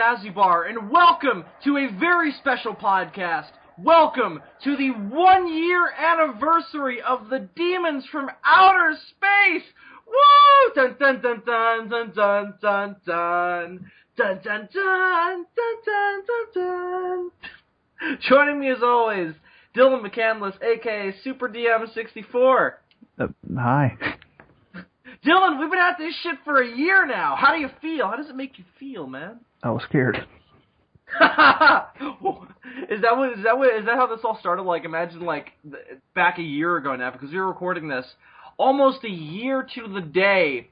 Zazubaar, and welcome to a very special podcast. Welcome to the 1-year anniversary of the Demons from Outer Space. Woo! Dun dun dun dun dun dun dun dun dun dun dun dun dun dun. Joining me as always, Dylan McCandless, aka Super DM64. Hi. Dylan, we've been at this shit for a year now. How do you feel? How does it make you feel, man? I was scared. Is that how this all started? Like, imagine back a year ago now, because we were recording this almost a year to the day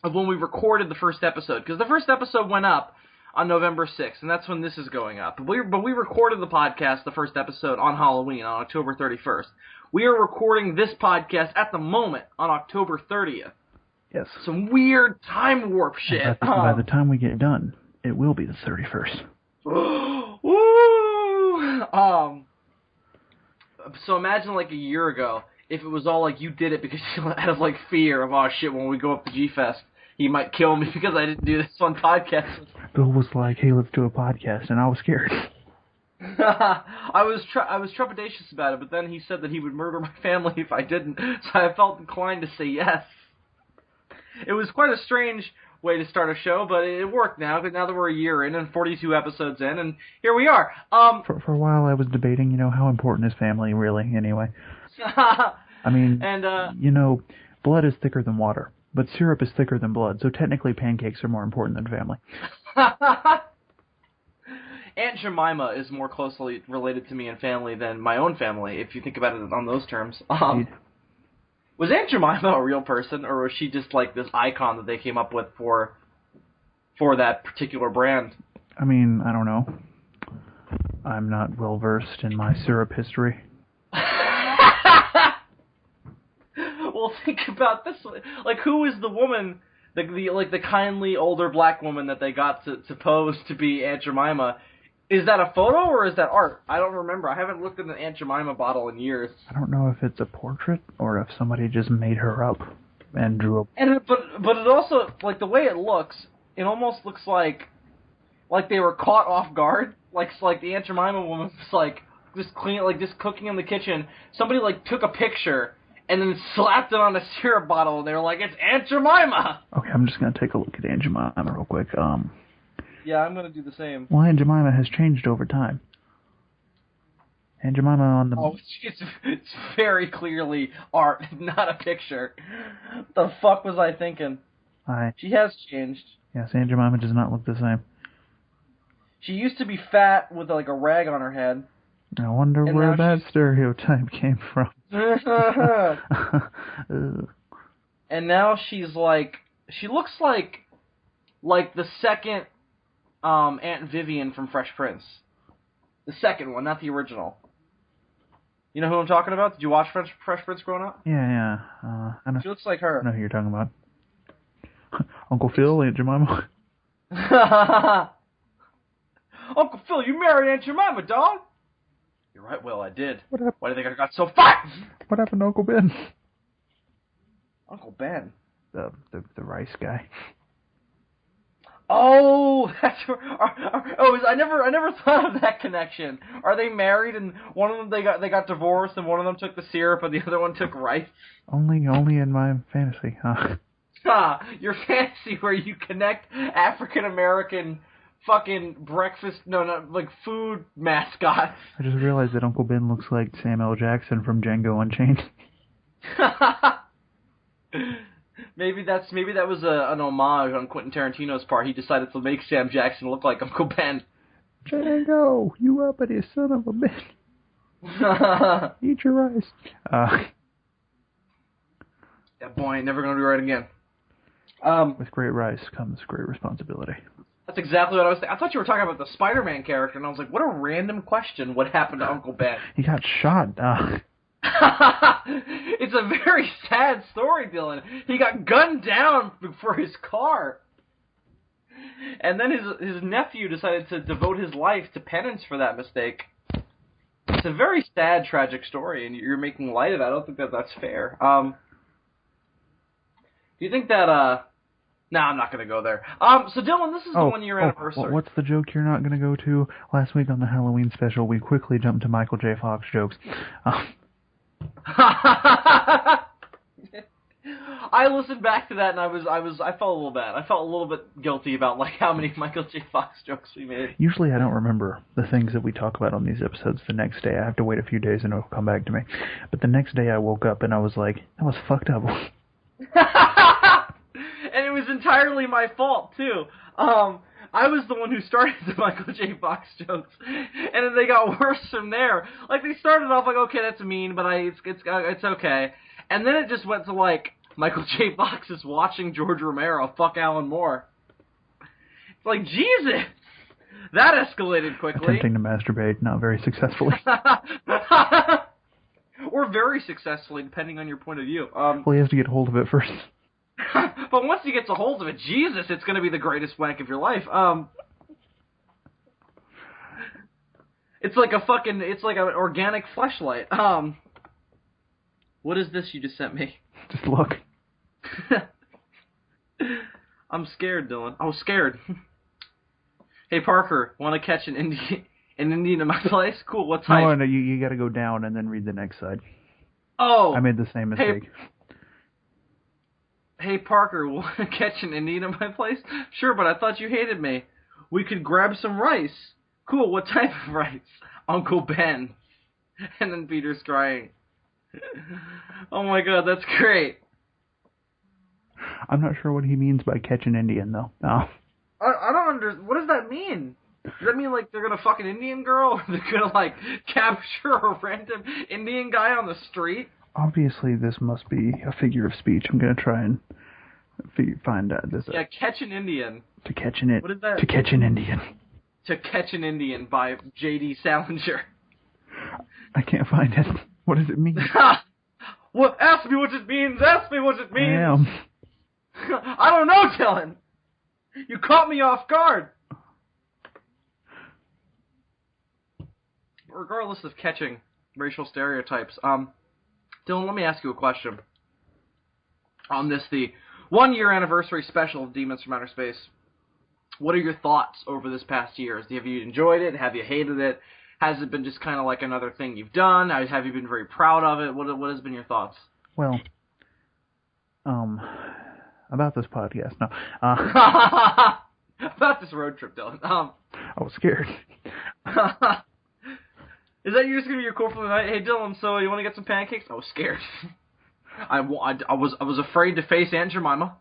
of when we recorded the first episode. Because the first episode went up on November 6th, and that's when this is going up. But we recorded the podcast, the first episode, on Halloween, on October 31st. We are recording this podcast at the moment on October 30th. Yes. Some weird time warp shit. By the time we get done, it will be the 31st. Woo! So imagine like a year ago, if it was all like you did it because you had like fear of, oh shit, when we go up to G-Fest, he might kill me because I didn't do this on podcast. Bill was like, hey, let's do a podcast, and I was scared. I was trepidatious about it, but then he said that he would murder my family if I didn't, so I felt inclined to say yes. It was quite a strange way to start a show, but it worked now that we're a year in and 42 episodes in, and here we are. For a while I was debating, how important is family really, anyway. I mean, and, blood is thicker than water, but syrup is thicker than blood, so technically pancakes are more important than family. Aunt Jemima is more closely related to me and family than my own family, if you think about it on those terms. Was Aunt Jemima a real person, or was she just like this icon that they came up with for that particular brand? I mean, I don't know. I'm not well versed in my syrup history. Well, think about this. Like, who is the woman, the kindly older black woman that they got to pose to be Aunt Jemima? Is that a photo or is that art? I don't remember. I haven't looked at an Aunt Jemima bottle in years. I don't know if it's a portrait or if somebody just made her up and drew a... But it also, like, the way it looks, it almost looks like they were caught off guard. Like the Aunt Jemima woman was, just cooking in the kitchen. Somebody, took a picture and then slapped it on a syrup bottle, and they were like, it's Aunt Jemima! Okay, I'm just going to take a look at Aunt Jemima real quick. Yeah, I'm going to do the same. Well, Aunt Jemima has changed over time. Aunt Jemima on the... Oh, it's very clearly art, not a picture. What the fuck was I thinking? She has changed. Yes, Aunt Jemima does not look the same. She used to be fat with, a rag on her head. I wonder where that stereotype came from. And now she's she looks like the second Aunt Vivian from Fresh Prince. The second one, not the original. You know who I'm talking about? Did you watch Fresh Prince growing up? Yeah. I know. She looks like her. I know who you're talking about. Uncle Phil, Aunt Jemima. Uncle Phil, you married Aunt Jemima, dog. You're right, Will, I did. Why do you think I got so fat? What happened to Uncle Ben? Uncle Ben? The rice guy. Oh, that's I never thought of that connection. Are they married and one of them they got divorced and one of them took the syrup and the other one took rice? Only in my fantasy, huh? Your fantasy where you connect African American fucking breakfast, food mascots. I just realized that Uncle Ben looks like Samuel Jackson from Django Unchained. Maybe that was an homage on Quentin Tarantino's part. He decided to make Sam Jackson look like Uncle Ben. Django, you uppity son of a bitch. Eat your rice. That boy ain't never gonna do right again. With great rice comes great responsibility. That's exactly what I was thinking. I thought you were talking about the Spider-Man character, and I was like, what a random question. What happened to Uncle Ben? He got shot. It's a very sad story, Dylan. He got gunned down for his car. And then his nephew decided to devote his life to penance for that mistake. It's a very sad, tragic story, and you're making light of it. I don't think that's fair. Do you think that No, I'm not going to go there. So Dylan, this is the 1-year anniversary. What's the joke you're not going to go to? Last week on the Halloween special, we quickly jumped to Michael J. Fox jokes. I listened back to that and I felt a little bad. I felt a little bit guilty about like how many Michael J. Fox jokes we made. Usually I don't remember the things that we talk about on these episodes the next day. I have to wait a few days and it'll come back to me. But the next day I woke up and I was like, that was fucked up. And it was entirely my fault too. I was the one who started the Michael J. Fox jokes, and then they got worse from there. Like they started off like, okay, that's mean, but it's okay, and then it just went to like Michael J. Fox is watching George Romero fuck Alan Moore. It's like Jesus, that escalated quickly. Attempting to masturbate, not very successfully. Or very successfully, depending on your point of view. Well, he has to get hold of it first. But once he gets a hold of it, Jesus, it's going to be the greatest wank of your life. It's like it's like an organic fleshlight. What is this you just sent me? Just look. I'm scared, Dylan. I was scared. Hey, Parker, want to catch an Indian in my place? Cool, what type? No, you got to go down and then read the next side. Oh! I made the same mistake. Hey, Parker, want to catch an Indian in my place? Sure, but I thought you hated me. We could grab some rice. Cool, what type of rice? Uncle Ben. And then Peter's crying. Oh my god, that's great. I'm not sure what he means by catch an Indian, though. No. I don't understand. What does that mean? Does that mean, like, they're gonna fuck an Indian girl? Or they're gonna, like, capture a random Indian guy on the street? Obviously, this must be a figure of speech. I'm gonna try and find this. Yeah, catch an Indian. To catch an What is that? To catch an Indian. To Catch an Indian by J.D. Salinger. I can't find it. What does it mean? Well, ask me what it means. Ask me what it means. I am. I don't know, Dylan. You caught me off guard. Regardless of catching racial stereotypes, Dylan, let me ask you a question. On this, the 1-year anniversary special of Demons from Outer Space, what are your thoughts over this past year? Have you enjoyed it? Have you hated it? Has it been just kind of like another thing you've done? Have you been very proud of it? What has been your thoughts? Well, about this podcast, no. About this road trip, Dylan. I was scared. Is that just gonna be your quote for the night? Hey, Dylan, so you want to get some pancakes? I was scared. I was afraid to face Aunt Jemima.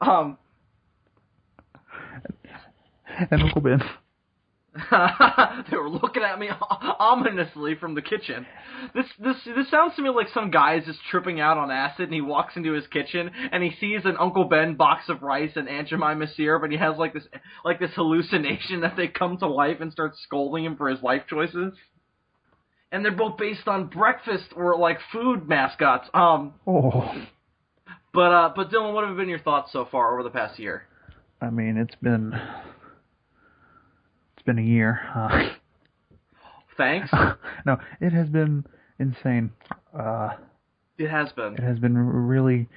And Uncle Ben. They were looking at me ominously from the kitchen. This sounds to me like some guy is just tripping out on acid, and he walks into his kitchen and he sees an Uncle Ben box of rice and Aunt Jemima syrup, and he has like this hallucination that they come to life and start scolding him for his life choices. And they're both based on breakfast or like food mascots. Oh. But Dylan, what have been your thoughts so far over the past year? I mean, it's been a year. Thanks. No, it has been insane. It has been. It has been really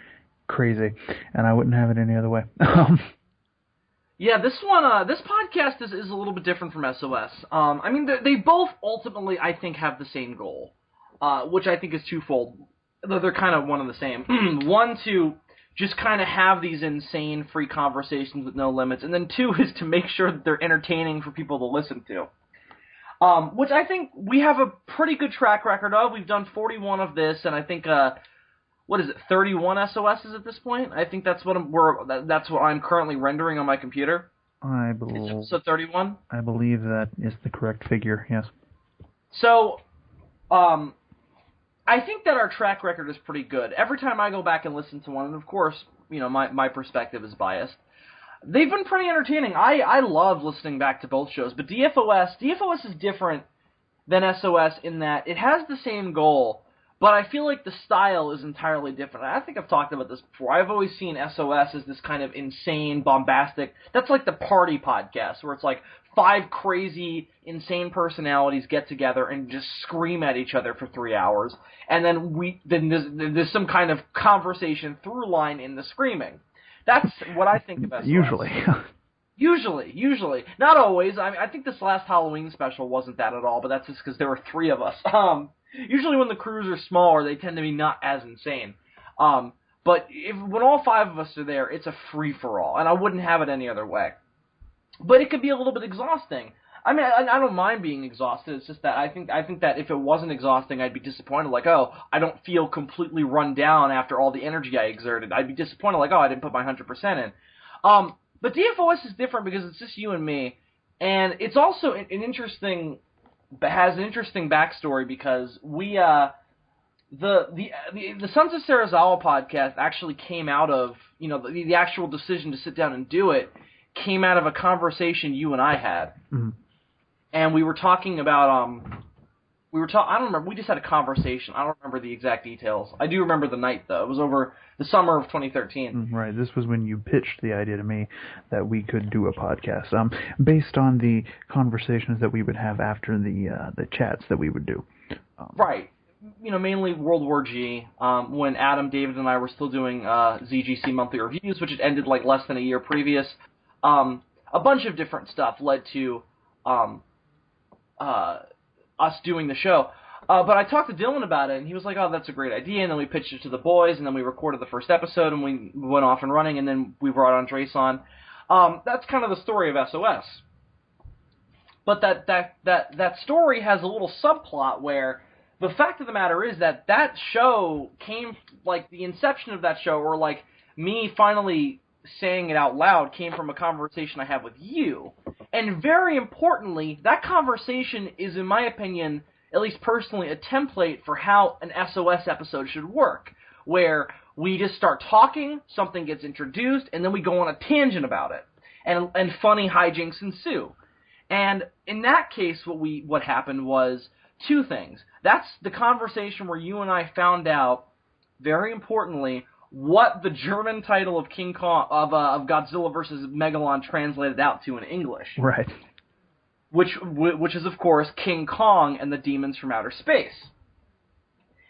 crazy, and I wouldn't have it any other way. Yeah, this podcast is a little bit different from SOS. I mean, they both ultimately, I think, have the same goal, which I think is twofold. Though they're kind of one and the same. One, to just kind of have these insane free conversations with no limits, and then two is to make sure that they're entertaining for people to listen to. Which I think we have a pretty good track record of. We've done 41 of this, and I think, 31 SOSs at this point? I think that's what I'm currently rendering on my computer. I believe. So 31? I believe that is the correct figure, yes. So, I think that our track record is pretty good. Every time I go back and listen to one, and of course, you know, my perspective is biased, they've been pretty entertaining. I love listening back to both shows, but DFOS is different than SOS in that it has the same goal, but I feel like the style is entirely different. I think I've talked about this before. I've always seen SOS as this kind of insane, bombastic, that's like the party podcast, where it's like 5 crazy, insane personalities get together and just scream at each other for 3 hours, and then there's some kind of conversation through line in the screaming. That's what I think of SOS. Usually. Not always. I think this last Halloween special wasn't that at all, but that's just because there were 3 of us. Usually when the crews are smaller, they tend to be not as insane. But when all 5 of us are there, it's a free-for-all, and I wouldn't have it any other way. But it could be a little bit exhausting. I mean, I don't mind being exhausted. It's just that I think that if it wasn't exhausting, I'd be disappointed. Like, oh, I don't feel completely run down after all the energy I exerted. I'd be disappointed. Like, oh, I didn't put my 100% in. But DFOS is different because it's just you and me, and it's also has an interesting backstory because we the Sons of Serizawa podcast actually came out of the actual decision to sit down and do it came out of a conversation you and I had. Mm-hmm. And we were talking about, I don't remember, we just had a conversation. I don't remember the exact details. I do remember the night, though. It was over the summer of 2013. Right, this was when you pitched the idea to me that we could do a podcast, based on the conversations that we would have after the chats that we would do. Right. Mainly World War G, when Adam, David, and I were still doing ZGC monthly reviews, which had ended like less than a year previous. A bunch of different stuff led to us doing the show. But I talked to Dylan about it, and he was like, oh, that's a great idea, and then we pitched it to the boys, and then we recorded the first episode, and we went off and running, and then we brought Andres on. That's kind of the story of SOS. But that story has a little subplot where the fact of the matter is that show came, like, the inception of that show, or, like, me finally saying it out loud came from a conversation I have with you. And very importantly, that conversation is, in my opinion, at least personally, a template for how an SOS episode should work, where we just start talking, something gets introduced, and then we go on a tangent about it, and funny hijinks ensue. And in that case, what happened was 2 things. That's the conversation where you and I found out, very importantly, what the German title of King Kong of Godzilla vs. Megalon translated out to in English. Right. Which is of course King Kong and the Demons from Outer Space.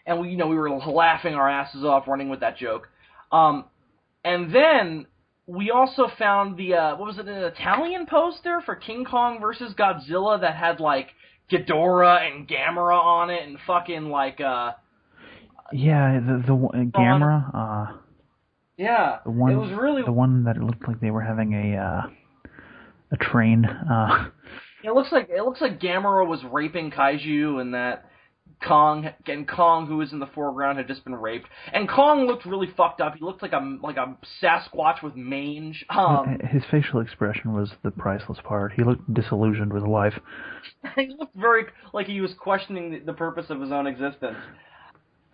And we were laughing our asses off running with that joke. And then we also found an Italian poster for King Kong vs. Godzilla that had like Ghidorah and Gamera on it and fucking like yeah, the Gamera. Yeah, it was really the one that it looked like they were having a train. It looks like Gamera was raping kaiju, and that Kong, who was in the foreground, had just been raped. And Kong looked really fucked up. He looked like a Sasquatch with mange. His facial expression was the priceless part. He looked disillusioned with life. He looked very like he was questioning the purpose of his own existence.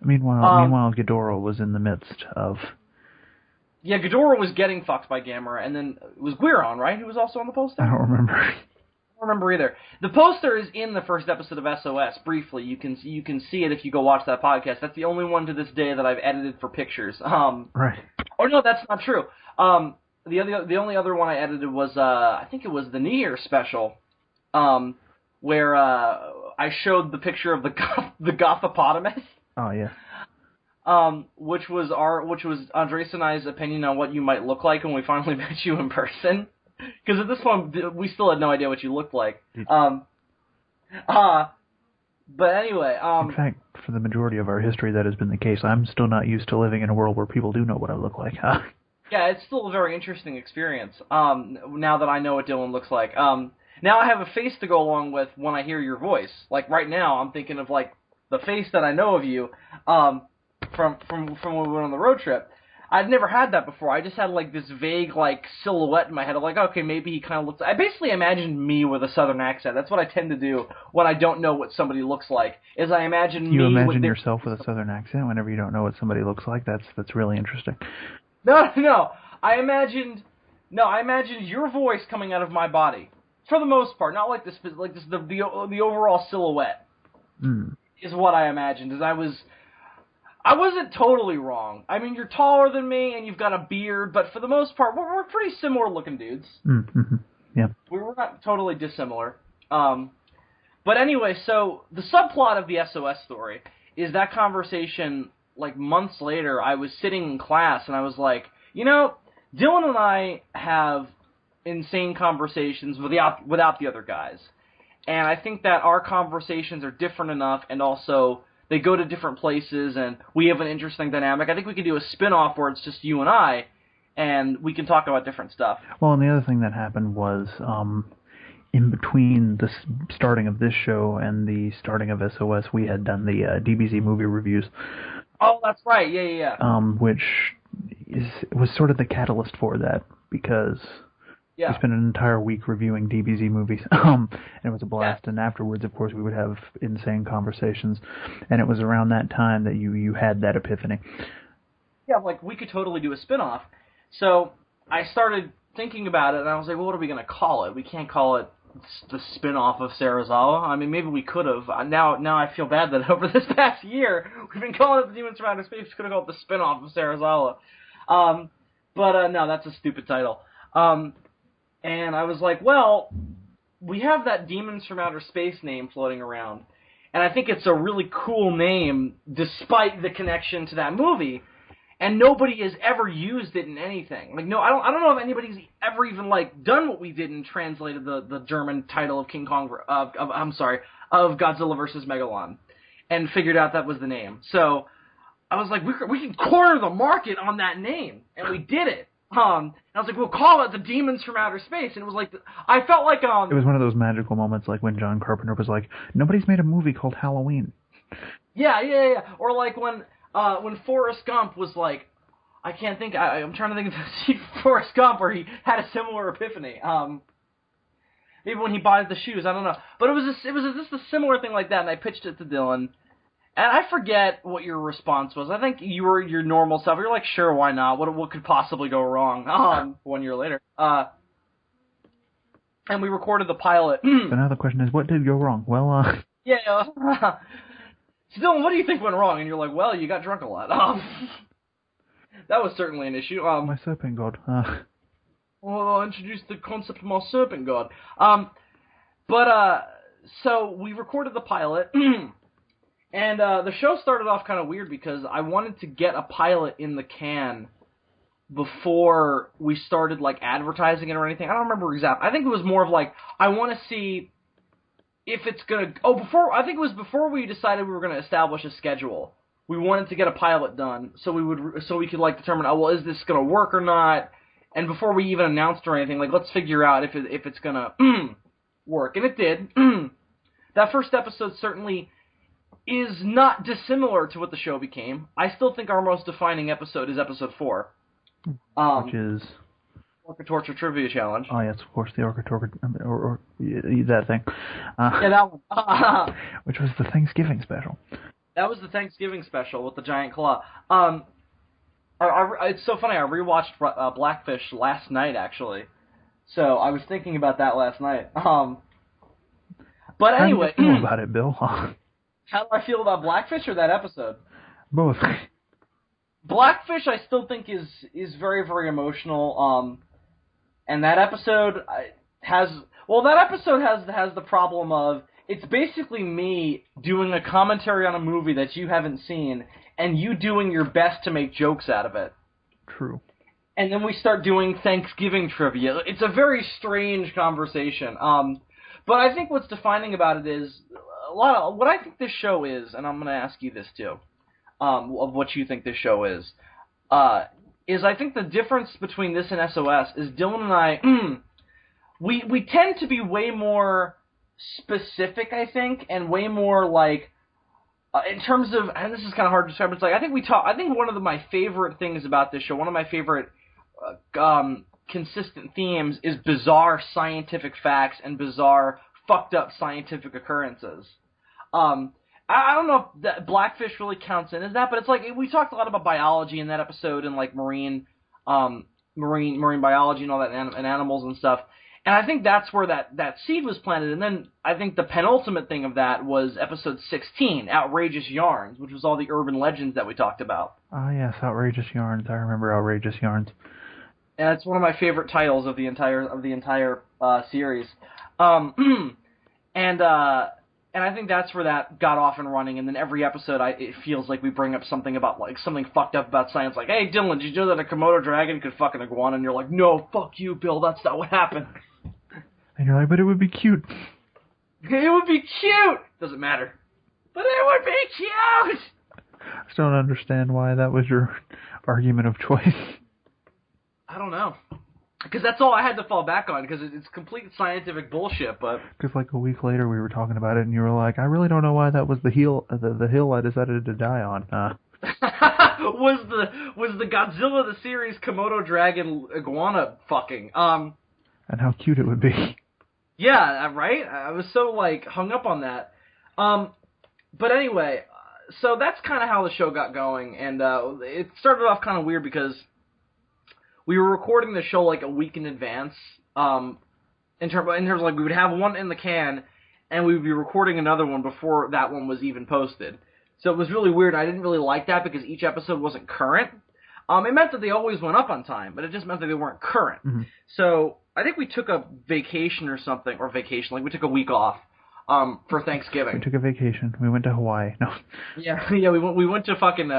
Meanwhile, Ghidorah was in the midst of... Yeah, Ghidorah was getting fucked by Gamera, and then it was Guiron, right, who was also on the poster? I don't remember. I don't remember either. The poster is in the first episode of SOS, briefly. You can see it if you go watch that podcast. That's the only one to this day that I've edited for pictures. Right. Oh, no, that's not true. The only other one I edited was, I think it was the New Year special, where I showed the picture of the Gothopotamus. Oh, yeah. Which was Andres and I's opinion on what you might look like when we finally met you in person. Because at this point, we still had no idea what you looked like. But anyway, in fact, for the majority of our history, that has been the case. I'm still not used to living in a world where people do know what I look like. Yeah, it's still a very interesting experience. Now that I know what Dylan looks like. Now I have a face to go along with when I hear your voice. Like right now, I'm thinking of like the face that I know of you from when we went on the road trip. I'd never had that before. I just had like this vague like silhouette in my head of like, okay, maybe he kind of looks... I basically imagined me with a southern accent. That's what I tend to do when I don't know what somebody looks like, is I imagine me... You imagine yourself with a southern accent whenever you don't know what somebody looks like? That's really interesting. No. I imagined your voice coming out of my body. For the most part. Not like this, the overall silhouette. Is what I imagined. As I wasn't totally wrong. I mean, you're taller than me, and you've got a beard, but for the most part, we're pretty similar-looking dudes. Mm-hmm. Yeah. We're not totally dissimilar. But anyway, so the subplot of the SOS story is that conversation, like, months later, I was sitting in class, and I was like, Dylan and I have insane conversations without the other guys. And I think that our conversations are different enough, and also they go to different places, and we have an interesting dynamic. I think we could do a spin-off where it's just you and I, and we can talk about different stuff. Well, and the other thing that happened was, in between the starting of this show and the starting of SOS, we had done the DBZ movie reviews. Oh, that's right. Yeah. Which was sort of the catalyst for that, because we spent an entire week reviewing DBZ movies, and it was a blast. Yeah. And afterwards, of course, we would have insane conversations, and it was around that time that you had that epiphany. Yeah, like, we could totally do a spin-off. So I started thinking about it, and I was like, well, what are we going to call it? We can't call it the spin-off of Serizawa. I mean, maybe we could have. Now I feel bad that over this past year, we've been calling it the Demons from Outer Space. We could have called it the spin-off of Serizawa. But no, that's a stupid title. And I was like, well, we have that Demons from Outer Space name floating around, and I think it's a really cool name, despite the connection to that movie. And nobody has ever used it in anything. Like, no, I don't know if anybody's ever even like done what we did and translated the German title of of Godzilla vs. Megalon, and figured out that was the name. So I was like, we can corner the market on that name, and we did it. And I was like, we'll call it the Demons from Outer Space, and it was like, I felt like it was one of those magical moments, like when John Carpenter was like, nobody's made a movie called Halloween. Yeah. Or like when Forrest Gump was like, I'm trying to think of the scene from Forrest Gump where he had a similar epiphany. Maybe when he buys the shoes, I don't know. But it was just a similar thing like that, and I pitched it to Dylan. And I forget what your response was. I think you were your normal self. You're like, sure, why not? What could possibly go wrong? 1 year later. And we recorded the pilot. So now the question is, what did go wrong? Well, Yeah. So Dylan, what do you think went wrong? And you're like, well, you got drunk a lot. That was certainly an issue. My serpent god. Well, I introduced the concept of my serpent god. So we recorded the pilot, and the show started off kind of weird because I wanted to get a pilot in the can before we started, like, advertising it or anything. I don't remember exactly. I think it was more of like, I want to see if it's gonna. I think it was before we decided we were gonna establish a schedule. We wanted to get a pilot done so we could like determine, is this gonna work or not? And before we even announced or anything, like, let's figure out if it's gonna work. And it did. That first episode certainly is not dissimilar to what the show became. I still think our most defining episode is episode 4, which is Orca Torture Trivia Challenge. Oh yes, of course, the Orca Torture, or that thing. Yeah, that one. Which was the Thanksgiving special. That was the Thanksgiving special with the giant claw. It's so funny. I rewatched Blackfish last night, actually. So I was thinking about that last night. But anyway, how do you feel about it, Bill? How do I feel about Blackfish or that episode? Both. Blackfish, I still think is very, very emotional. And that episode has the problem of, it's basically me doing a commentary on a movie that you haven't seen, and you doing your best to make jokes out of it. True. And then we start doing Thanksgiving trivia. It's a very strange conversation. But I think what's defining about it is what I think this show is, and I'm going to ask you this too, of what you think this show is I think the difference between this and SOS is Dylan and I, we tend to be way more specific, I think, and way more like, in terms of, and this is kind of hard to describe, it's like, I think one of my favorite things about this show, one of my favorite consistent themes is bizarre scientific facts and bizarre fucked up scientific occurrences. I don't know if that Blackfish really counts in as that, but it's like, we talked a lot about biology in that episode, and like marine biology and all that, and animals and stuff. And I think that's where that seed was planted. And then I think the penultimate thing of that was episode 16, Outrageous Yarns, which was all the urban legends that we talked about. Ah, yes, Outrageous Yarns. I remember Outrageous Yarns. And it's one of my favorite titles of the entire series. And I think that's where that got off and running, and then every episode it feels like we bring up something about, like, something fucked up about science, like, hey, Dylan, did you know that a Komodo dragon could fuck an iguana? And you're like, no, fuck you, Bill, that's not what happened. And you're like, but it would be cute. It would be cute! Doesn't matter. But it would be cute! I just don't understand why that was your argument of choice. I don't know. Because that's all I had to fall back on, because it's complete scientific bullshit, but... Because like a week later we were talking about it, and you were like, I really don't know why that was the hill I decided to die on. was the Godzilla the series Komodo dragon iguana fucking. And how cute it would be. Yeah, right? I was so, like, hung up on that. But anyway, so that's kind of how the show got going, and it started off kind of weird because... we were recording the show like a week in advance. In terms of like we would have one in the can, and we would be recording another one before that one was even posted. So it was really weird. I didn't really like that because each episode wasn't current. It meant that they always went up on time, but it just meant that they weren't current. Mm-hmm. So I think we took a vacation or something, like we took a week off for Thanksgiving. We took a vacation. We went to Hawaii. No. Yeah. We went to fucking.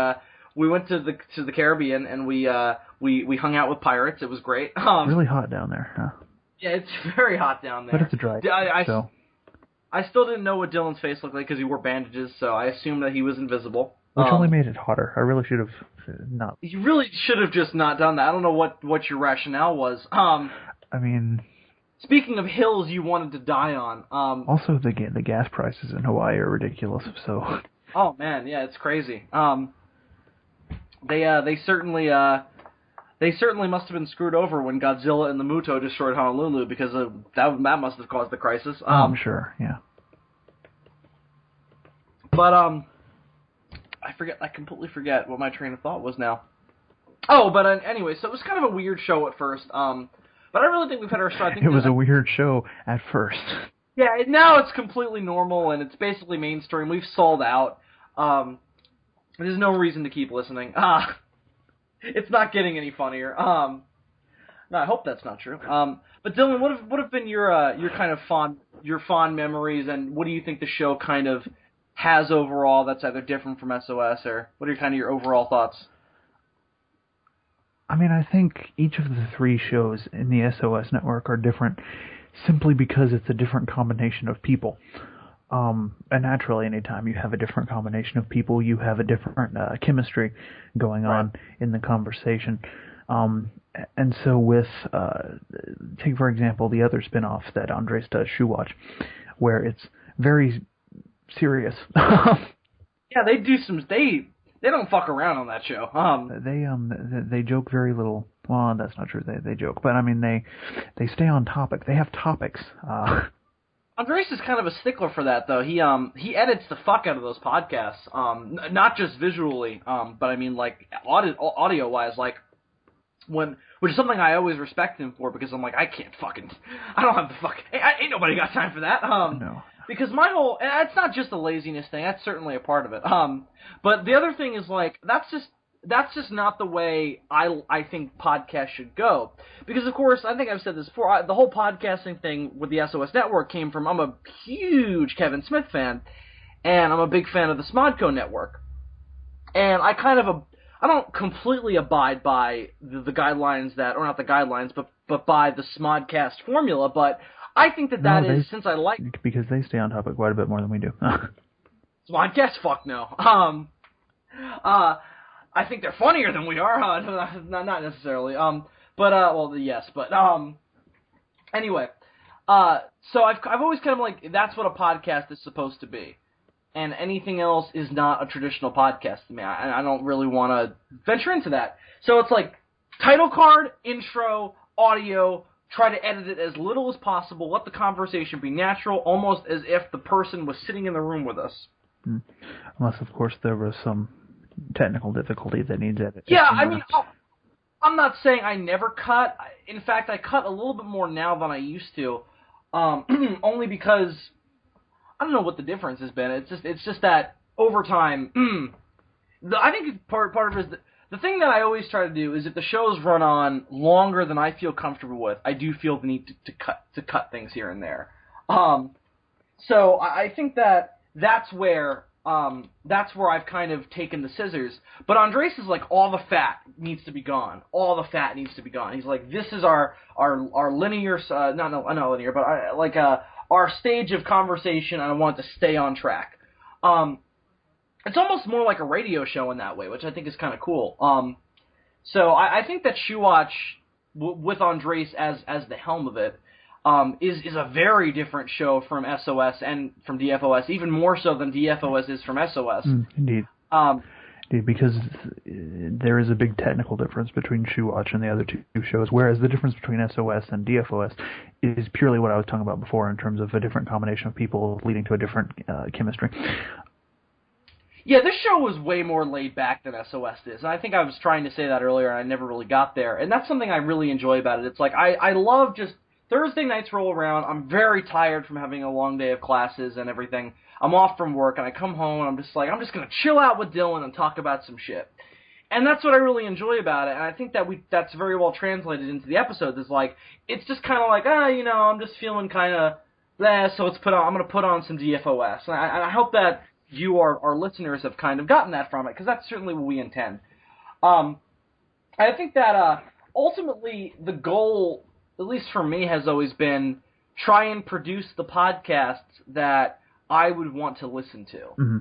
We went to the Caribbean, and we hung out with pirates. It was great. Really hot down there, huh? Yeah, it's very hot down there. But it's a dry so. I still didn't know what Dylan's face looked like because he wore bandages, so I assumed that he was invisible. Which only made it hotter. I really should have not. You really should have just not done that. I don't know what your rationale was. I mean... Speaking of hills you wanted to die on... also, the gas prices in Hawaii are ridiculous, so... Oh, man, yeah, it's crazy. They certainly must have been screwed over when Godzilla and the Muto destroyed Honolulu because that must have caused the crisis. I'm sure, yeah. But I completely forget what my train of thought was now. Oh, but anyway, so it was kind of a weird show at first. But I really think we've had our start. It was a weird show at first. Yeah, now it's completely normal and it's basically mainstream. We've sold out. There's no reason to keep listening. It's not getting any funnier. No, I hope that's not true. But Dylan, what have been your kind of fond memories, and what do you think the show kind of has overall that's either different from SOS, or what are your overall thoughts? I mean, I think each of the three shows in the SOS network are different simply because it's a different combination of people. And naturally, anytime you have a different combination of people, you have a different chemistry going on in the conversation. And so with, take for example, the other spin-off that Andres does, Shoe Watch, where it's very serious. Yeah, they do they don't fuck around on that show. They joke very little. Well, that's not true. They joke, but I mean they stay on topic. They have topics. Andres is kind of a stickler for that, though. He edits the fuck out of those podcasts. Not just visually, but I mean like audio wise, like which is something I always respect him for, because I'm like, I don't have the ain't nobody got time for that. No. Because my whole, and it's not just a laziness thing, that's certainly a part of it. But the other thing is, like, that's just not the way I think podcasts should go. Because, of course, I think I've said this before, the whole podcasting thing with the SOS Network came from, I'm a huge Kevin Smith fan, and I'm a big fan of the Smodco Network. And I don't completely abide by the guidelines or not the guidelines, but by the Smodcast formula, but I think since I like... Because they stay on topic quite a bit more than we do. Smodcast? Fuck no. I think they're funnier than we are. Not necessarily. Yes, but anyway. So I've always kind of like, that's what a podcast is supposed to be, and anything else is not a traditional podcast to me. I don't really want to venture into that. So it's like title card, intro, audio. Try to edit it as little as possible. Let the conversation be natural, almost as if the person was sitting in the room with us. Unless, of course, there was some technical difficulty that needs editing. Yeah, I mean, I'm not saying I never cut. In fact, I cut a little bit more now than I used to, only because I don't know what the difference has been. It's just that over time, I think part of it is that the thing that I always try to do is if the shows run on longer than I feel comfortable with, I do feel the need to cut things here and there. So I think that's where I've kind of taken the scissors. But Andres is like, all the fat needs to be gone. All the fat needs to be gone. He's like, this is our linear, not linear, but our stage of conversation, and I want it to stay on track. It's almost more like a radio show in that way, which I think is kind of cool. So I think that Shoewatch, with Andres as the helm of it, is a very different show from SOS and from DFOS, even more so than DFOS is from SOS. Indeed. Indeed, because there is a big technical difference between Shoewatch and the other two shows, whereas the difference between SOS and DFOS is purely what I was talking about before in terms of a different combination of people leading to a different chemistry. Yeah, this show was way more laid back than SOS is, and I think I was trying to say that earlier, and I never really got there, and that's something I really enjoy about it. It's like, I love just Thursday nights roll around, I'm very tired from having a long day of classes and everything, I'm off from work, and I come home, and I'm just like, I'm just going to chill out with Dylan and talk about some shit. And that's what I really enjoy about it, and I think that that's very well translated into the episodes. It's like, it's just kind of like, I'm just feeling kind of, so I'm going to put on some DFOS. And I hope that you, our listeners, have kind of gotten that from it, because that's certainly what we intend. I think that ultimately the goal, at least for me, has always been try and produce the podcasts that I would want to listen to. Mm-hmm.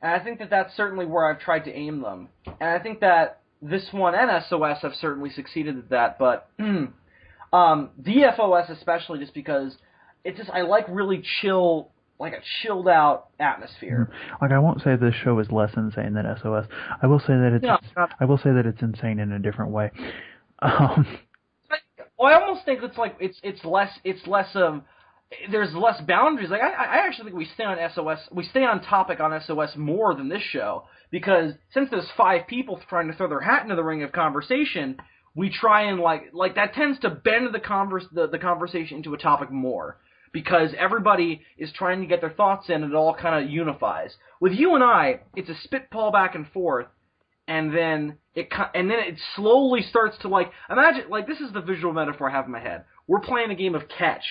And I think that that's certainly where I've tried to aim them. And I think that this one and SOS have certainly succeeded at that, but DFOS especially, just because it's just, I like really chill, like a chilled out atmosphere. Like, I won't say this show is less insane than SOS. I will say that it's insane in a different way. Well, I almost think it's like it's less there's less boundaries. Like I actually think we stay on topic on SOS more than this show, because since there's 5 people trying to throw their hat into the ring of conversation, we try and like that tends to bend the conversation into a topic more, because everybody is trying to get their thoughts in and it all kind of unifies. With you and I, it's a spitball back and forth, and then it slowly starts to, like, imagine, like, this is the visual metaphor I have in my head. We're playing a game of catch,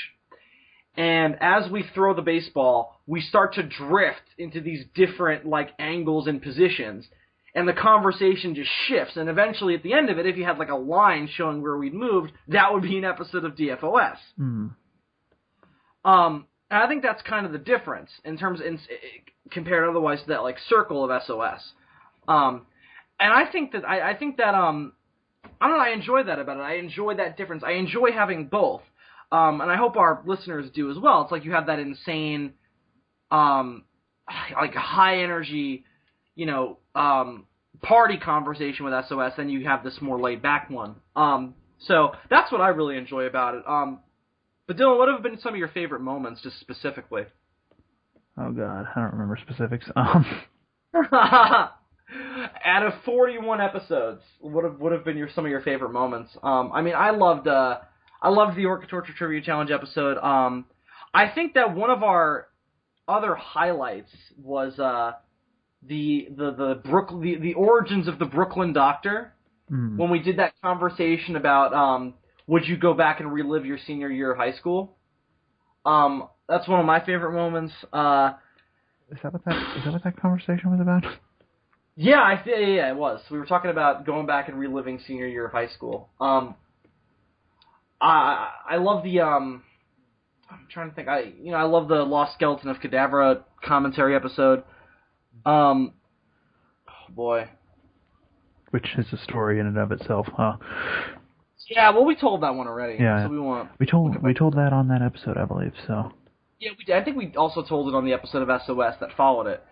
and as we throw the baseball, we start to drift into these different, like, angles and positions, and the conversation just shifts, and eventually at the end of it, if you had, like, a line showing where we'd moved, that would be an episode of DFOS. And I think that's kind of the difference in terms compared otherwise to that, like, circle of SOS. And I think that I don't know, I enjoy that about it. I enjoy that difference. I enjoy having both. And I hope our listeners do as well. It's like you have that insane, like, high energy, party conversation with SOS, then you have this more laid back one. So that's what I really enjoy about it. But Dylan, what have been some of your favorite moments, just specifically? Oh God, I don't remember specifics. Out of 41 episodes, what have been some of your favorite moments? I mean, I loved the Orca Torture Trivia Challenge episode. I think that one of our other highlights was the origins of the Brooklyn Doctor, when we did that conversation about would you go back and relive your senior year of high school. That's one of my favorite moments. Is that what that conversation was about? Yeah, yeah, it was. We were talking about going back and reliving senior year of high school. I love the I'm trying to think. I love the Lost Skeleton of Cadavra commentary episode. Oh boy. Which is a story in and of itself, huh? Yeah, well, we told that one already. Yeah, so we told that on that episode, I believe. So. Yeah, we did. I think we also told it on the episode of SOS that followed it.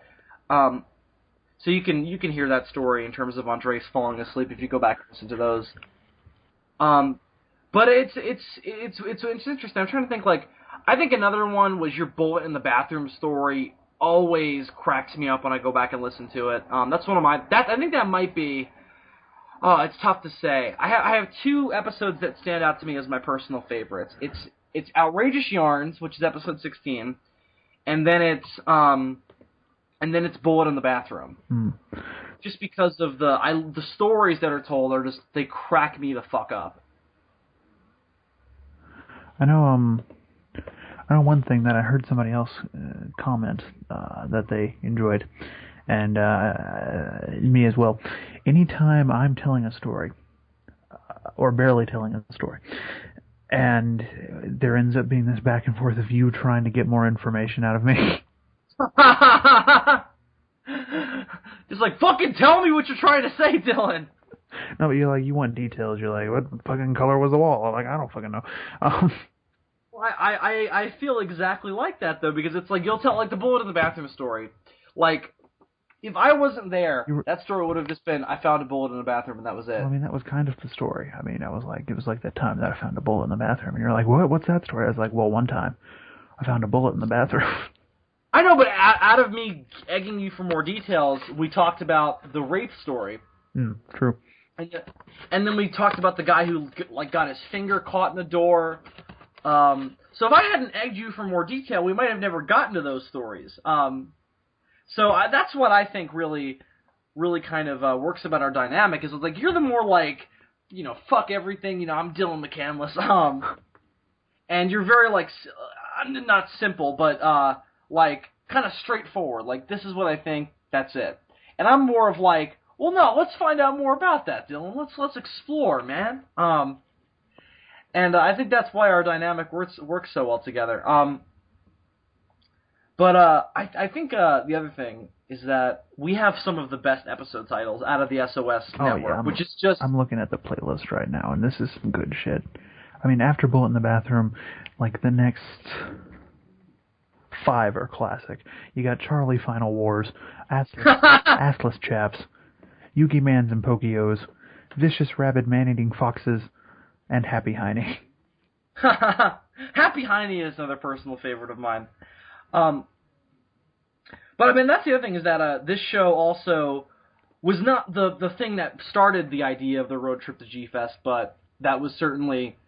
So you can hear that story in terms of Andres falling asleep if you go back and listen to those. But it's interesting. I'm trying to think, like, I think another one was your bullet in the bathroom story. Always cracks me up when I go back and listen to it. That's one of my. I think that might be. Oh, it's tough to say. I have 2 episodes that stand out to me as my personal favorites. It's Outrageous Yarns, which is episode 16, and then it's Bullet in the Bathroom. Just because of the stories that are told are just, they crack me the fuck up. I know one thing that I heard somebody else comment that they enjoyed, and me as well. Anytime I'm telling a story, or barely telling a story, and there ends up being this back and forth of you trying to get more information out of me. Just like, fucking tell me what you're trying to say, Dylan. No, but you want details. You're like, what fucking color was the wall? I'm like, I don't fucking know. Well, I feel exactly like that, though, because it's like, you'll tell, like, the bullet in the bathroom story. Like, if I wasn't there, that story would have just been, I found a bullet in the bathroom, and that was it. Well, I mean, that was kind of the story. I mean, it was like that time that I found a bullet in the bathroom. And you're like, what? What's that story? I was like, well, one time I found a bullet in the bathroom. I know, but out of me egging you for more details, we talked about the rape story. True. And then we talked about the guy who got his finger caught in the door. So if I hadn't egged you for more detail, we might have never gotten to those stories. So that's what I think really kind of works about our dynamic, is like, you're the more like, fuck everything, I'm Dylan McCandless. And you're very like, not simple, but like, kind of straightforward. Like, this is what I think, that's it. And I'm more of like, well, no, let's find out more about that, Dylan. Let's explore, man. And I think that's why our dynamic works so well together. But I think the other thing is that we have some of the best episode titles out of the SOS network, which is just... I'm looking at the playlist right now, and this is some good shit. I mean, after Bullet in the Bathroom, like, the next 5 are classic. You got Charlie Final Wars, Assless Chaps, Yugi Mans and Pokios, Vicious Rabid Man-Eating Foxes, and Happy Heine. Happy Heine is another personal favorite of mine. But I mean, that's the other thing, is that this show also was not the thing that started the idea of the road trip to G-Fest, but that was certainly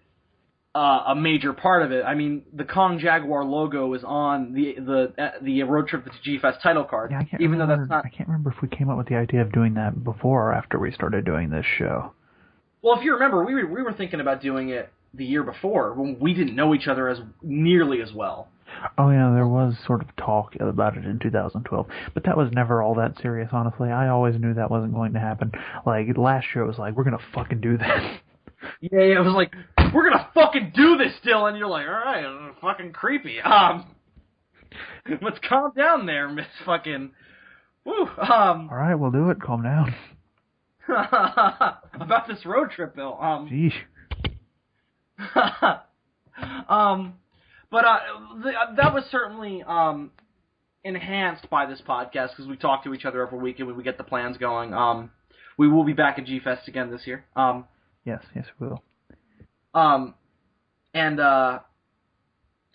a major part of it. I mean, the Kong Jaguar logo is on the road trip to G-Fest title card. Yeah, I can't remember if we came up with the idea of doing that before or after we started doing this show. Well, if you remember, we were thinking about doing it the year before, when we didn't know each other as nearly as well. Oh yeah, there was sort of talk about it in 2012, but that was never all that serious, honestly. I always knew that wasn't going to happen. Like, last year it was like, we're gonna fucking do this. Yeah, it was like, we're gonna fucking do this, Dylan. You're like, alright, fucking creepy. Let's calm down there, Miss fucking... Woo, Alright, we'll do it, calm down. About this road trip, Bill. Jeez. But that was certainly enhanced by this podcast, because we talk to each other every week and we get the plans going. We will be back at G-Fest again this year. Yes, we will.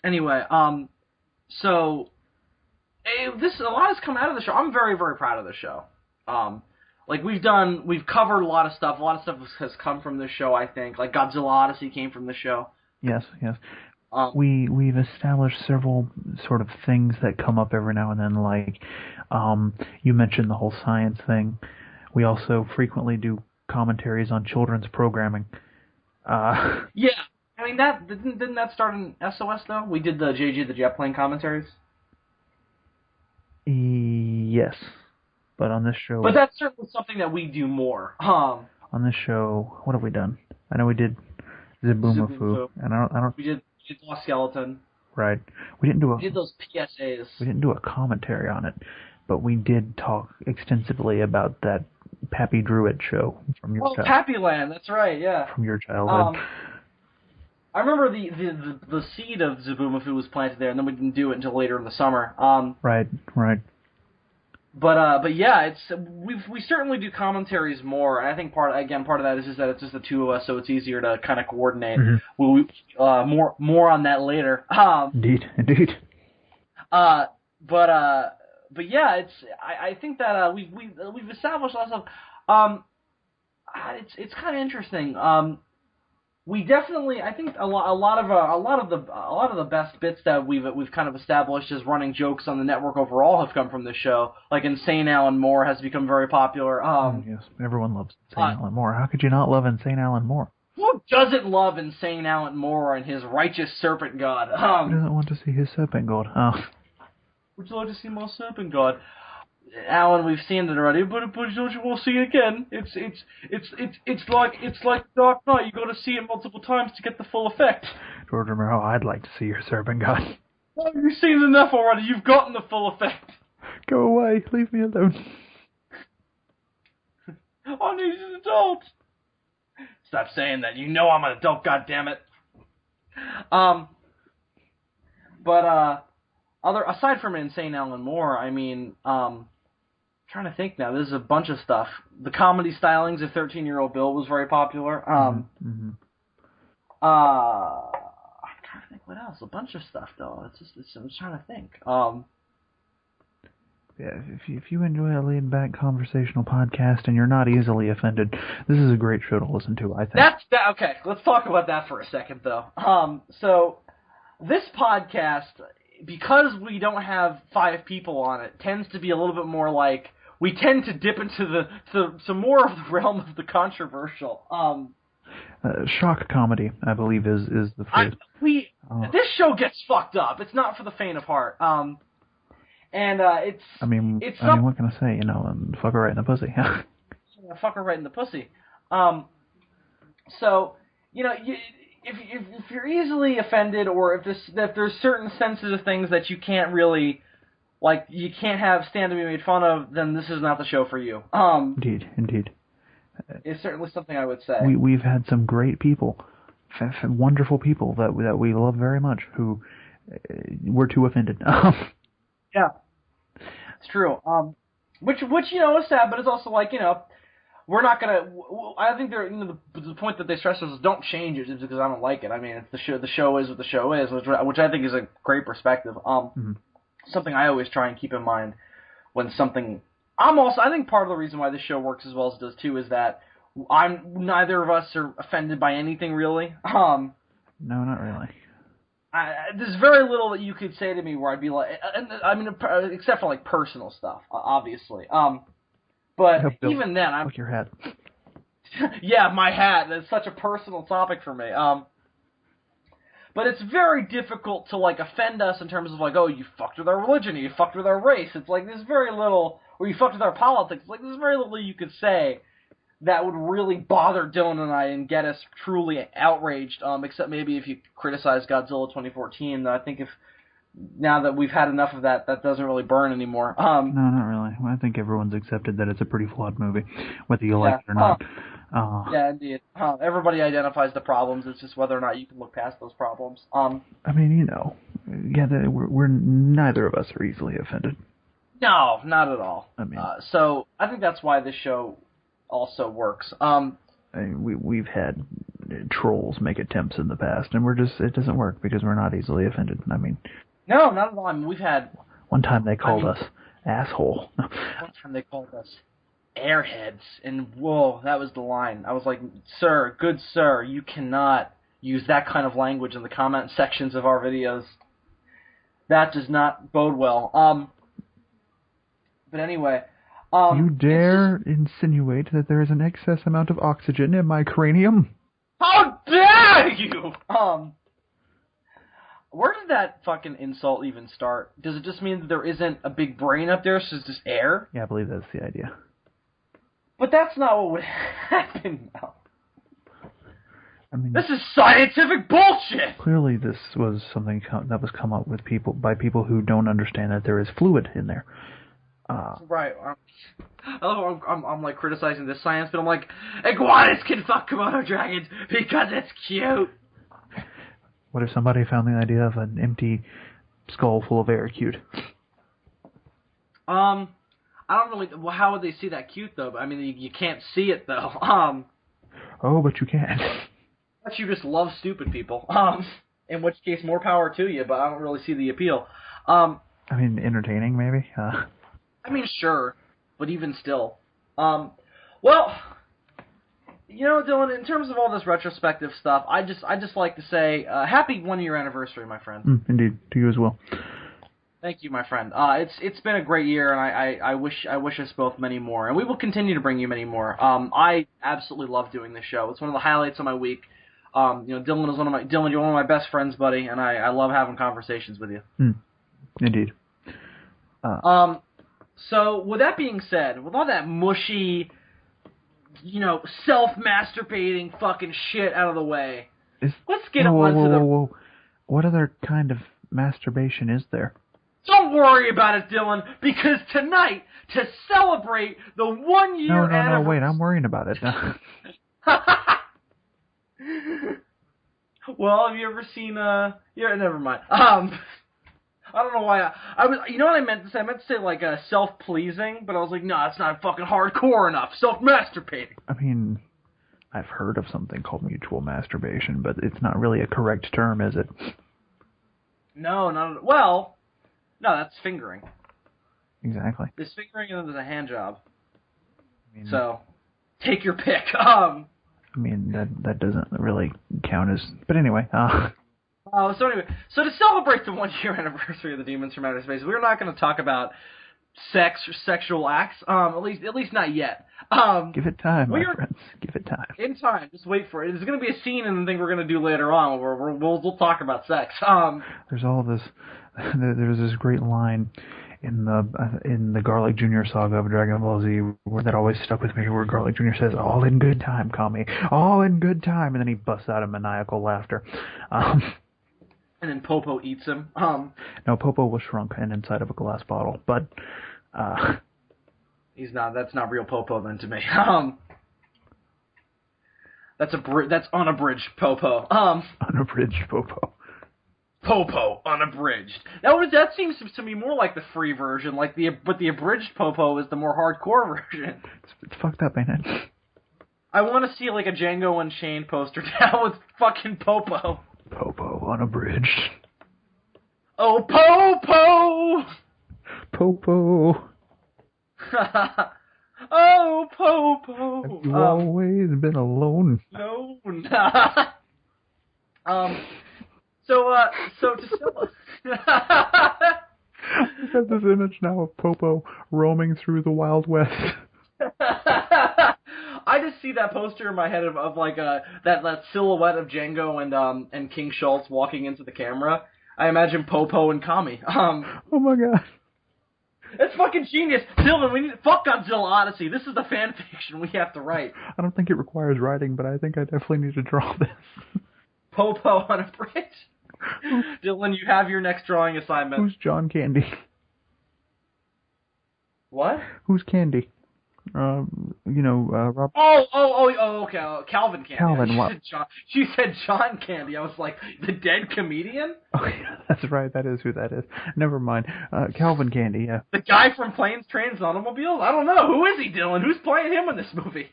Anyway, so a lot has come out of the show. I'm very, very proud of the show. Like, we've covered a lot of stuff. A lot of stuff has come from this show, I think. Like, Godzilla Odyssey came from the show. Yes. We've established several sort of things that come up every now and then, like, you mentioned the whole science thing. We also frequently do commentaries on children's programming. Yeah. I mean, didn't that start in SOS, though? We did the JJ the Jet Plane commentaries? Yes. But on this show... But that's certainly something that we do more. On this show, what have we done? I know we did Zabumafu. And I don't... We did Lost Skeleton. Right. We did those PSAs. We didn't do a commentary on it, but we did talk extensively about that Pappy Druid show from your childhood. Pappy Land, that's right, yeah. From your childhood. I remember the seed of Zabumafu was planted there, and then we didn't do it until later in the summer. Right. But yeah, we certainly do commentaries more, and I think part of that is just that it's just the two of us, so it's easier to kind of coordinate. Mm-hmm. More on that later. Indeed. But yeah, I think that we've established lots of it's kind of interesting. We definitely, I think a lot of the best bits that we've kind of established as running jokes on the network overall have come from this show. Like Insane Alan Moore has become very popular. Yes, everyone loves Insane Alan Moore. How could you not love Insane Alan Moore? Who doesn't love insane Alan Moore and his righteous serpent god? Who doesn't want to see his serpent god? Oh. Would you like to see more serpent god? Alan, we've seen it already, but don't you want to see it again? It's like Dark Knight. You got to see it multiple times to get the full effect. George Romero, I'd like to see your serpent god. Oh, you've seen enough already. You've gotten the full effect. Go away. Leave me alone. I need an adult. Stop saying that. You know I'm an adult, goddammit. But aside from insane Alan Moore, I mean, trying to think now. There's a bunch of stuff. The comedy stylings of 13-Year-Old Bill was very popular. I'm trying to think what else. A bunch of stuff though. I'm just trying to think. Yeah, if you enjoy a laid-back conversational podcast and you're not easily offended, this is a great show to listen to, I think. Okay, let's talk about that for a second, though. So, this podcast, because we don't have 5 people on it, tends to be a little bit more like, we tend to dip into some more of the realm of the controversial. Shock comedy, I believe, is the phrase. This show gets fucked up. It's not for the faint of heart. And it's. I mean, what can I say? You know, fuck her right in the pussy. Fuck her right in the pussy. So you know, if you're easily offended, or if there's certain sensitive things that you can't really, like, you can't have stand to be made fun of, then this is not the show for you. Indeed. It's certainly something I would say. We've had some great people, wonderful people that we love very much, who were too offended. Yeah, it's true. Which you know is sad, but it's also like, you know, we're not gonna. I think they're, you know, the point that they stress is don't change it just because I don't like it. I mean, it's the show. The show is what the show is, which I think is a great perspective. Something I always try and keep in mind when something. I think part of the reason why this show works as well as it does too is that neither of us are offended by anything really. No, not really. There's very little that you could say to me where I'd be like, I mean, except for like personal stuff, obviously. But even then, like your hat. Yeah, my hat. That's such a personal topic for me. But it's very difficult to like offend us in terms of like, oh, you fucked with our religion, or you fucked with our race. It's like there's very little, or you fucked with our politics. Like there's very little you could say that would really bother Dylan and I and get us truly outraged, except maybe if you criticize Godzilla 2014. I think now that we've had enough of that, that doesn't really burn anymore. No, not really. I think everyone's accepted that it's a pretty flawed movie, whether you like it or not. Yeah, indeed. Everybody identifies the problems. It's just whether or not you can look past those problems. I mean, you know, we're neither of us are easily offended. No, not at all. I mean, so I think that's why this show also works. We've had trolls make attempts in the past, and it doesn't work because we're not easily offended. I mean, no, not at all. I mean, we've had one time they called us asshole. One time they called us airheads, and whoa, that was the line. I was like, sir, good sir, you cannot use that kind of language in the comment sections of our videos. That does not bode well. But anyway. You dare insinuate that there is an excess amount of oxygen in my cranium? How dare you! Where did that fucking insult even start? Does it just mean that there isn't a big brain up there, so it's just air? Yeah, I believe that's the idea. But that's not what would happen now. I mean, this is scientific bullshit! Clearly this was something that was come up with by people who don't understand that there is fluid in there. Right. I'm like criticizing this science, but I'm like, iguanas can fuck Komodo dragons because it's cute. What if somebody found the idea of an empty skull full of air cute? I don't really. Well, how would they see that cute though? I mean, you can't see it though. Oh, but you can. But you just love stupid people. In which case, more power to you. But I don't really see the appeal. I mean, entertaining maybe. I mean, sure, but even still. Well, you know, Dylan, in terms of all this retrospective stuff, I just like to say, happy 1-year anniversary, my friend. Indeed, to you as well. Thank you, my friend. It's been a great year, and I wish us both many more, and we will continue to bring you many more. I absolutely love doing this show. It's one of the highlights of my week. Dylan, you're one of my best friends, buddy, and I love having conversations with you. Indeed. So with that being said, with all that mushy, self-masturbating fucking shit out of the way, let's get on to the... What other kind of masturbation is there? Don't worry about it, Dylan, because tonight, to celebrate the 1 year anniversary... No, wait, I'm worrying about it now. Well, have you ever seen, never mind. I don't know why I was, you know what I meant to say? I meant to say, like, self-pleasing, but I was like, no, it's not fucking hardcore enough. Self-masturbating. I mean, I've heard of something called mutual masturbation, but it's not really a correct term, is it? No, well, no, that's fingering. Exactly. There's fingering and then there's a hand job. I mean, so, take your pick. I mean, that doesn't really count as... But anyway, so to celebrate the 1 year anniversary of the Demons from Outer Space, we're not going to talk about sex or sexual acts, at least not yet. Give it time, my friends. Give it time. In time, just wait for it. There's going to be a scene in the thing we're going to do later on where we'll talk about sex. There's all this. There's this great line in the Garlic Jr. saga of Dragon Ball Z that always stuck with me, where Garlic Jr. says, "All in good time, Kami. All in good time," and then he busts out in maniacal laughter. And then Popo eats him. No, Popo was shrunk and inside of a glass bottle, but he's not. That's not real Popo then to me. That's unabridged Popo. Unabridged Popo. Popo unabridged. That seems to me more like the free version, but the abridged Popo is the more hardcore version. It's fucked up, ain't it? I want to see like a Django Unchained poster now with fucking Popo. Popo unabridged. Oh, Popo! Popo. Oh, Popo. Have you always been alone? No. So to sell us. I've got this image now of Popo roaming through the Wild West. I just see that poster in my head of like that silhouette of Django and King Schultz walking into the camera. I imagine Popo and Kami. Oh my god. It's fucking genius. Dylan, fuck Godzilla Odyssey. This is the fan fiction we have to write. I don't think it requires writing, but I think I definitely need to draw this. Popo on a bridge. Dylan, you have your next drawing assignment. Who's John Candy? What? Who's Candy? Rob. Okay. Calvin Candy. Calvin, what? She said John Candy. I was like, the dead comedian? Oh, yeah, that's right. That is who that is. Never mind. Calvin Candy, yeah. The guy from Planes, Trains, and Automobiles? I don't know. Who is he, Dylan? Who's playing him in this movie?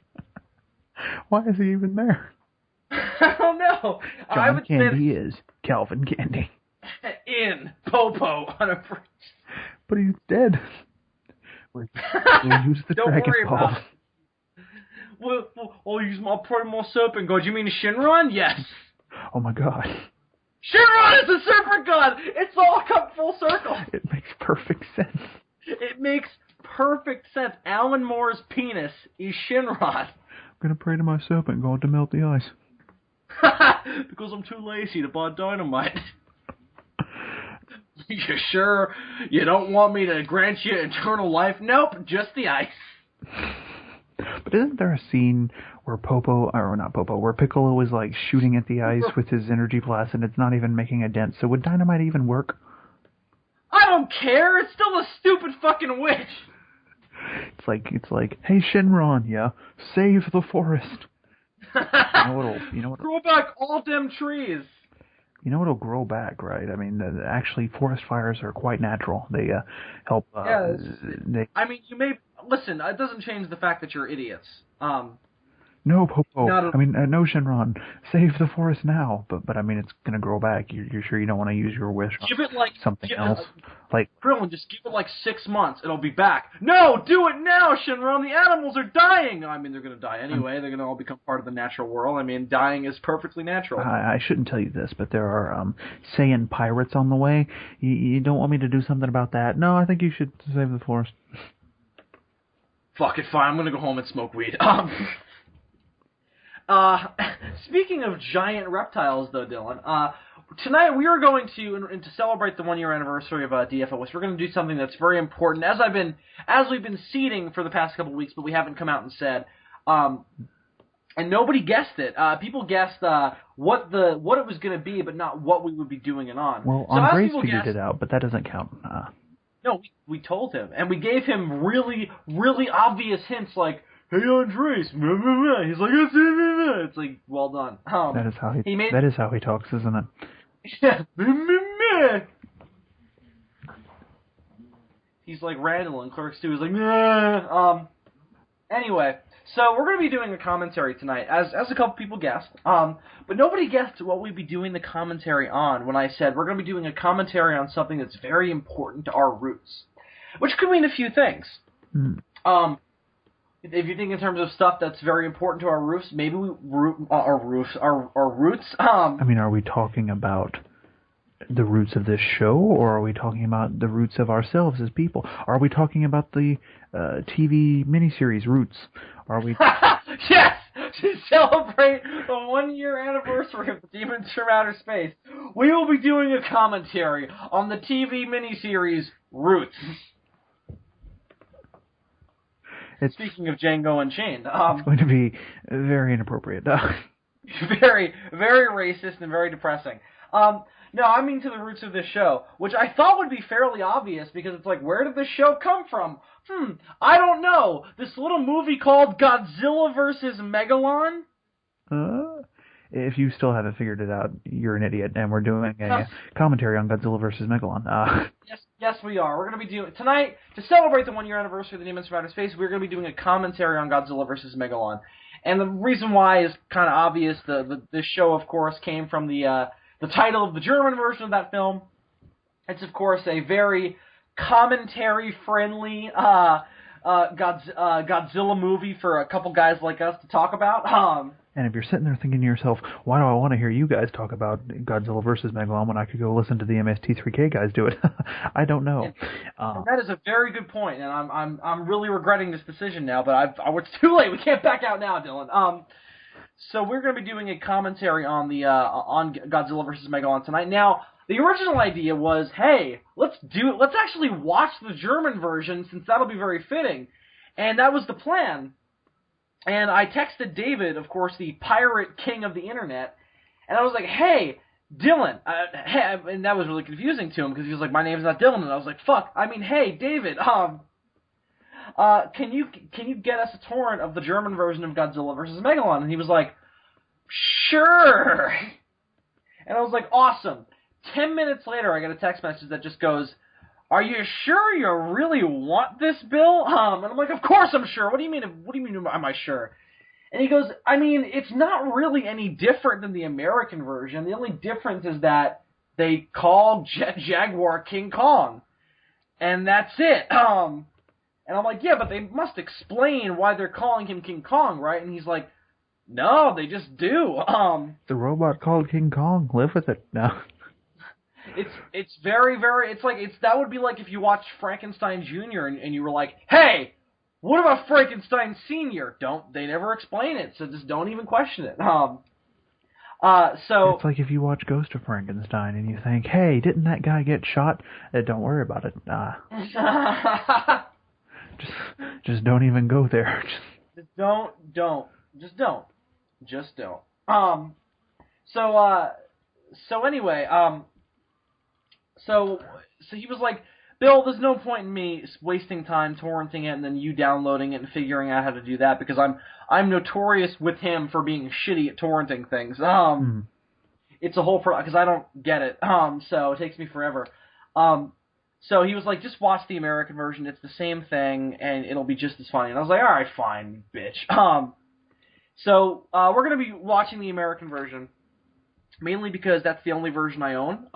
Why is he even there? I don't know. John Candy is Calvin Candy. In Popo on a bridge. But he's dead. We'll use the Don't Dragon worry Ball. about it. I'll use my Primal Serpent God. You mean Shinron? Yes. Oh my god. Shinron is the Serpent God! It's all come full circle. It makes perfect sense. It makes perfect sense. Alan Moore's penis is Shinron. I'm gonna pray to my Serpent God to melt the ice. Because I'm too lazy to buy dynamite. You sure you don't want me to grant you eternal life? Nope, just the ice. But isn't there a scene where where Piccolo is like shooting at the ice with his energy blast and it's not even making a dent? So would dynamite even work? I don't care. It's still a stupid fucking witch. It's like, hey Shinron, yeah, save the forest. You know what'll grow back all them trees. You know what'll grow back, right? I mean, actually, forest fires are quite natural. They help. I mean, you may listen. It doesn't change the fact that you're idiots. No, No, Popo. Not I mean, no, Shenron. Save the forest now. But I mean, it's gonna grow back. You're sure you don't want to use your wish on give it like something else? Like, Krillin, just give it like 6 months. It'll be back. No, do it now, Shenron. The animals are dying. I mean, they're gonna die anyway. They're gonna all become part of the natural world. I mean, dying is perfectly natural. I shouldn't tell you this, but there are Saiyan pirates on the way. You don't want me to do something about that? No, I think you should save the forest. Fuck it, fine. I'm gonna go home and smoke weed. Speaking of giant reptiles, though, Dylan, tonight we are going to celebrate the 1-year anniversary of DFOS. We're going to do something that's very important, as we've been seeding for the past couple of weeks, but we haven't come out and said. And nobody guessed it. People guessed what it was going to be, but not what we would be doing it on. Well, Andres figured it out, but that doesn't count. No, we told him, and we gave him really, really obvious hints, like, "Hey, Andres," he's like, it's like, well done. That is how he talks, isn't it? Yeah. He's like Randall in Clerks 2. He's like, nah. Anyway, so we're going to be doing a commentary tonight, as a couple people guessed. But nobody guessed what we'd be doing the commentary on when I said we're going to be doing a commentary on something that's very important to our roots, which could mean a few things. If you think in terms of stuff that's very important to our roots, maybe our roots. I mean, are we talking about the roots of this show, or are we talking about the roots of ourselves as people? Are we talking about the TV miniseries Roots? Are we? Yes! To celebrate the 1-year anniversary of the Demons from Outer Space, we will be doing a commentary on the TV miniseries Roots. Speaking of Django Unchained, it's going to be very inappropriate. very, very racist and very depressing. No, I mean to the roots of this show, which I thought would be fairly obvious, because it's like, where did this show come from? I don't know. This little movie called Godzilla vs. Megalon? If you still haven't figured it out, you're an idiot, and we're doing a commentary on Godzilla vs. Megalon. Yes, we are. We're going to be doing, tonight, to celebrate the 1-year anniversary of the Demons from Outer Space, we're going to be doing a commentary on Godzilla vs. Megalon. And the reason why is kind of obvious. This show, of course, came from the title of the German version of that film. It's, of course, a very commentary-friendly Godzilla movie for a couple guys like us to talk about. And if you're sitting there thinking to yourself, why do I want to hear you guys talk about Godzilla vs. Megalon when I could go listen to the MST3K guys do it? I don't know. And that is a very good point, and I'm really regretting this decision now, but it's too late. We can't back out now, Dylan. So we're going to be doing a commentary on on Godzilla vs. Megalon tonight. Now, the original idea was, hey, let's actually watch the German version, since that'll be very fitting. And that was the plan. And I texted David, of course, the pirate king of the internet, and I was like, hey, Dylan, and that was really confusing to him, because he was like, my name's not Dylan, and I was like, fuck, I mean, hey, David, can you get us a torrent of the German version of Godzilla vs. Megalon? And he was like, sure. And I was like, awesome. 10 minutes later, I get a text message that just goes, are you sure you really want this, Bill? And I'm like, of course I'm sure. What do you mean, am I sure? And he goes, I mean, it's not really any different than the American version. The only difference is that they call Jaguar King Kong. And that's it. And I'm like, yeah, but they must explain why they're calling him King Kong, right? And he's like, no, they just do. The robot called King Kong. Live with it. No. It's very, very, that would be like if you watched Frankenstein Jr. and you were like, hey, what about Frankenstein Sr.? They never explain it, so just don't even question it. So it's like if you watch Ghost of Frankenstein and you think, hey, didn't that guy get shot? Don't worry about it. Just don't even go there. Just don't. So anyway, So he was like, Bill, there's no point in me wasting time torrenting it and then you downloading it and figuring out how to do that, because I'm notorious with him for being shitty at torrenting things. It's a whole because I don't get it. So it takes me forever. So he was like, just watch the American version. It's the same thing and it'll be just as funny. And I was like, all right, fine, bitch. So we're going to be watching the American version, mainly because that's the only version I own,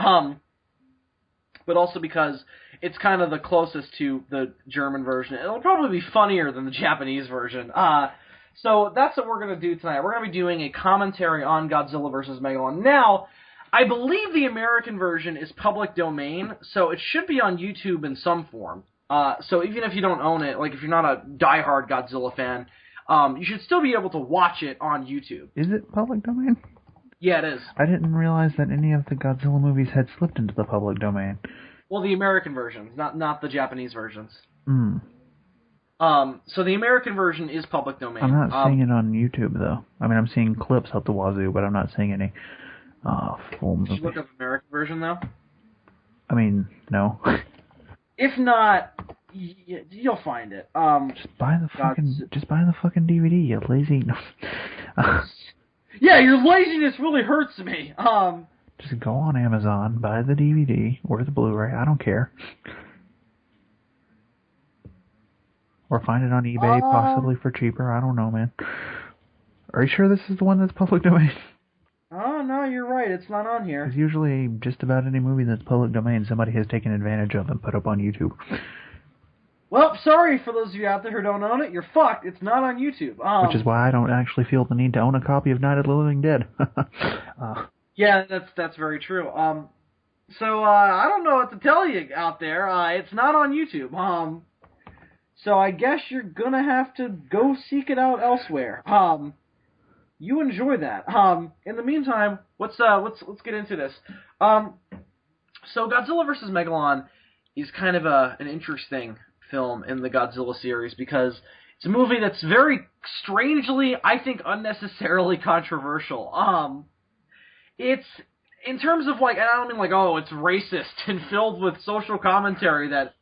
but also because it's kind of the closest to the German version. It'll probably be funnier than the Japanese version. So that's what we're going to do tonight. We're going to be doing a commentary on Godzilla vs. Megalon. Now, I believe the American version is public domain, so it should be on YouTube in some form. So even if you don't own it, like if you're not a diehard Godzilla fan, you should still be able to watch it on YouTube. Is it public domain? Yeah, it is. I didn't realize that any of the Godzilla movies had slipped into the public domain. Well, the American versions, not the Japanese versions. Hmm. So the American version is public domain. I'm not seeing it on YouTube, though. I mean, I'm seeing clips out the wazoo, but I'm not seeing any full movie. Did you look up American version, though? I mean, no. If not, you'll find it. Just buy the fucking DVD, you lazy. Yeah, your laziness really hurts me. Just go on Amazon, buy the DVD or the Blu-ray. I don't care. Or find it on eBay, possibly for cheaper. I don't know, man. Are you sure this is the one that's public domain? Oh, no, you're right. It's not on here. Because usually just about any movie that's public domain, somebody has taken advantage of and put up on YouTube. Well, sorry for those of you out there who don't own it. You're fucked. It's not on YouTube. Which is why I don't actually feel the need to own a copy of Night of the Living Dead. Yeah, that's very true. So I don't know what to tell you out there. It's not on YouTube. So I guess you're gonna have to go seek it out elsewhere. You enjoy that. In the meantime, let's get into this. So Godzilla vs. Megalon is kind of an interesting film in the Godzilla series because it's a movie that's very strangely, I think, unnecessarily controversial. It's in terms of like, and I don't mean like, oh, it's racist and filled with social commentary that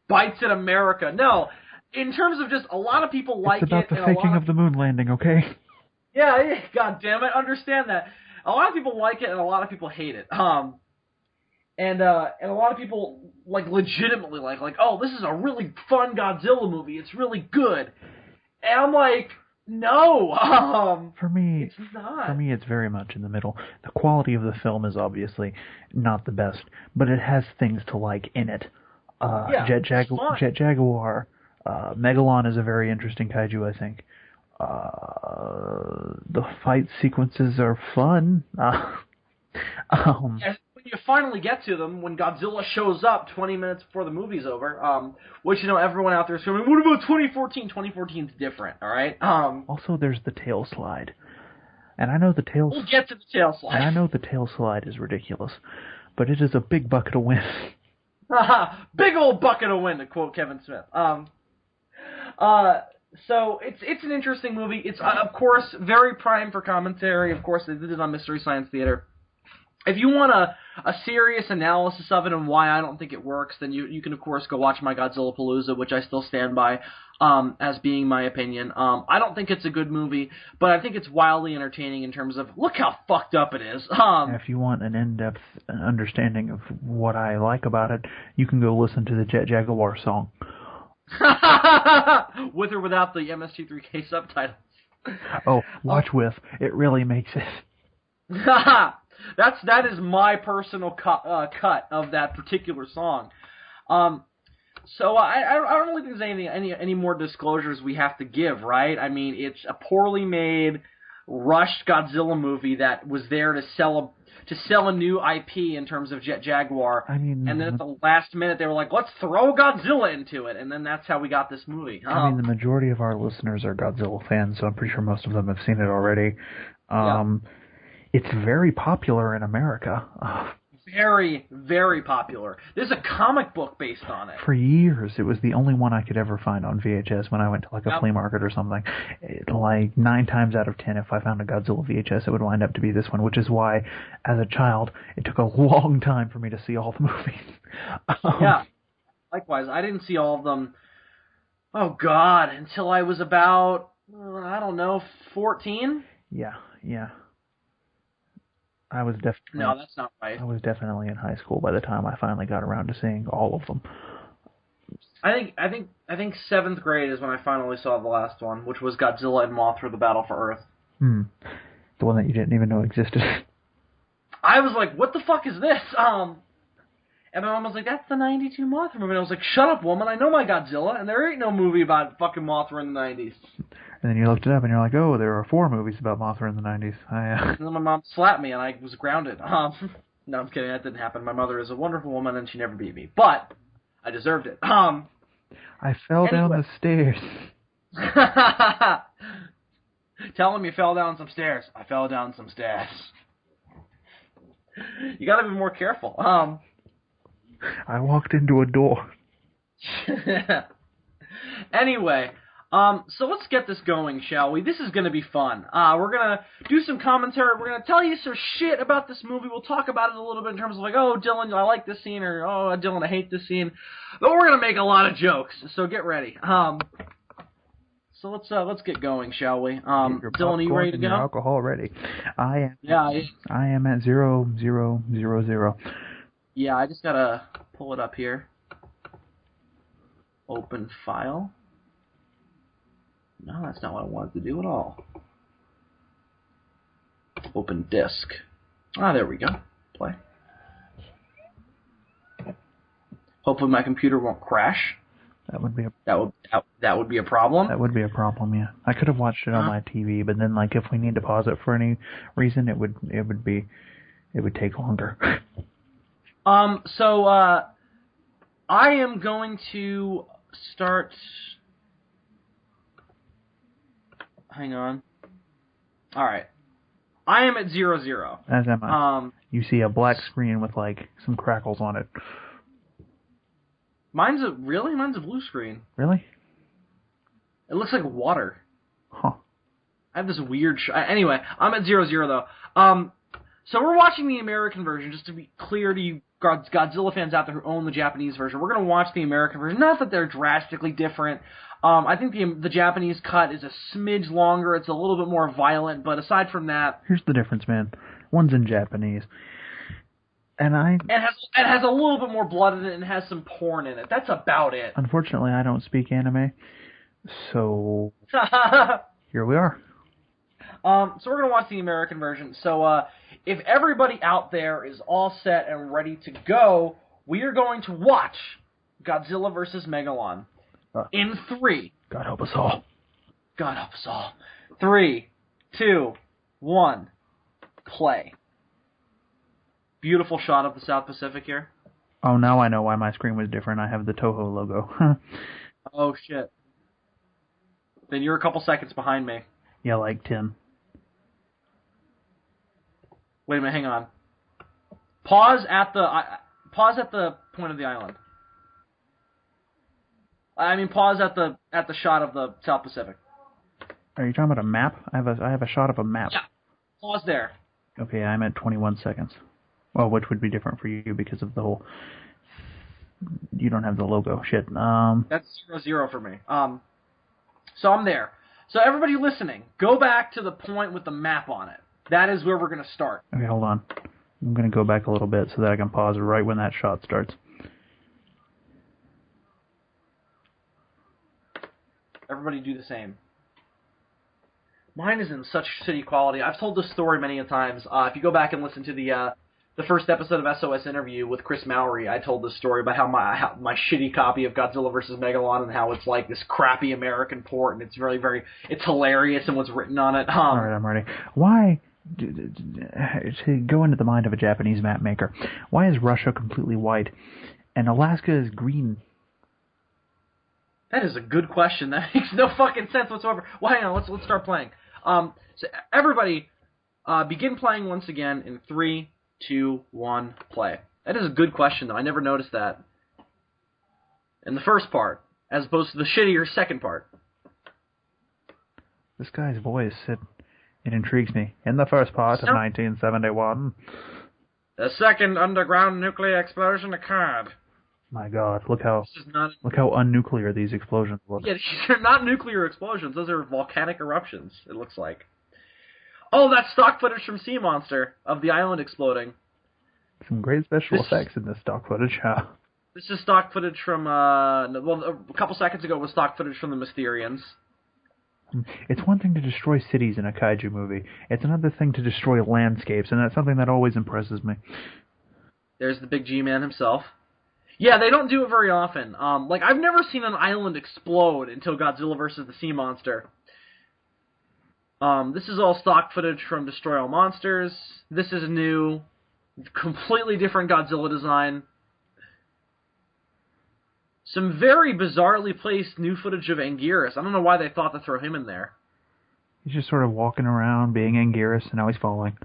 bites at America. No, in terms of just a lot of people like it. It's about the faking of the moon landing, okay? Yeah, God damn it, understand that. A lot of people like it and a lot of people hate it. And a lot of people like legitimately like, oh, this is a really fun Godzilla movie. It's really good. And I'm like, no. For me, it's not. For me, it's very much in the middle. The quality of the film is obviously not the best, but it has things to like in it. Jet Jaguar, Megalon is a very interesting kaiju, I think. The fight sequences are fun. When you finally get to them, when Godzilla shows up 20 minutes before the movie's over, which, everyone out there is screaming, what about 2014? 2014's different, alright? Also, there's the tail slide. And I know the tail... We'll get to the tail slide. And I know the tail slide is ridiculous, but it is a big bucket of wind. Big old bucket of wind, to quote Kevin Smith. So it's an interesting movie. It's, of course, very prime for commentary. Of course, they did it on Mystery Science Theater. If you want a serious analysis of it and why I don't think it works, then you can, of course, go watch my Godzilla Palooza, which I still stand by as being my opinion. I don't think it's a good movie, but I think it's wildly entertaining in terms of, look how fucked up it is. If you want an in-depth understanding of what I like about it, you can go listen to the Jet Jaguar song. With or without the MST3K subtitles. Oh, watch with. It really makes it. That is my personal cut of that particular song. So I don't really think there's any more disclosures we have to give, right? I mean, it's a poorly made, rushed Godzilla movie that was there to sell a new IP in terms of Jet Jaguar. I mean, and then at the last minute they were like, let's throw Godzilla into it, and then that's how we got this movie. I mean, the majority of our listeners are Godzilla fans, so I'm pretty sure most of them have seen it already. It's very popular in America. Very, very popular. There's a comic book based on it. For years, it was the only one I could ever find on VHS when I went to like a flea market or something. Like 9 times out of 10, if I found a Godzilla VHS, it would wind up to be this one, which is why, as a child, it took a long time for me to see all the movies. Yeah, likewise. I didn't see all of them, oh God, until I was about, I don't know, 14? Yeah. I was definitely... No, that's not right. I was definitely in high school by the time I finally got around to seeing all of them. I think 7th grade is when I finally saw the last one, which was Godzilla and Mothra: The Battle for Earth. The one that you didn't even know existed. I was like, what the fuck is this? And my mom was like, that's the 92 Mothra movie. And I was like, shut up, woman. I know my Godzilla, and there ain't no movie about fucking Mothra in the 90s. And then you looked it up, and you're like, oh, there are 4 movies about Mothra in the 90s. And then my mom slapped me, and I was grounded. No, I'm kidding. That didn't happen. My mother is a wonderful woman, and she never beat me. But I deserved it. I fell down the stairs. Tell him you fell down some stairs. I fell down some stairs. You gotta be more careful. I walked into a door. Anyway, so let's get this going, shall we? This is going to be fun. We're going to do some commentary. We're going to tell you some shit about this movie. We'll talk about it a little bit in terms of like, oh, Dylan, I like this scene, or oh, Dylan, I hate this scene. But we're going to make a lot of jokes, so get ready. So let's get going, shall we? Dylan, are you ready to go? Alcohol ready. I am at 0,000. Yeah, I just gotta pull it up here. Open file. No, that's not what I wanted to do at all. Open disk. Ah, there we go. Play. Hopefully my computer won't crash. That would be a that would be a problem. That would be a problem, yeah. I could have watched it on my TV, but then like if we need to pause it for any reason, it would take longer. So I am going to start. Hang on. All right. I am at 0,0. As am I. You see a black screen with like some crackles on it. Mine's a blue screen. Really? It looks like water. Huh. I have this weird... anyway, I'm at 0,0 though. So we're watching the American version, just to be clear to you Godzilla fans out there who own the Japanese version. We're going to watch the American version. Not that they're drastically different. I think the Japanese cut is a smidge longer. It's a little bit more violent, but aside from that... Here's the difference, man. One's in Japanese. And has a little bit more blood in it and has some porn in it. That's about it. Unfortunately, I don't speak anime, so here we are. So we're going to watch the American version. So if everybody out there is all set and ready to go, we are going to watch Godzilla vs. Megalon in 3. God help us all. God help us all. 3, 2, 1, play. Beautiful shot of the South Pacific here. Oh, now I know why my screen was different. I have the Toho logo. Oh, shit. Then you're a couple seconds behind me. Yeah, like 10. Wait a minute, hang on. Pause at the point of the island. I mean, pause at the shot of the South Pacific. Are you talking about a map? I have a shot of a map. Yeah. Pause there. Okay, I'm at 21 seconds. Well, which would be different for you because of the whole... You don't have the logo. Shit. That's 0,0 for me. So I'm there. So everybody listening, go back to the point with the map on it. That is where we're going to start. Okay, hold on. I'm going to go back a little bit so that I can pause right when that shot starts. Everybody do the same. Mine is in such shitty quality. I've told this story many a times. If you go back and listen to the first episode of SOS Interview with Chris Mowry, I told this story about how my shitty copy of Godzilla vs. Megalon and how it's like this crappy American port and it's it's hilarious and what's written on it. All right, I'm ready. Why, to go into the mind of a Japanese map maker, why is Russia completely white and Alaska is green? That is a good question. That makes no fucking sense whatsoever. Well, hang on, let's start playing. So everybody, begin playing once again in 3, 2, 1, play. That is a good question, though. I never noticed that in the first part, as opposed to the shittier second part. This guy's voice, it intrigues me. In the first part of 1971, the second underground nuclear explosion occurred. My God, look how unnuclear these explosions look. Yeah, these are not nuclear explosions. Those are volcanic eruptions, it looks like. Oh, that's stock footage from Sea Monster of the island exploding. Some great special effects in this stock footage, huh? This is stock footage from, a couple seconds ago was stock footage from the Mysterians. It's one thing to destroy cities in a kaiju movie. It's another thing to destroy landscapes, and that's something that always impresses me. There's the big G-Man himself. Yeah, they don't do it very often. I've never seen an island explode until Godzilla vs. the Sea Monster. This is all stock footage from Destroy All Monsters. This is new, completely different Godzilla design. Some very bizarrely placed new footage of Anguirus. I don't know why they thought to throw him in there. He's just sort of walking around, being Anguirus, and now he's falling.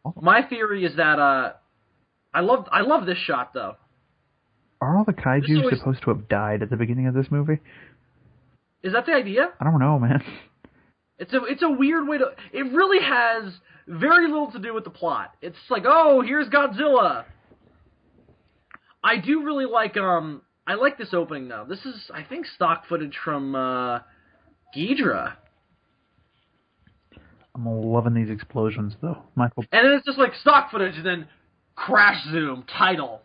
Oh. My theory is that I love this shot though. Are all the kaiju supposed to have died at the beginning of this movie? Is that the idea? I don't know, man. It's a weird way to... It really has very little to do with the plot. It's like, oh, here's Godzilla. I do really like, I like this opening, though. This is, I think, stock footage from, Ghidra. I'm loving these explosions, though, Michael. And then it's just like stock footage, and then crash zoom, title.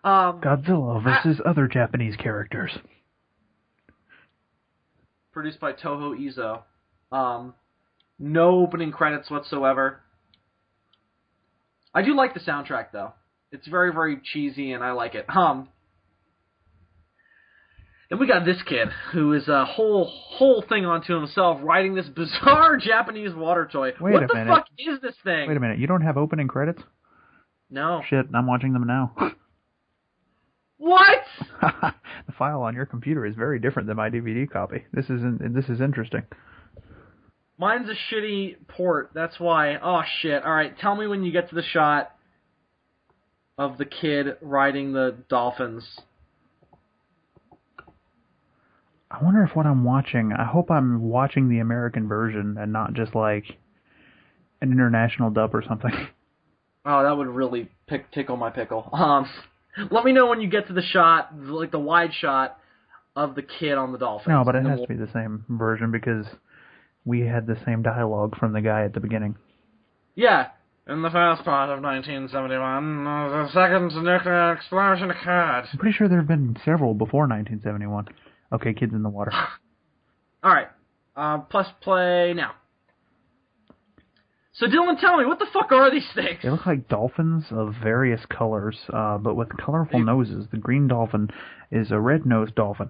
Godzilla versus other Japanese characters. Produced by Toho Izo. No opening credits whatsoever. I do like the soundtrack, though. It's very, very cheesy, and I like it. Then we got this kid, who is a whole thing onto himself, riding this bizarre Japanese water toy. What the fuck is this thing? Wait a minute, you don't have opening credits? No. Shit, I'm watching them now. What? The file on your computer is very different than my DVD copy. This is interesting. Mine's a shitty port, that's why. Oh, shit. Alright, tell me when you get to the shot of the kid riding the dolphins. I wonder if what I'm watching... I hope I'm watching the American version and not just, like, an international dub or something. Oh, that would really tickle my pickle. Let me know when you get to the shot, like the wide shot of the kid on the dolphins. No, but it has to be the same version because we had the same dialogue from the guy at the beginning. Yeah. In the first part of 1971, the second nuclear explosion occurred. I'm pretty sure there have been several before 1971. Okay, kids in the water. Alright. Plus play now. So Dylan, tell me, what the fuck are these things? They look like dolphins of various colors, but with colorful noses. The green dolphin is a red-nosed dolphin.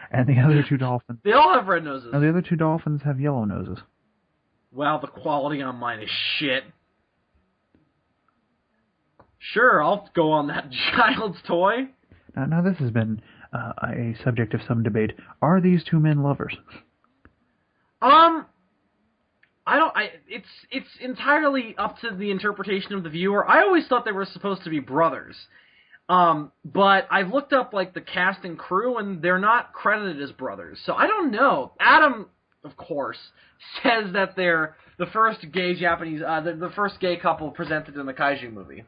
And the other two dolphins... They all have red noses. No, the other two dolphins have yellow noses. Wow, the quality on mine is shit. Sure, I'll go on that child's toy. Now this has been a subject of some debate. Are these two men lovers? It's entirely up to the interpretation of the viewer. I always thought they were supposed to be brothers. But I've looked up, like, the cast and crew, and they're not credited as brothers. So I don't know. Adam, of course, says that they're the first gay Japanese, the first gay couple presented in the kaiju movie.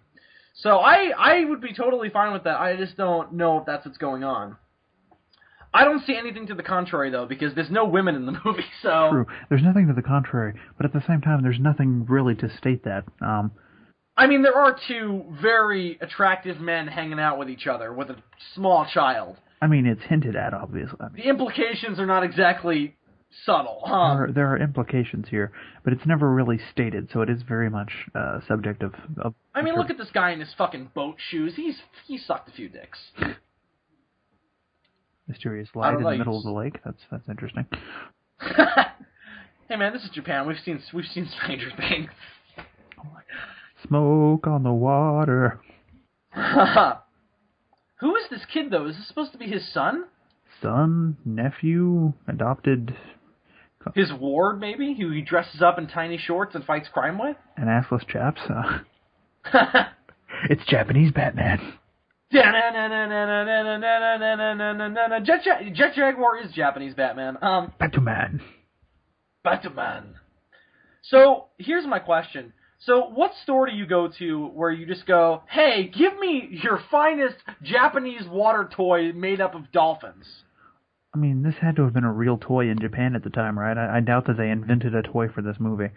So I would be totally fine with that. I just don't know if that's what's going on. I don't see anything to the contrary, though, because there's no women in the movie, so... True. There's nothing to the contrary, but at the same time, there's nothing really to state that. I mean, there are two very attractive men hanging out with each other with a small child. I mean, it's hinted at, obviously. The implications are not exactly subtle. There are implications here, but it's never really stated, so it is very much subject of... I mean, look at this guy in his fucking boat shoes. He sucked a few dicks. Mysterious light in the middle of the lake. That's interesting. Hey man, this is Japan. We've seen Stranger Things. Oh my God. Smoke on the water. Who is this kid though? Is this supposed to be his son? Son, nephew, adopted. His ward, maybe, who he dresses up in tiny shorts and fights crime with? An assless chaps. It's Japanese Batman. Jet Jaguar is Japanese Batman. Batman. So, here's my question. So, what store do you go to where you just go, hey, give me your finest Japanese water toy made up of dolphins? I mean, this had to have been a real toy in Japan at the time, right? I doubt that they invented a toy for this movie.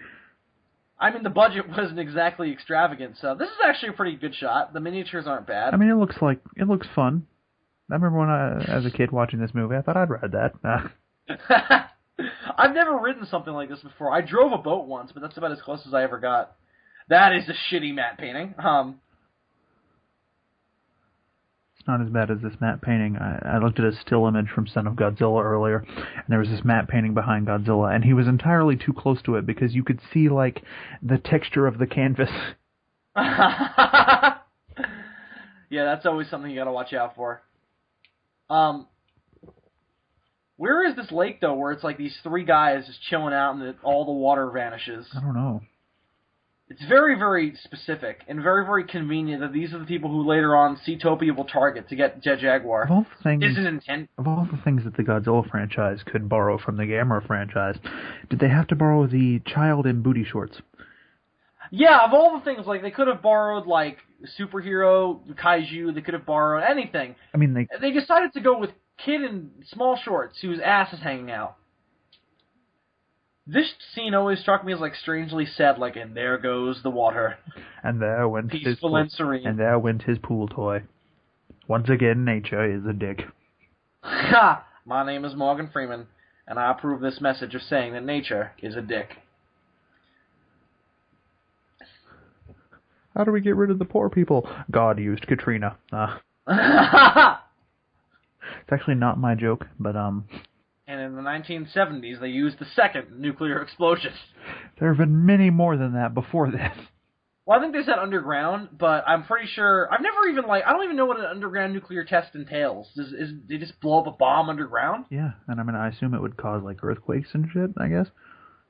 I mean, the budget wasn't exactly extravagant, so this is actually a pretty good shot. The miniatures aren't bad. I mean, it looks fun. I remember when as a kid watching this movie, I thought I'd ride that. I've never ridden something like this before. I drove a boat once, but that's about as close as I ever got. That is a shitty matte painting. It's not as bad as this matte painting. I looked at a still image from Son of Godzilla earlier, and there was this matte painting behind Godzilla, and he was entirely too close to it because you could see, like, the texture of the canvas. Yeah, that's always something you gotta watch out for. Where is this lake, though, where it's like these three guys just chilling out and all the water vanishes? I don't know. It's very, very specific and very, very convenient that these are the people who later on Seatopia will target to get Jet Jaguar. Of all the things that the Godzilla franchise could borrow from the Gamera franchise, did they have to borrow the child in booty shorts? Yeah, of all the things, like, they could have borrowed, like, superhero, kaiju, they could have borrowed anything. I mean, they decided to go with kid in small shorts whose ass is hanging out. This scene always struck me as, like, strangely sad, like, and there goes the water. And there went peaceful and serene. And there went his pool toy. Once again, nature is a dick. Ha! My name is Morgan Freeman, and I approve this message of saying that nature is a dick. How do we get rid of the poor people? God used Katrina. It's actually not my joke, but, And in the 1970s, they used the second nuclear explosion. There have been many more than that before this. Well, I think they said underground, but I'm pretty sure... I've never even, like... I don't even know what an underground nuclear test entails. They just blow up a bomb underground? Yeah, and I mean, I assume it would cause, like, earthquakes and shit, I guess.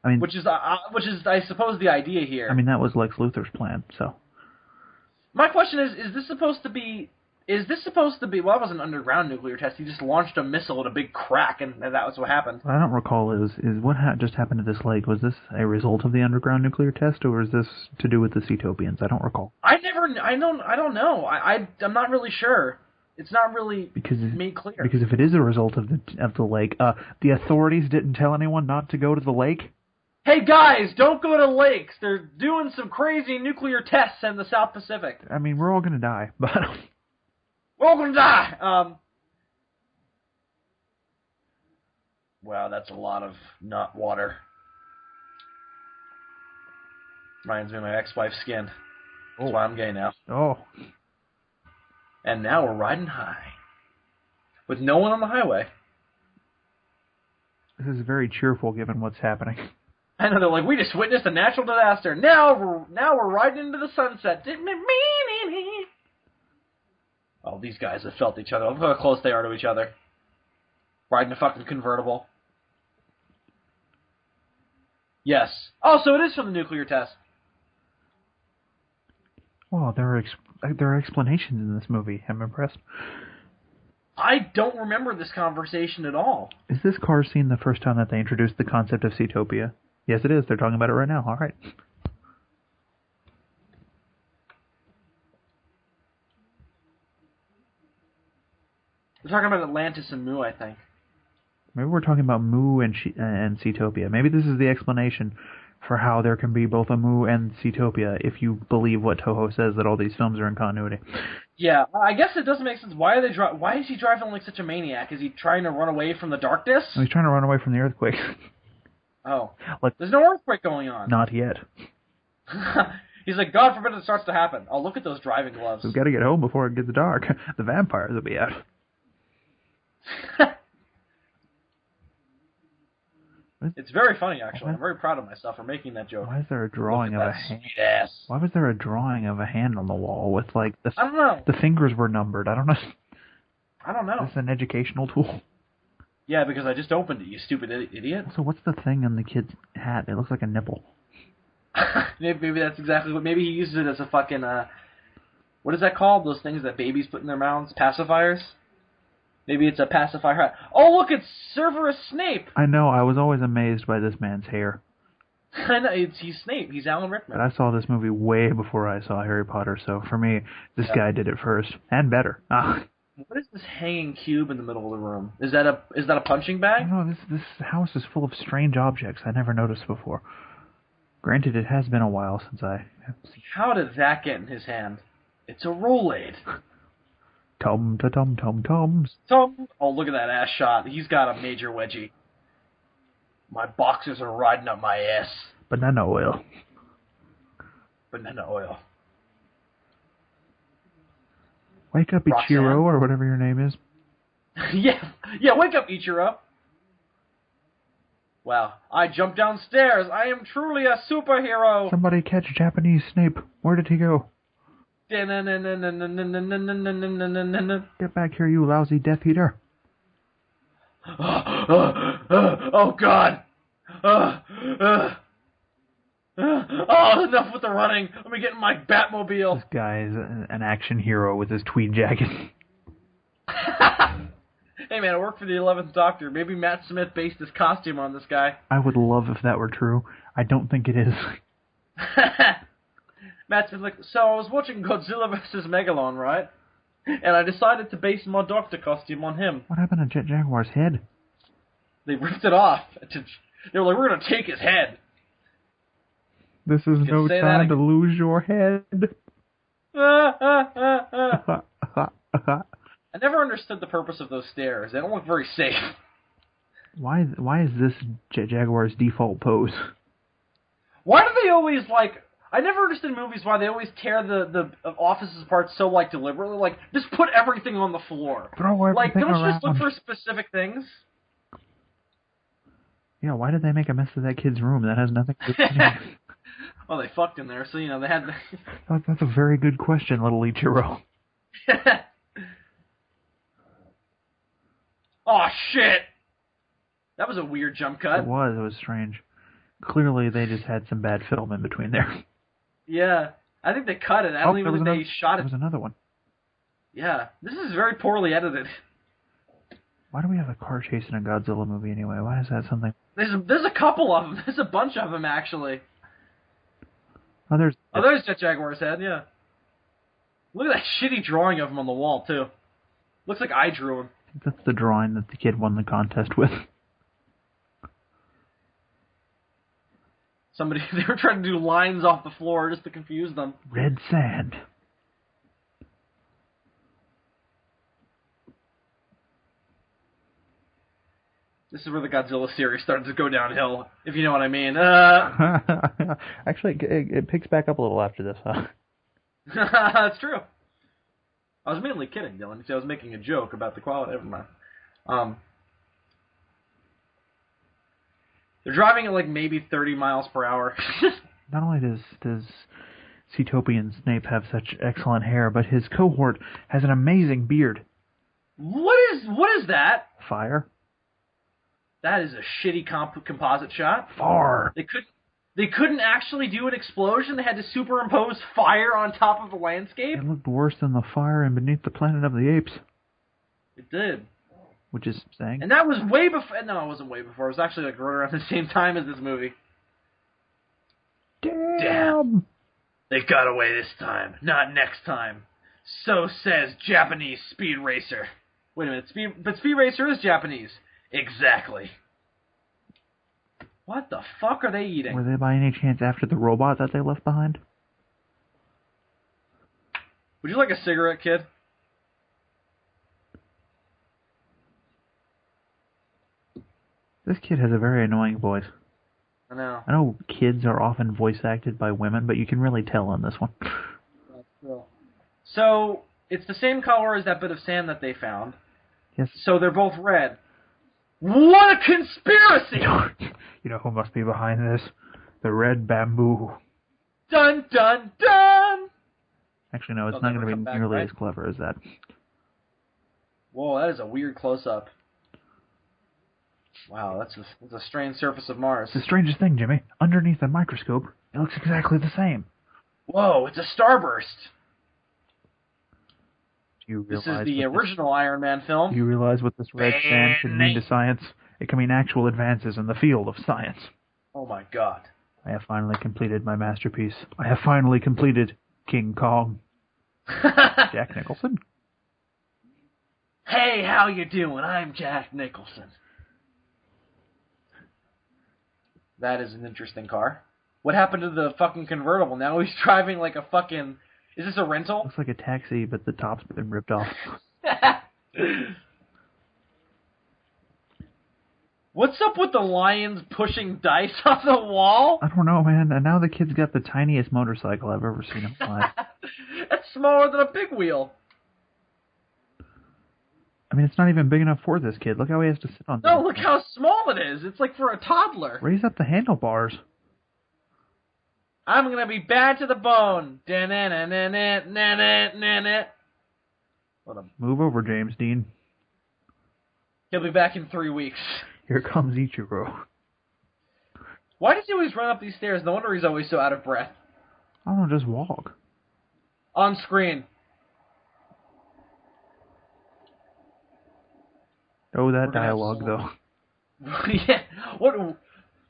I mean... Which is, I suppose, the idea here. I mean, that was Lex Luthor's plan, so... My question is this supposed to be... Well, that was an underground nuclear test. He just launched a missile at a big crack, and that was what happened. What I don't recall is what just happened to this lake. Was this a result of the underground nuclear test, or is this to do with the Seatopians? I don't recall. I don't know. I'm not really sure. It's not really made clear. Because if it is a result of the lake, the authorities didn't tell anyone not to go to the lake? Hey guys, don't go to lakes. They're doing some crazy nuclear tests in the South Pacific. I mean, we're all going to die, but... We're all gonna die! Wow, that's a lot of not water. Reminds me of my ex-wife's skin. That's why I'm gay now. Oh. And now we're riding high. With no one on the highway. This is very cheerful given what's happening. I know, they're like, we just witnessed a natural disaster. Now we're riding into the sunset. Oh, these guys have felt each other. Look how close they are to each other. Riding a fucking convertible. Yes. Oh, so it is from the nuclear test. Well, there are explanations in this movie. I'm impressed. I don't remember this conversation at all. Is this car scene the first time that they introduced the concept of Seatopia? Yes, it is. They're talking about it right now. All right. We're talking about Atlantis and Mu, I think. Maybe we're talking about Mu and Seatopia. Maybe this is the explanation for how there can be both a Mu and Seatopia if you believe what Toho says, that all these films are in continuity. Yeah, I guess it doesn't make sense. Why is he driving like such a maniac? Is he trying to run away from the darkness? He's trying to run away from the earthquake. Oh. There's no earthquake going on. Not yet. He's like, God forbid it starts to happen. Oh, look at those driving gloves. We've got to get home before it gets dark. The vampires will be out. It's very funny, actually. I'm very proud of myself for making that joke. Why is there a drawing of a hand? Why was there a drawing of a hand on the wall with, like, I don't know. The fingers were numbered. I don't know. Is this an educational tool? Yeah, because I just opened it, you stupid idiot. So what's the thing on the kid's hat? It looks like a nipple. Maybe that's exactly what... Maybe he uses it as a fucking... what is that called? Those things that babies put in their mouths? Pacifiers? Maybe it's a pacifier hat. Oh, look, it's Severus Snape! I know, I was always amazed by this man's hair. I know, he's Snape. He's Alan Rickman. But I saw this movie way before I saw Harry Potter, so for me, this guy did it first. And better. What is this hanging cube in the middle of the room? Is that a punching bag? No, this house is full of strange objects I never noticed before. Granted, it has been a while since I have seen. How did that get in his hand? It's a Rolade. Tum-ta-tum-tum-tums. Oh, look at that ass shot. He's got a major wedgie. My boxers are riding up my ass. Banana oil. Banana oil. Wake up, Roxanne? Ichiro, or whatever your name is. yeah, wake up, Ichiro. Wow, I jumped downstairs. I am truly a superhero. Somebody catch Japanese Snape. Where did he go? Get back here, you lousy Death Eater. Oh, God. Oh, enough with the running. Let me get in my Batmobile. This guy is an action hero with his tweed jacket. Hey, man, I work for the 11th Doctor. Maybe Matt Smith based his costume on this guy. I would love if that were true. I don't think it is. Matt Smith's like, so I was watching Godzilla vs. Megalon, right? And I decided to base my doctor costume on him. What happened to Jet Jaguar's head? They ripped it off. They were like, we're going to take his head. This is no time to lose your head. I never understood the purpose of those stairs. They don't look very safe. Why is this Jet Jaguar's default pose? Why do they always, like... I never understood in movies why they always tear the offices apart so, like, deliberately. Like, just put everything on the floor. Throw everything like, don't around. you just look for specific things? Yeah, why did they make a mess of that kid's room? That has nothing to do with anything. Well, they fucked in there, so, you know, they had... That's a very good question, little Ichiro. Oh, shit! That was a weird jump cut. It was strange. Clearly, they just had some bad film in between there. Yeah, I think they cut it. I don't even think they shot it. There was another one. Yeah, this is very poorly edited. Why do we have a car chase in a Godzilla movie anyway? Why is that something? There's a couple of them. There's a bunch of them, actually. Oh, there's Jet Jaguar's head, yeah. Look at that shitty drawing of him on the wall, too. Looks like I drew him. I think that's the drawing that the kid won the contest with. They were trying to do lines off the floor just to confuse them. Red sand. This is where the Godzilla series started to go downhill, if you know what I mean. Actually, it picks back up a little after this, huh? That's true. I was mainly kidding, Dylan, because I was making a joke about the quality. Never mind. They're driving at like maybe 30 miles per hour. Not only does Seatopian Snape have such excellent hair, but his cohort has an amazing beard. What is that? Fire. That is a shitty composite shot. Far. They couldn't actually do an explosion. They had to superimpose fire on top of the landscape. It looked worse than the fire in Beneath the Planet of the Apes. It did. Which is saying. And that was way before. No, it wasn't way before. It was actually like right around the same time as this movie. Damn. They got away this time. Not next time. So says Japanese Speed Racer. Wait a minute. But Speed Racer is Japanese. Exactly. What the fuck are they eating? Were they by any chance after the robot that they left behind? Would you like a cigarette, kid? This kid has a very annoying voice. I know. I know kids are often voice acted by women, but you can really tell on this one. That's true. So, it's the same color as that bit of sand that they found. Yes. So they're both red. What a conspiracy! You know who must be behind this? The red bamboo. Dun, dun, dun! Actually, no, it's not going to be nearly as clever as that. Whoa, that is a weird close-up. Wow, that's a strange surface of Mars. It's the strangest thing, Jimmy. Underneath the microscope, it looks exactly the same. Whoa, it's a starburst! This is the original Iron Man film. Do you realize what this red sand can mean to science? It can mean actual advances in the field of science. Oh my god. I have finally completed my masterpiece. I have finally completed King Kong. Jack Nicholson? Hey, how you doing? I'm Jack Nicholson. That is an interesting car. What happened to the fucking convertible? Now he's driving like a fucking... Is this a rental? Looks like a taxi, but the top's been ripped off. What's up with the lions pushing dice off the wall? I don't know, man. And now the kid's got the tiniest motorcycle I've ever seen in my life. It's smaller than a big wheel. I mean, it's not even big enough for this kid. Look how he has to sit on. No, look how small it is. It's like for a toddler. Raise up the handlebars. I'm gonna be bad to the bone. Move over, James Dean. He'll be back in 3 weeks. Here comes Ichiro. Why does he always run up these stairs? No wonder he's always so out of breath. I don't know, just walk. On screen. Oh, that dialogue, though. Yeah, what a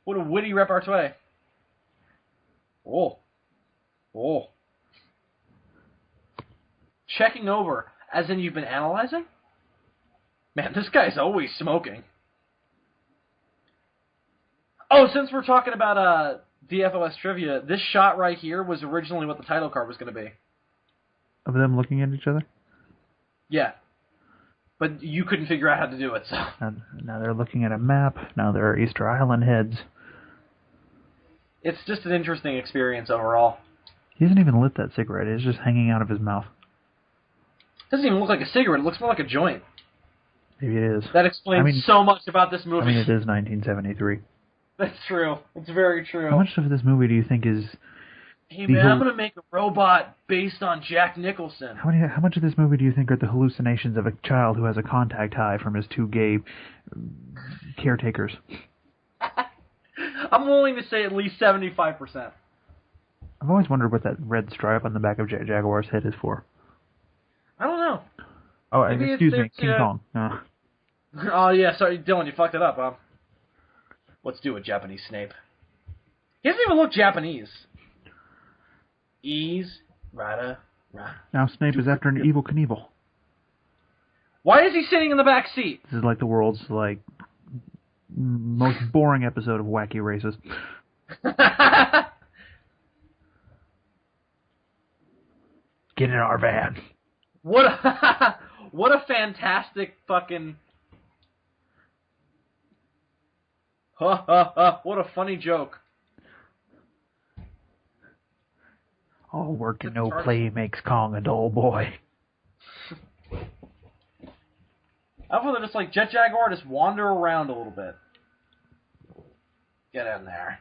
witty repartee. Oh. Checking over, as in you've been analyzing? Man, this guy's always smoking. Oh, since we're talking about DFOS trivia, this shot right here was originally what the title card was going to be. Of them looking at each other? Yeah. But you couldn't figure out how to do it, so... Now they're looking at a map. Now they're Easter Island heads. It's just an interesting experience overall. He hasn't even lit that cigarette. It's just hanging out of his mouth. It doesn't even look like a cigarette. It looks more like a joint. Maybe it is. That explains so much about this movie. I mean, it is 1973. That's true. It's very true. How much of this movie do you think is... Hey, man, I'm going to make a robot based on Jack Nicholson. How much of this movie do you think are the hallucinations of a child who has a contact high from his two gay caretakers? I'm willing to say at least 75%. I've always wondered what that red stripe on the back of Jaguar's head is for. I don't know. Oh, excuse me, King Kong. Oh, yeah, sorry, Dylan, you fucked it up, huh? Let's do a Japanese Snape. He doesn't even look Japanese. Now Snape is after an Evel Knievel. Why is he sitting in the back seat? This is like the world's, most boring episode of Wacky Races. Get in our van. What a fantastic fucking... What a funny joke. All work and no play makes Kong a dull boy. I thought just Jet Jaguar just wander around a little bit. Get in there.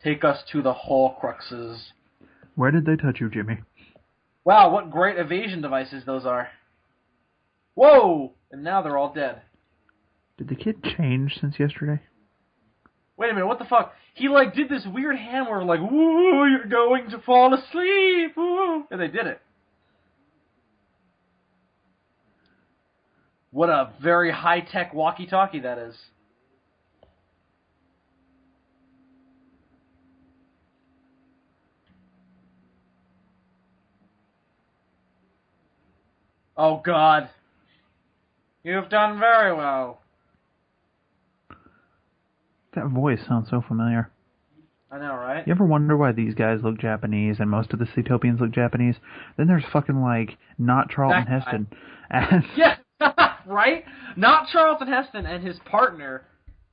Take us to the Horcruxes. Where did they touch you, Jimmy? Wow, what great evasion devices those are. Whoa! And now they're all dead. Did the kid change since yesterday? Wait a minute, what the fuck? He, did this weird hand where, woo, you're going to fall asleep, woo. And they did it. What a very high-tech walkie-talkie that is. Oh, God. You've done very well. That voice sounds so familiar. I know, right? You ever wonder why these guys look Japanese and most of the Seatopians look Japanese? Then there's fucking, not Charlton Heston. And yeah, right? Not Charlton Heston and his partner,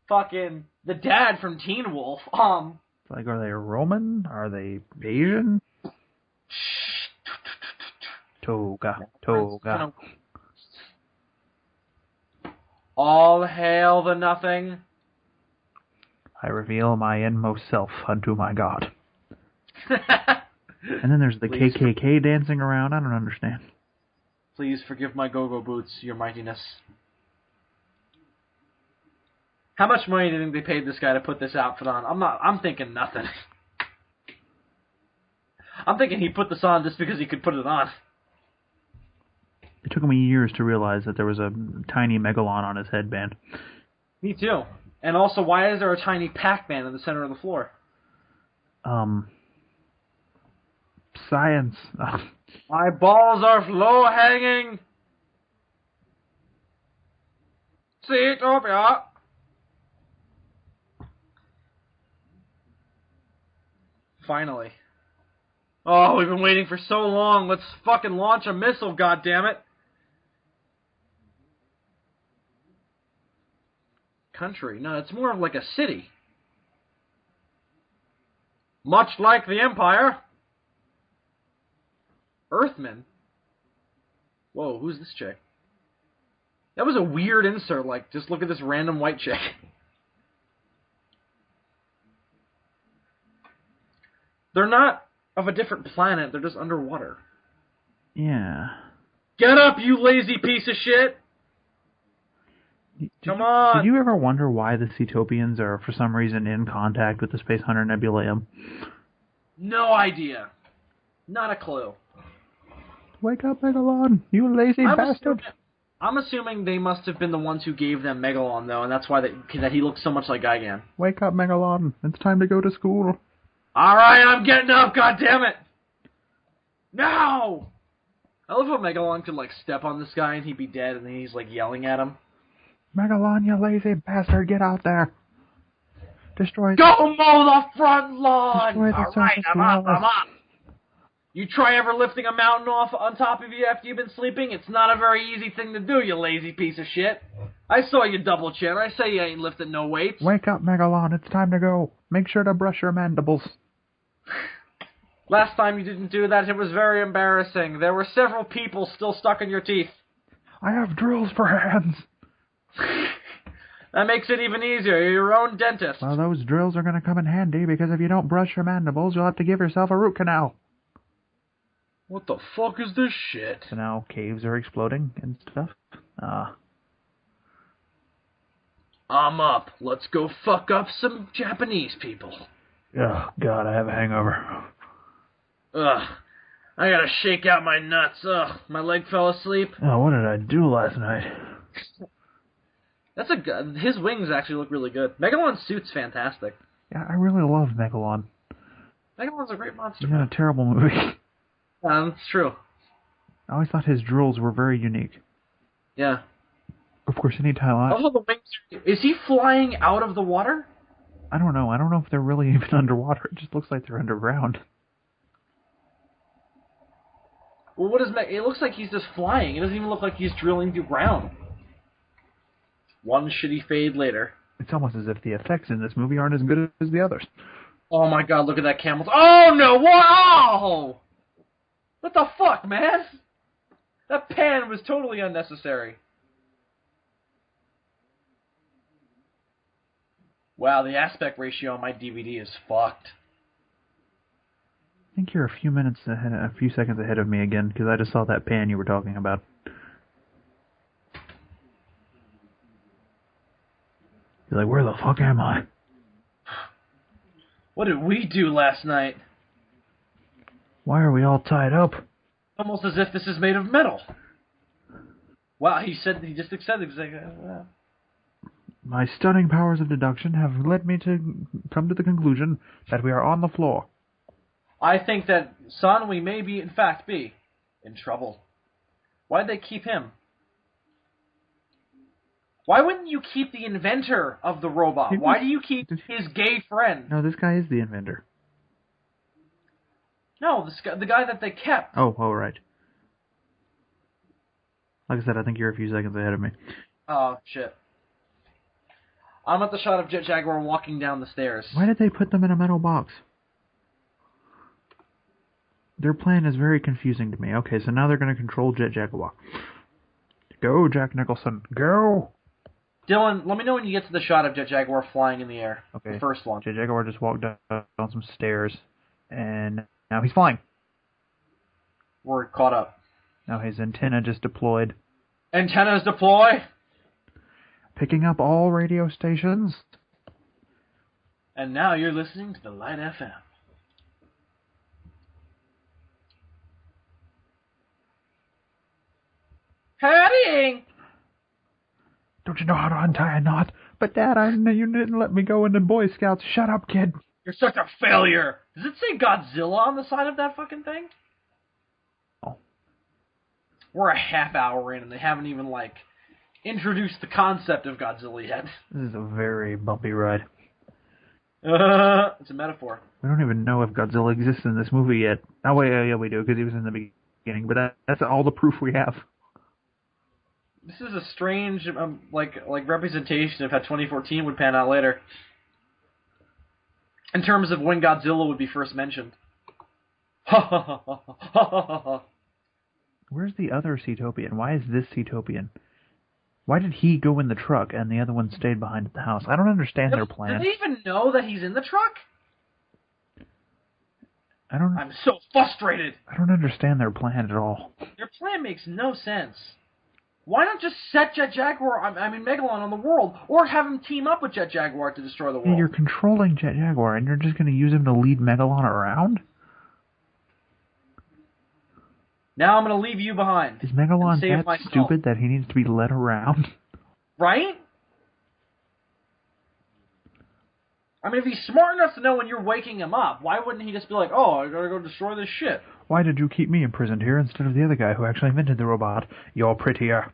fucking the dad from Teen Wolf. Are they Roman? Are they Asian? Toga. All hail the nothing. I reveal my inmost self unto my God. And then there's the KKK dancing around. I don't understand. Please forgive my go-go boots, your mightiness. How much money do you think they paid this guy to put this outfit on? I'm thinking nothing. I'm thinking he put this on just because he could put it on. It took him years to realize that there was a tiny megalon on his headband. Me too. And also, why is there a tiny Pac-Man in the center of the floor? Science. My balls are low-hanging. Seatopia. Finally. Oh, we've been waiting for so long. Let's fucking launch a missile, goddammit. country. No, it's more of like a city. Much like the Empire. Earthmen? Whoa, who's this chick? That was a weird insert, like, just look at this random white chick. They're not of a different planet, they're just underwater. Yeah. Get up, you lazy piece of shit! Come on! Did you ever wonder why the Cetopians are, for some reason, in contact with the Space Hunter Nebula M? No idea. Not a clue. Wake up, Megalon! You lazy bastard! I'm assuming they must have been the ones who gave them Megalon, though, and that's why that he looks so much like Gigan. Wake up, Megalon! It's time to go to school. Alright, I'm getting up, goddammit! Now! I love how Megalon could, like, step on this guy and he'd be dead, and then he's, like, yelling at him. Megalon, you lazy bastard, get out there! Destroy... Go mow the front lawn! Alright, I'm up! You try ever lifting a mountain off on top of you after you've been sleeping? It's not a very easy thing to do, you lazy piece of shit. I saw you double chin. I say you ain't lifting no weights. Wake up, Megalon. It's time to go. Make sure to brush your mandibles. Last time you didn't do that, it was very embarrassing. There were several people still stuck in your teeth. I have drills for hands. That makes it even easier. You're your own dentist. Well, those drills are going to come in handy, because if you don't brush your mandibles, you'll have to give yourself a root canal. What the fuck is this shit? So now caves are exploding and stuff. I'm up. Let's go fuck up some Japanese people. Oh, God, I have a hangover. Ugh. I gotta shake out my nuts. Ugh. My leg fell asleep. Oh, what did I do last night? That's a good... His wings actually look really good. Megalon's suit's fantastic. Yeah, I really love Megalon. Megalon's a great monster. He's in a terrible movie. It's true. I always thought his drills were very unique. Yeah. Of course, anytime Also, the wings... Is he flying out of the water? I don't know. I don't know if they're really even underwater. It just looks like they're underground. Well, what is... It looks like he's just flying. It doesn't even look like he's drilling through ground. One shitty fade later. It's almost as if the effects in this movie aren't as good as the others. Oh my god, look at that camel. Oh no! Wow! What the fuck, man? That pan was totally unnecessary. Wow, the aspect ratio on my DVD is fucked. I think you're a few seconds ahead of me again, because I just saw that pan you were talking about. You're like, where the fuck am I? What did we do last night? Why are we all tied up? Almost as if this is made of metal. Wow, he just accepted. He's like, My stunning powers of deduction have led me to come to the conclusion that we are on the floor. I think that, son, we may be, in fact, be in trouble. Why'd they keep him? Why wouldn't you keep the inventor of the robot? Why do you keep his gay friend? No, this guy is the inventor. No, the guy that they kept. Oh, right. Like I said, I think you're a few seconds ahead of me. Oh, shit. I'm at the shot of Jet Jaguar walking down the stairs. Why did they put them in a metal box? Their plan is very confusing to me. Okay, so now they're going to control Jet Jaguar. Go, Jack Nicholson. Go! Dylan, let me know when you get to the shot of Jet Jaguar flying in the air. Okay. The first one. Jet Jaguar just walked down some stairs, and now he's flying. We're caught up. Now his antenna just deployed. Antennas deploy! Picking up all radio stations. And now you're listening to the Light FM. Hurrying! Don't you know how to untie a knot? But Dad, you didn't let me go into Boy Scouts. Shut up, kid. You're such a failure. Does it say Godzilla on the side of that fucking thing? Oh. We're a half hour in and they haven't even, like, introduced the concept of Godzilla yet. This is a very bumpy ride. It's a metaphor. We don't even know if Godzilla exists in this movie yet. Oh, wait, yeah, we do, because he was in the beginning. But that's all the proof we have. This is a strange, like representation of how 2014 would pan out later. In terms of when Godzilla would be first mentioned. Where's the other Seatopian? Why is this Seatopian? Why did he go in the truck and the other one stayed behind at the house? I don't understand their plan. Do they even know that he's in the truck? I'm so frustrated. I don't understand their plan at all. Their plan makes no sense. Why not just set Jet Jaguar, Megalon on the world, or have him team up with Jet Jaguar to destroy the world? Yeah, you're controlling Jet Jaguar, and you're just going to use him to lead Megalon around? Now I'm going to leave you behind. Is Megalon that stupid that he needs to be led around? Right? I mean, if he's smart enough to know when you're waking him up, why wouldn't he just be like, oh, I gotta go destroy this shit? Why did you keep me imprisoned here instead of the other guy who actually invented the robot? You're prettier.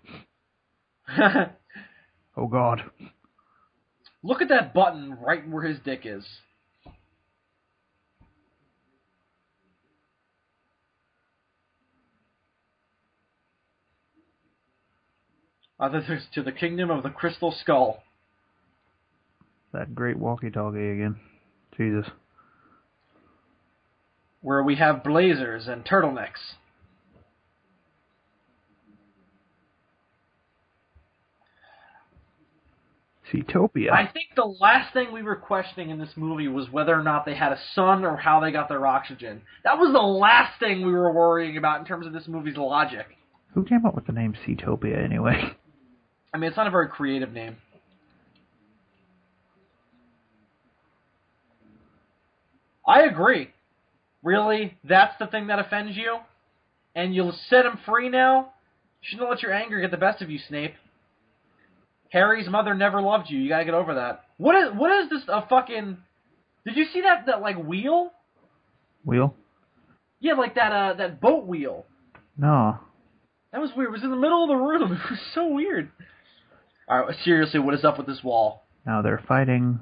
Oh, God. Look at that button right where his dick is. To the kingdom of the crystal skull. That great walkie-talkie again. Jesus. Where we have blazers and turtlenecks. Seatopia. I think the last thing we were questioning in this movie was whether or not they had a sun or how they got their oxygen. That was the last thing we were worrying about in terms of this movie's logic. Who came up with the name Seatopia anyway? I mean, it's not a very creative name. I agree. Really? That's the thing that offends you? And you'll set him free now? You shouldn't let your anger get the best of you, Snape. Harry's mother never loved you. You gotta get over that. What is this, a fucking... Did you see that like, wheel? Wheel? Yeah, like that boat wheel. No. That was weird. It was in the middle of the room. It was so weird. Alright, seriously, what is up with this wall? Now they're fighting...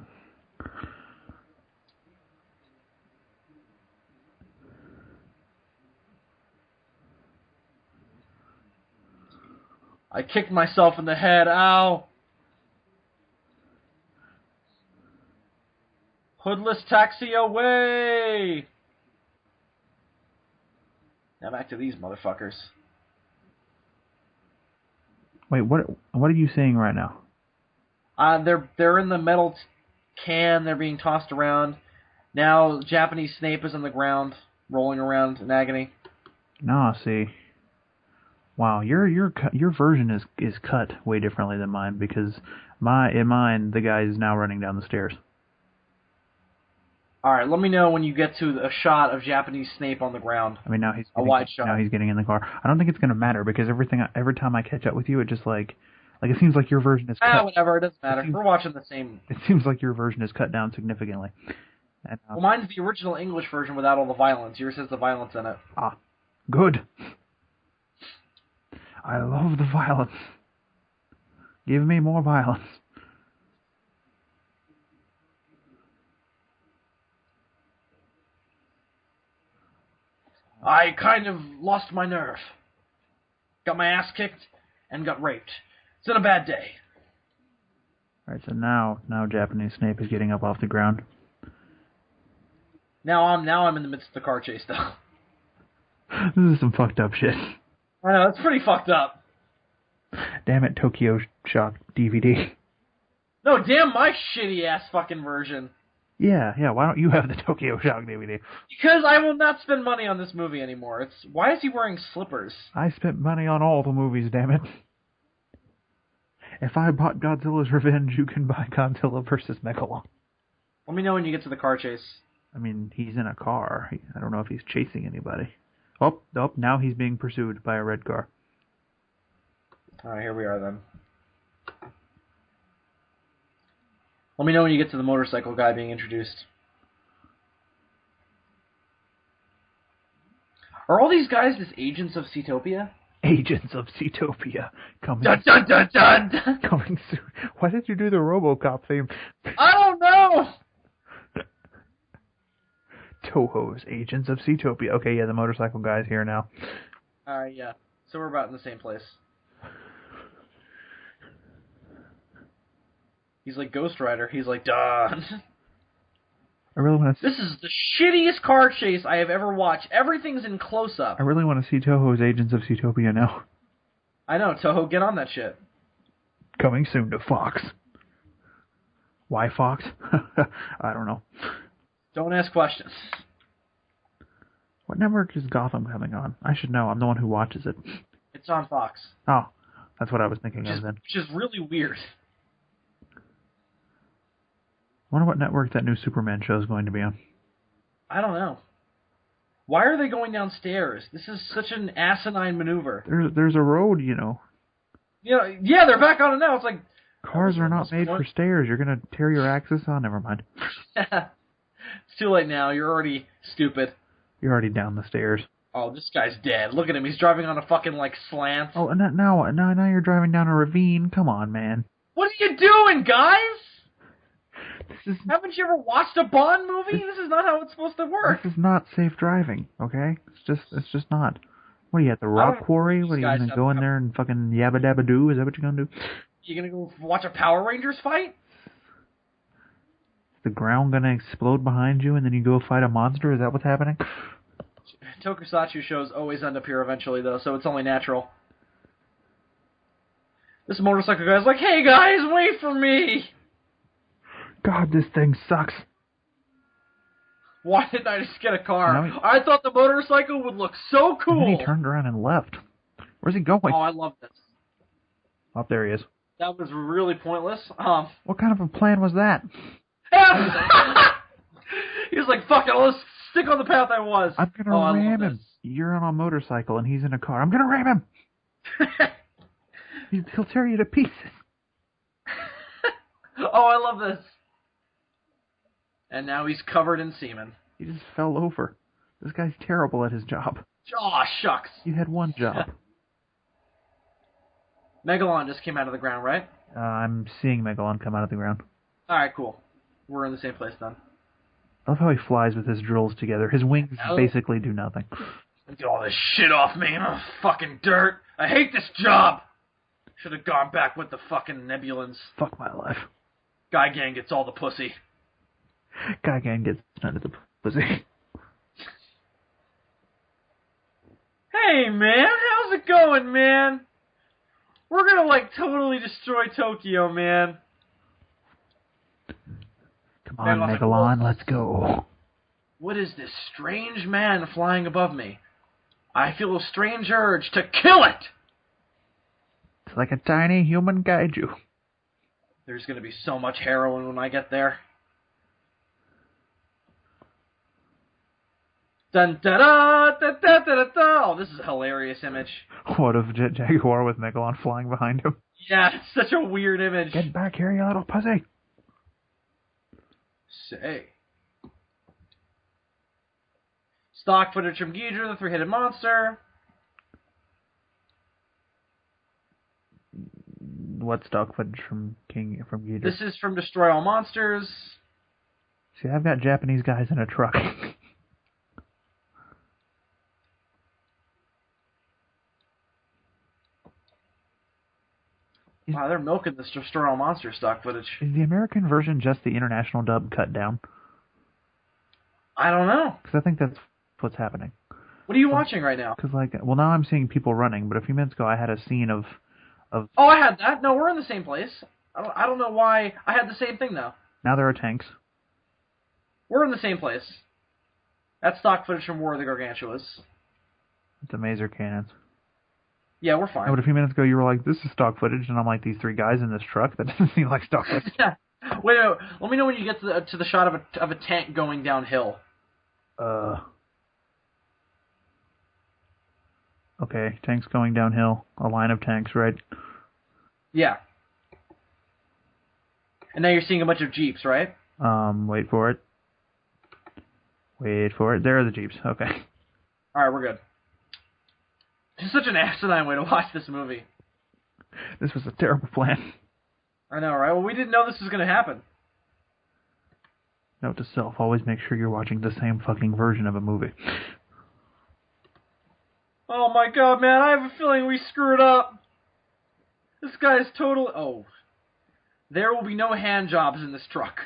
I kicked myself in the head. Ow. Hoodless taxi away. Now back to these motherfuckers. Wait, what are you saying right now? They're in the metal can. They're being tossed around. Now Japanese Snape is on the ground, rolling around in agony. No, see. Wow, your version is cut way differently than mine, because in mine the guy is now running down the stairs. All right, let me know when you get to a shot of Japanese Snape on the ground. I mean, now he's getting in the car. I don't think it's gonna matter, because every time I catch up with you, it just like it seems like your version is cut. Whatever, it doesn't matter. We're watching the same. It seems like your version is cut down significantly. And, well, mine's the original English version without all the violence. Yours has the violence in it. Ah, good. I love the violence. Give me more violence. I kind of lost my nerve. Got my ass kicked and got raped. It's been a bad day. Alright, so now Japanese Snape is getting up off the ground. Now I'm in the midst of the car chase, though. This is some fucked up shit. I know, it's pretty fucked up. Damn it, Tokyo Shock DVD. No, damn my shitty-ass fucking version. Yeah, why don't you have the Tokyo Shock DVD? Because I will not spend money on this movie anymore. Why is he wearing slippers? I spent money on all the movies, damn it. If I bought Godzilla's Revenge, you can buy Godzilla vs. Megalon. Let me know when you get to the car chase. I mean, he's in a car. I don't know if he's chasing anybody. Oh, now he's being pursued by a red car. Alright, here we are then. Let me know when you get to the motorcycle guy being introduced. Are all these guys just agents of Seatopia? Agents of Seatopia. Coming dun, dun, dun, dun, dun. Coming soon. Why did you do the RoboCop theme? I don't know! Toho's Agents of Seatopia. Okay, yeah, the motorcycle guy's here now. Alright, yeah. So we're about in the same place. He's like Ghost Rider. He's like, duh. I really want to. This is the shittiest car chase I have ever watched. Everything's in close-up. I really want to see Toho's Agents of Zootopia now. I know, Toho, get on that shit. Coming soon to Fox. Why Fox? I don't know. Don't ask questions. What network is Gotham coming on? I should know. I'm the one who watches it. It's on Fox. Oh, that's what I was thinking of then. Which is really weird. I wonder what network that new Superman show is going to be on. I don't know. Why are they going downstairs? This is such an asinine maneuver. There's a road, you know. Yeah, they're back on it now. It's like... Cars are not made for stairs. You're going to tear your axis? Oh, never mind. It's too late now. You're already stupid. You're already down the stairs. Oh, this guy's dead. Look at him. He's driving on a fucking, slant. Oh, and now you're driving down a ravine. Come on, man. What are you doing, guys? Haven't you ever watched a Bond movie? This is not how it's supposed to work. This is not safe driving, okay? It's just not. What are you at the rock quarry? What are you gonna go in there and fucking yabba dabba doo? Is that what you're gonna do? You gonna go watch a Power Rangers fight? Is the ground gonna explode behind you and then you go fight a monster? Is that what's happening? Tokusatsu shows always end up here eventually, though, so it's only natural. This motorcycle guy's like, hey guys, wait for me! God, this thing sucks. Why didn't I just get a car? I thought the motorcycle would look so cool. And then he turned around and left. Where's he going? Oh, I love this. Oh, there he is. That was really pointless. What kind of a plan was that? He was like, fuck it, let's stick on the path I was. I'm gonna ram him. You're on a motorcycle and he's in a car. I'm gonna ram him. He'll tear you to pieces. Oh, I love this. And now he's covered in semen. He just fell over. This guy's terrible at his job. Aw, shucks. You had one job. Megalon just came out of the ground, right? I'm seeing Megalon come out of the ground. Alright, cool. We're in the same place then. I love how he flies with his drills together. His wings basically do nothing. Get all this shit off me. Oh, fucking dirt. I hate this job. Should have gone back with the fucking Nebulans. Fuck my life. Guy Gang gets all the pussy. Guy Gang gets none of the pussy. Hey, man. How's it going, man? We're gonna, totally destroy Tokyo, man. Come on, Megalon, let's go. What is this strange man flying above me? I feel a strange urge to kill it! It's like a tiny human kaiju. There's gonna be so much heroin when I get there. Dun da da da da da da! Oh, this is a hilarious image. What of Jaguar with Megalon flying behind him? Yeah, it's such a weird image. Get back here, you little pussy! Say. Stock footage from Ghidra, the three-headed monster. What stock footage from Ghidra? This is from Destroy All Monsters. See, I've got Japanese guys in a truck. Wow, they're milking this Destroy All Monsters stock footage. Is the American version just the international dub cut down? I don't know. Because I think that's what's happening. What are you watching right now? Because, well, now I'm seeing people running, but a few minutes ago I had a scene of... Oh, I had that. No, we're in the same place. I don't know why. I had the same thing, though. Now there are tanks. We're in the same place. That's stock footage from War of the Gargantuas. It's a Maser cannons. Yeah, we're fine. But a few minutes ago you were like, this is stock footage, and I'm like, these three guys in this truck? That doesn't seem like stock footage. Yeah. Wait, let me know when you get to the shot of a tank going downhill. Okay, tanks going downhill. A line of tanks, right? Yeah. And now you're seeing a bunch of Jeeps, right? Wait for it. Wait for it. There are the Jeeps. Okay. Alright, we're good. It's such an asinine way to watch this movie. This was a terrible plan. I know, right? Well, we didn't know this was going to happen. Note to self, always make sure you're watching the same fucking version of a movie. Oh my god, man, I have a feeling we screwed up. This guy's totally... Oh. There will be no hand jobs in this truck.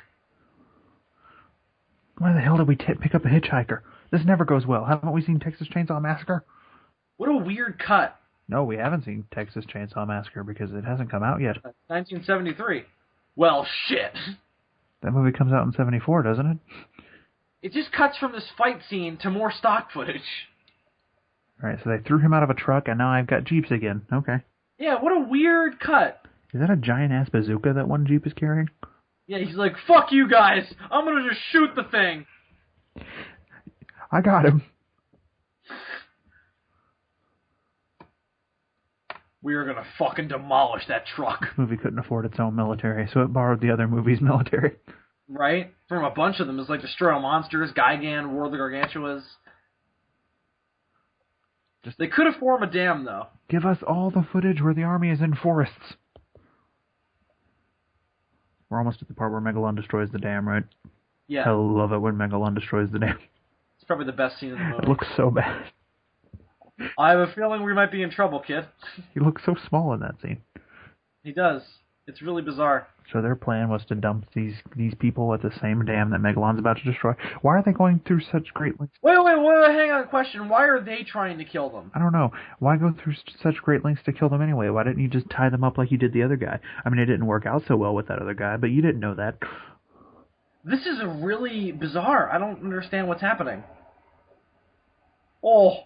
Why the hell did we pick up a hitchhiker? This never goes well. Haven't we seen Texas Chainsaw Massacre? What a weird cut. No, we haven't seen Texas Chainsaw Massacre because it hasn't come out yet. 1973. Well, shit. That movie comes out in 74, doesn't it? It just cuts from this fight scene to more stock footage. Alright, so they threw him out of a truck, and now I've got Jeeps again. Okay. Yeah, what a weird cut. Is that a giant-ass bazooka that one Jeep is carrying? Yeah, he's like, fuck you guys! I'm gonna just shoot the thing! I got him. We are gonna fucking demolish that truck. This movie couldn't afford its own military, so it borrowed the other movie's military. Right? From a bunch of them. It's like Destroy All Monsters, Gigan, War of the Gargantuas. They could have formed a dam, though. Give us all the footage where the army is in forests. We're almost at the part where Megalon destroys the dam, right? Yeah. I love it when Megalon destroys the dam. It's probably the best scene in the movie. It looks so bad. I have a feeling we might be in trouble, kid. He looks so small in that scene. He does. It's really bizarre. So their plan was to dump these people at the same dam that Megalon's about to destroy. Why are they going through such great lengths? Wait, hang on, question. Why are they trying to kill them? I don't know. Why go through such great lengths to kill them anyway? Why didn't you just tie them up like you did the other guy? I mean, it didn't work out so well with that other guy, but you didn't know that. This is really bizarre. I don't understand what's happening. Oh.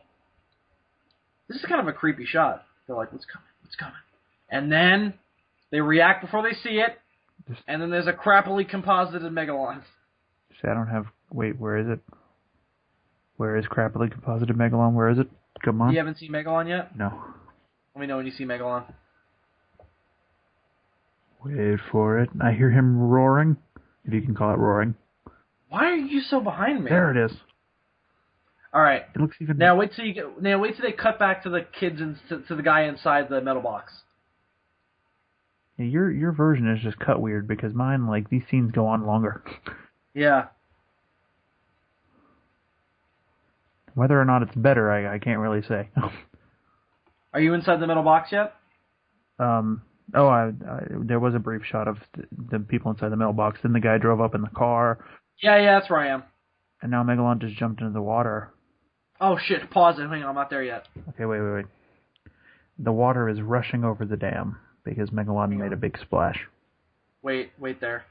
This is kind of a creepy shot. They're like, what's coming? What's coming? And then they react before they see it. And then there's a crappily composited Megalon. See, I don't have... Wait, where is it? Where is crappily composited Megalon? Where is it? Come on. You haven't seen Megalon yet? No. Let me know when you see Megalon. Wait for it. I hear him roaring. If you can call it roaring. Why are you so behind me? There it is. All right. It looks even... Now wait till they cut back to the kids and to the guy inside the metal box. Yeah, your version is just cut weird because mine, like, these scenes go on longer. Yeah. Whether or not it's better, I can't really say. Are you inside the metal box yet? There was a brief shot of the people inside the mailbox. Then the guy drove up in the car. Yeah, that's where I am. And now Megalon just jumped into the water. Oh, shit. Pause it. Hang on, I'm not there yet. Okay, wait. The water is rushing over the dam because Megalon made a big splash. Wait there.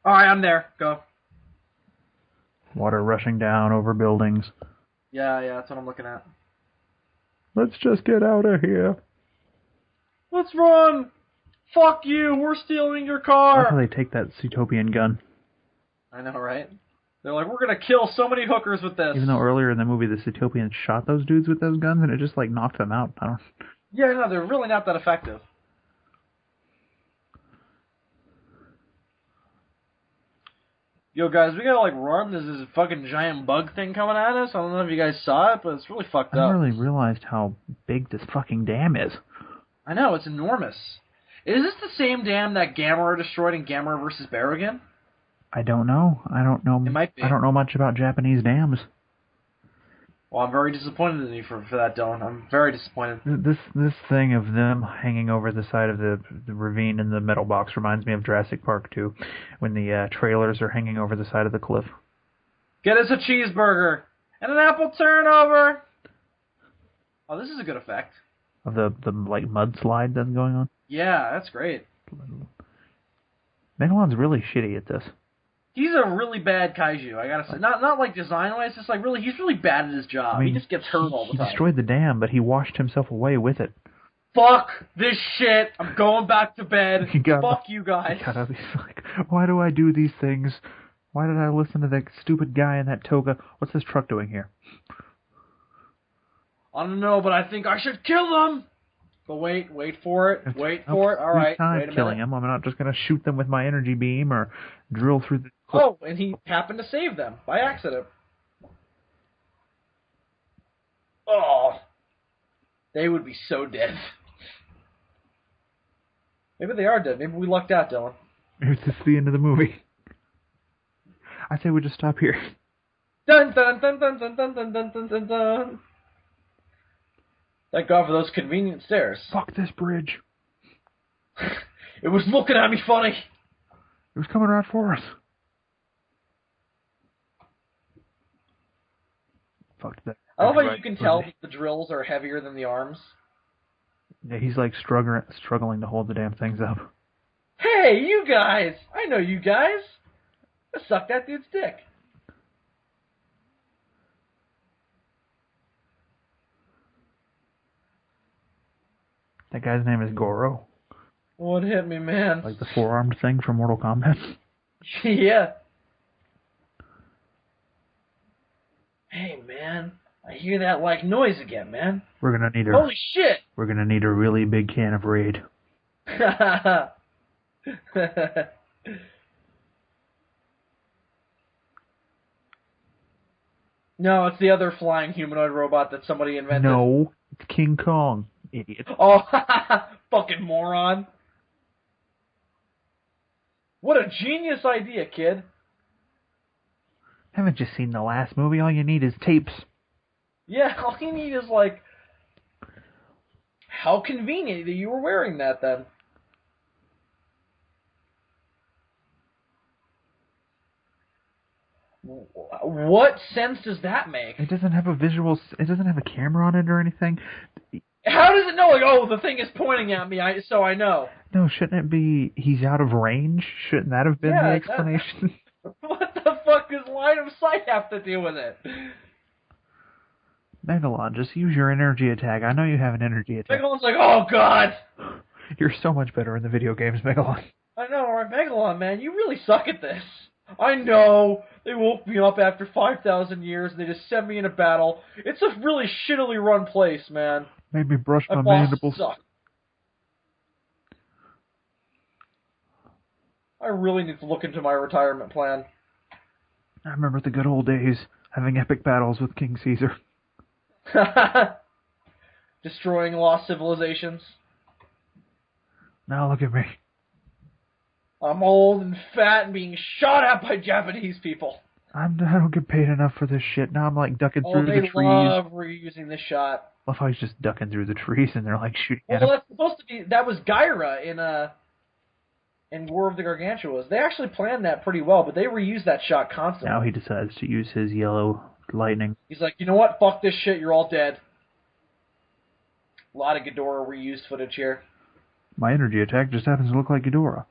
Alright, I'm there. Go. Water rushing down over buildings. Yeah, that's what I'm looking at. Let's just get out of here. Let's run! Fuck you! We're stealing your car! How do they take that Zootopia gun? I know, right? They're like, we're gonna kill so many hookers with this. Even though earlier in the movie the Zootopians shot those dudes with those guns and it just like knocked them out. Yeah, no, they're really not that effective. Yo, guys, we gotta, like, run. There's this fucking giant bug thing coming at us. I don't know if you guys saw it, but it's really fucked up. I never really realized how big this fucking dam is. I know, it's enormous. Is this the same dam that Gamera destroyed in Gamera vs. Barragan? I don't know. It might be. I don't know much about Japanese dams. Well, I'm very disappointed in you for that, Dylan. I'm very disappointed. This thing of them hanging over the side of the ravine in the metal box reminds me of Jurassic Park 2, when the trailers are hanging over the side of the cliff. Get us a cheeseburger and an apple turnover. Oh, this is a good effect. Of the like mudslide that's going on. Yeah, that's great. Megalon's really shitty at this. He's a really bad kaiju, I gotta say. Not like design-wise, just like really, he's really bad at his job. I mean, he just gets hurt all the time. He destroyed the dam, but he washed himself away with it. Fuck this shit! I'm going back to bed. Fuck you guys. He's like, why do I do these things? Why did I listen to that stupid guy in that toga? What's this truck doing here? I don't know, but I think I should kill them! But wait for it. Wait for it. Alright, wait a minute. Killing him. I'm not just going to shoot them with my energy beam or drill through the... Oh, and he happened to save them by accident. Oh. They would be so dead. Maybe they are dead. Maybe we lucked out, Dylan. Maybe this is the end of the movie. I say we just stop here. Dun dun dun dun dun dun dun dun dun dun. Thank God for those convenient stairs. Fuck this bridge. It was looking at me funny. It was coming right for us. Fuck that. I love how you can tell that the drills are heavier than the arms. Yeah, he's like struggling to hold the damn things up. Hey, you guys! I know you guys. I sucked that dude's dick. That guy's name is Goro. What hit me, man? Like the four-armed thing from Mortal Kombat. Yeah. Hey, man. I hear that like noise again, man. We're gonna need Holy shit! We're gonna need a really big can of Raid. No, it's the other flying humanoid robot that somebody invented. No, it's King Kong, idiot. Oh, fucking moron. What a genius idea, kid. Haven't you seen the last movie? All you need is tapes. Yeah, all you need is, like... How convenient that you were wearing that, then. What sense does that make? It doesn't have a visual... It doesn't have a camera on it or anything. How does it know, like, oh, the thing is pointing at me, so I know? No, shouldn't it be he's out of range? Shouldn't that have been the explanation? What the fuck does line of sight have to do with it? Megalon, just use your energy attack. I know you have an energy attack. Megalon's like, oh, God! You're so much better in the video games, Megalon. I know, right? Megalon, man, you really suck at this. I know. They woke me up after 5,000 years, and they just sent me in a battle. It's a really shittily run place, man. Made me brush my mandibles. Suck. I really need to look into my retirement plan. I remember the good old days, having epic battles with King Caesar. Destroying lost civilizations. Now look at me. I'm old and fat and being shot at by Japanese people. I don't get paid enough for this shit. Now I'm like ducking through the trees. Oh, they love reusing this shot. I love how he's just ducking through the trees and they're like shooting at him. Well, that's supposed to be... That was Gyra in War of the Gargantuas. They actually planned that pretty well, but they reuse that shot constantly. Now he decides to use his yellow lightning. He's like, you know what? Fuck this shit. You're all dead. A lot of Ghidorah reused footage here. My energy attack just happens to look like Ghidorah.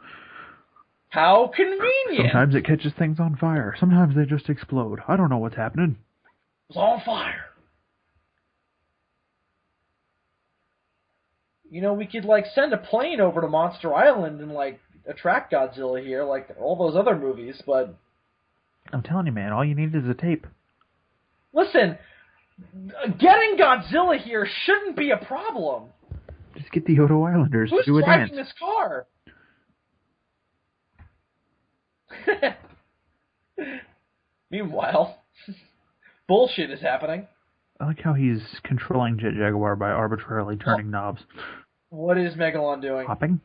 How convenient! Sometimes it catches things on fire. Sometimes they just explode. I don't know what's happening. It's on fire. You know, we could, like, send a plane over to Monster Island and, like, attract Godzilla here, like all those other movies, but... I'm telling you, man, all you need is a tape. Listen, getting Godzilla here shouldn't be a problem. Just get the Odo Islanders to do a dance. Who's driving this car? Meanwhile, bullshit is happening. I like how he's controlling Jet Jaguar by arbitrarily turning knobs. What is Megalon doing? Hopping.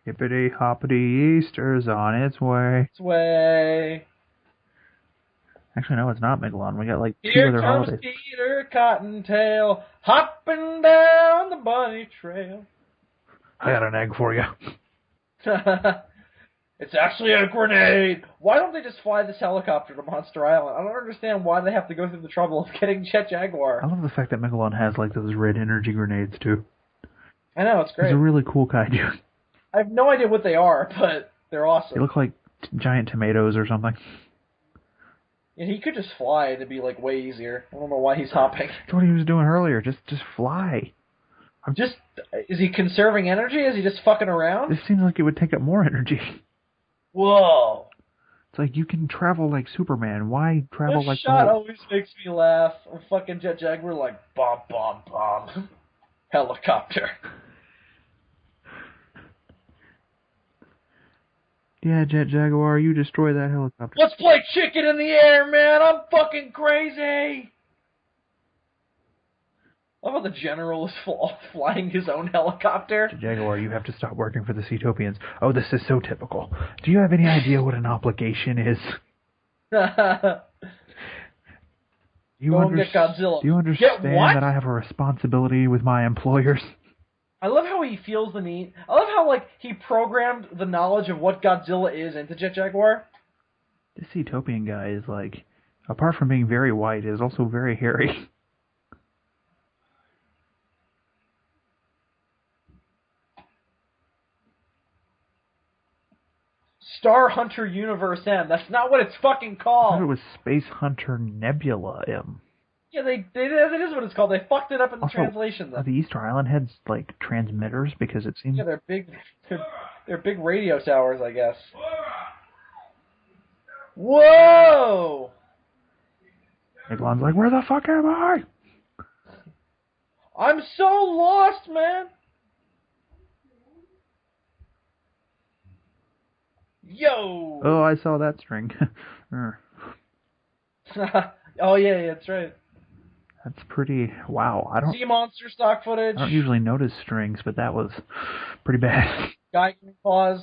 Hippity hoppity Easter's on its way. Its way. Actually, no, it's not Megalon. We got like two Here other comes holidays. Peter Cottontail, hopping down the bunny trail. I got an egg for you. It's actually a grenade. Why don't they just fly this helicopter to Monster Island? I don't understand why they have to go through the trouble of getting Jet Jaguar. I love the fact that Megalon has like those red energy grenades too. I know, it's great. It's a really cool kaiju. I have no idea what they are, but they're awesome. They look like giant tomatoes or something. And he could just fly. It'd be like way easier. I don't know why he's hopping. That's what he was doing earlier. Just fly. Is he conserving energy? Is he just fucking around? This seems like it would take up more energy. Whoa. It's like you can travel like Superman. Why travel like This shot always makes me laugh. Or fucking Jet Jaguar like, bomb, bomb, bomb. Helicopter. Yeah, Jet Jaguar, you destroy that helicopter. Let's play chicken in the air, man. I'm fucking crazy. I love how the general is flying his own helicopter. Jet Jaguar, you have to stop working for the Seatopians. Oh, this is so typical. Do you have any idea what an obligation is? Go and get Godzilla. Do you understand that I have a responsibility with my employers? I love how he feels the need. I love how, like, he programmed the knowledge of what Godzilla is into Jet Jaguar. This Ethiopian guy is, like, apart from being very white, is also very hairy. Star Hunter Universe M. That's not what it's fucking called. I thought it was Space Hunter Nebula M. Yeah, that is what it's called. They fucked it up in the translation, though. Are the Easter Island heads, like, transmitters? Because it seems... Yeah, they're big. They're big radio towers, I guess. Whoa! Megalon's like, where the fuck am I? I'm so lost, man! Yo! Oh, I saw that string. Oh, yeah, that's right. That's pretty... Wow, I don't... Sea monster stock footage. I don't usually notice strings, but that was pretty bad. Guy claws.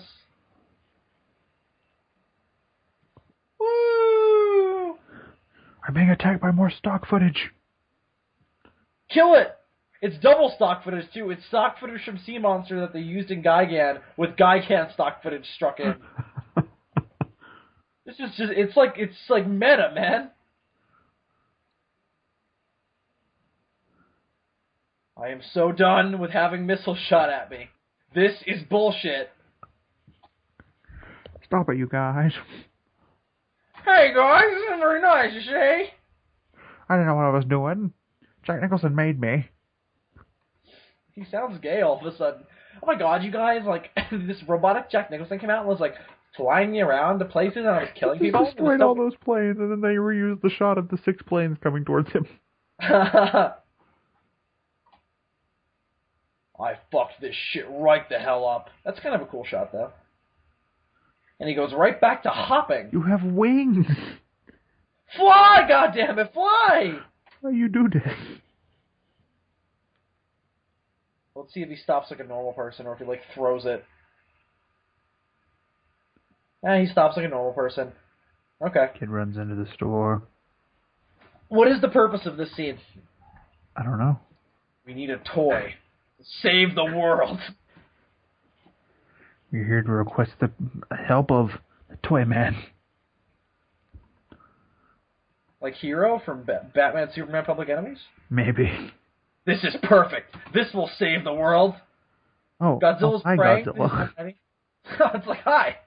Woo! I'm being attacked by more stock footage. Kill it! It's double stock footage, too. It's stock footage from Sea Monster that they used in Gigan, with Gigan stock footage struck in. This is just... It's like meta, man. I am so done with having missiles shot at me. This is bullshit. Stop it, you guys. Hey, guys, this isn't very nice, you see? I didn't know what I was doing. Jack Nicholson made me. He sounds gay all of a sudden. Oh my god, you guys, like, this robotic Jack Nicholson came out and was, like, flying me around to places and I was killing people. He destroyed all those planes, and then they reused the shot of the 6 planes coming towards him. I fucked this shit right the hell up. That's kind of a cool shot, though. And he goes right back to hopping. You have wings! Fly, goddammit, fly! How you do this? Let's see if he stops like a normal person or if he, like, throws it. He stops like a normal person. Okay. Kid runs into the store. What is the purpose of this scene? I don't know. We need a toy. Save the world. You're here to request the help of the Toy Man. Like Hero from Batman, Superman, Public Enemies? Maybe. This is perfect. This will save the world. Oh, Godzilla's hi, praying. Godzilla. It's like, hi.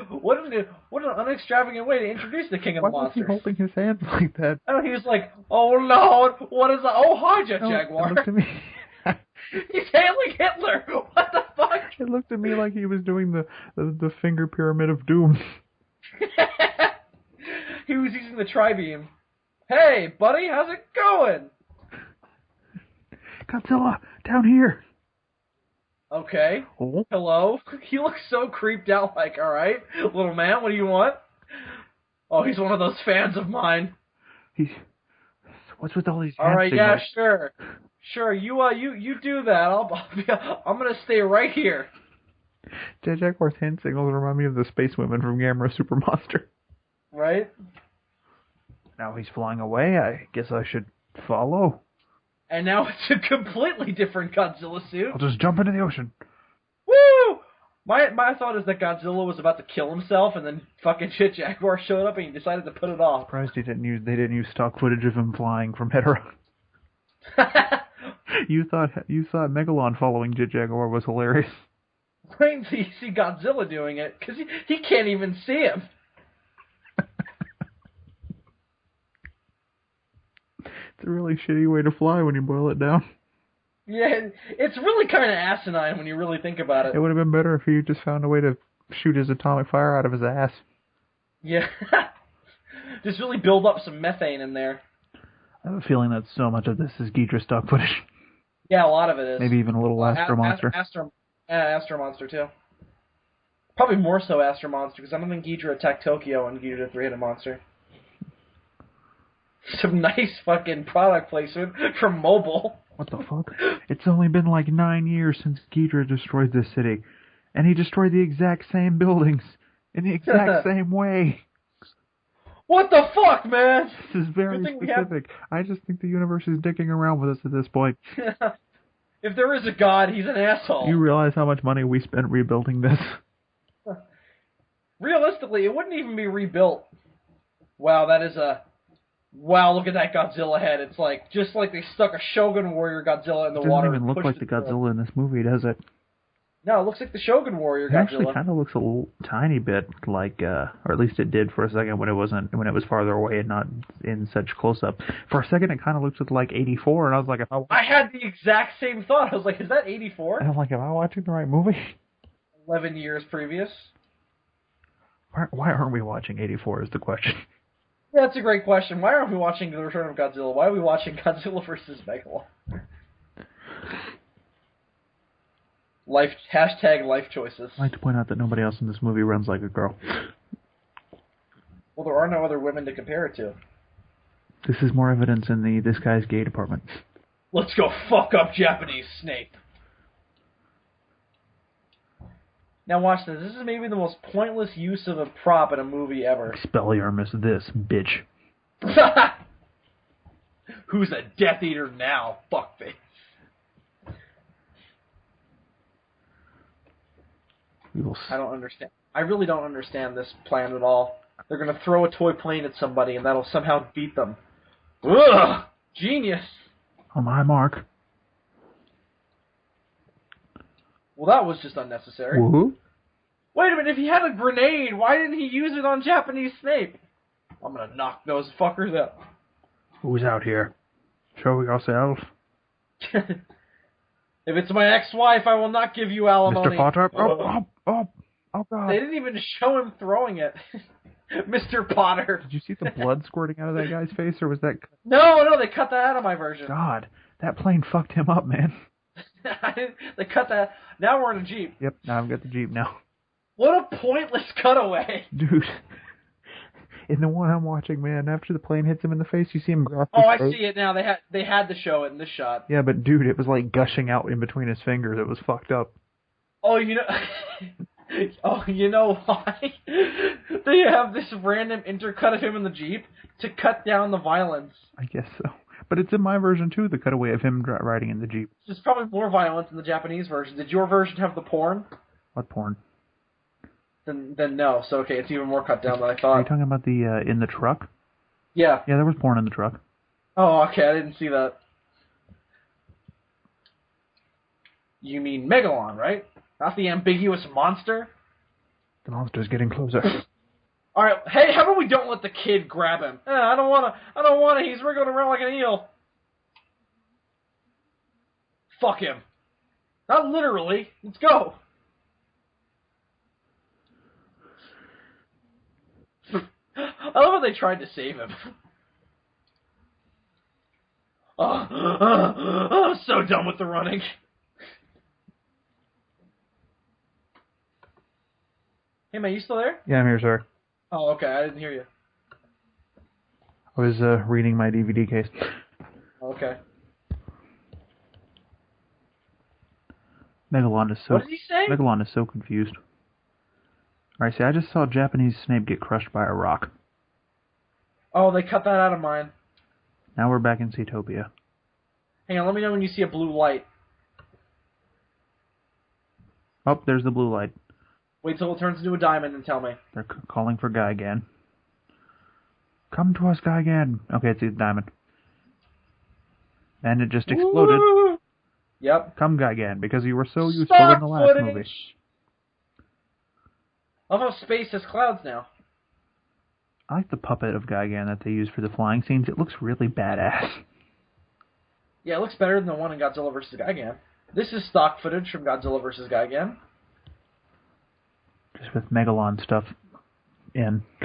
What an unextravagant way to introduce the King of the Monsters. Why was he holding his hands like that? Oh, he was like, oh Lord, what is that? Oh, hi, Jet Jaguar. It looked at me. He's hailing Hitler. What the fuck? It looked at me like he was doing the finger pyramid of doom. He was using the tri-beam. Hey, buddy, how's it going? Godzilla, down here. Okay. Oh. Hello? He looks so creeped out, like, alright, little man, what do you want? Oh, he's one of those fans of mine. What's with all these Alright, yeah, sure. Sure, you do that. I'm gonna stay right here. Jet Jaguar's hand signals remind me of the space women from Gamera Super Monster. Right? Now he's flying away. I guess I should follow. And now it's a completely different Godzilla suit. I'll just jump into the ocean. Woo! My thought is that Godzilla was about to kill himself, and then fucking Jet Jaguar showed up, and he decided to put it off. Surprised they didn't use stock footage of him flying from Hetero. You thought Megalon following Jet Jaguar was hilarious. Wait until you see Godzilla doing it, because he can't even see him. It's a really shitty way to fly when you boil it down. Yeah, it's really kind of asinine when you really think about it. It would have been better if he just found a way to shoot his atomic fire out of his ass. Yeah. Just really build up some methane in there. I have a feeling that so much of this is Ghidra stock footage. Yeah, a lot of it is. Maybe even a little Astro Monster. Astro Monster, too. Probably more so Astro Monster, because I don't think Ghidra attacked Tokyo and Ghidra 3-headed monster. Some nice fucking product placement from Mobile. What the fuck? It's only been like 9 years since Ghidra destroyed this city. And he destroyed the exact same buildings in the exact same way. What the fuck, man? This is very specific. I just think the universe is dicking around with us at this point. If there is a god, he's an asshole. You realize how much money we spent rebuilding this? Realistically, it wouldn't even be rebuilt. Wow, that is a... Wow, look at that Godzilla head. It's like, just like they stuck a Shogun Warrior Godzilla in the water. It doesn't even look like the Godzilla in this movie, does it? No, it looks like the Shogun Warrior Godzilla. It actually kind of looks a little tiny bit like, or at least it did for a second when it was farther away and not in such close-up. For a second, it kind of looks like 84, and I was like, I had the exact same thought. I was like, is that 84? And I'm like, am I watching the right movie? 11 years previous. Why aren't we watching 84 is the question. Yeah, that's a great question. Why aren't we watching The Return of Godzilla? Why are we watching Godzilla vs. Megalon? Hashtag life choices. I'd like to point out that nobody else in this movie runs like a girl. Well, there are no other women to compare it to. This is more evidence in the this guy's gay department. Let's go fuck up Japanese Snape. Now watch this. This is maybe the most pointless use of a prop in a movie ever. Expelliarmus this, bitch. Who's a Death Eater now? Fuckface. I don't understand. I really don't understand this plan at all. They're going to throw a toy plane at somebody and that'll somehow beat them. Ugh! Genius! On my mark. Well, that was just unnecessary. Woohoo? Wait a minute, if he had a grenade, why didn't he use it on Japanese Snape? I'm going to knock those fuckers out. Who's out here? Show yourself. If it's my ex-wife, I will not give you alimony. Mr. Potter? Oh, God. They didn't even show him throwing it. Mr. Potter. Did you see the blood squirting out of that guy's face, or was that... No, they cut that out of my version. God, that plane fucked him up, man. They cut that... Now we're in a Jeep. Yep, now I've got the Jeep now. What a pointless cutaway. Dude. In the one I'm watching, man, after the plane hits him in the face, you see him grasp his throat. I see it now. They had to show it in this shot. Yeah, but dude, it was like gushing out in between his fingers. It was fucked up. Oh, you know... Oh, you know why? They have this random intercut of him in the Jeep to cut down the violence. I guess so. But it's in my version, too, the cutaway of him riding in the Jeep. There's probably more violence in the Japanese version. Did your version have the porn? What porn? Then no. So, okay, it's even more cut down than I thought. Are you talking about the in the truck? Yeah. Yeah, there was porn in the truck. Oh, okay, I didn't see that. You mean Megalon, right? Not the ambiguous monster? The monster's getting closer. Alright, hey, how about we don't let the kid grab him? I don't wanna, he's wriggling around like an eel. Fuck him. Not literally, let's go. I love how they tried to save him. I'm so done with the running. Hey man, you still there? Yeah, I'm here, sir. Oh, okay, I didn't hear you. I was reading my DVD case. Okay. Megalon is so... What did he say? Megalon is so confused. Alright, see, I just saw Japanese Snape get crushed by a rock. Oh, they cut that out of mine. Now we're back in Zootopia. Hang on, let me know when you see a blue light. Oh, there's the blue light. Wait till it turns into a diamond and tell me. They're calling for Guy again. Come to us, Guy again. Okay, it's a diamond. And it just exploded. Woo! Yep. Come, Guy again, because you were so useful in the last movie. I love how space has clouds now. I like the puppet of Gigan that they use for the flying scenes. It looks really badass. Yeah, it looks better than the one in Godzilla vs. Gigan. This is stock footage from Godzilla vs. Gigan. Just with Megalon stuff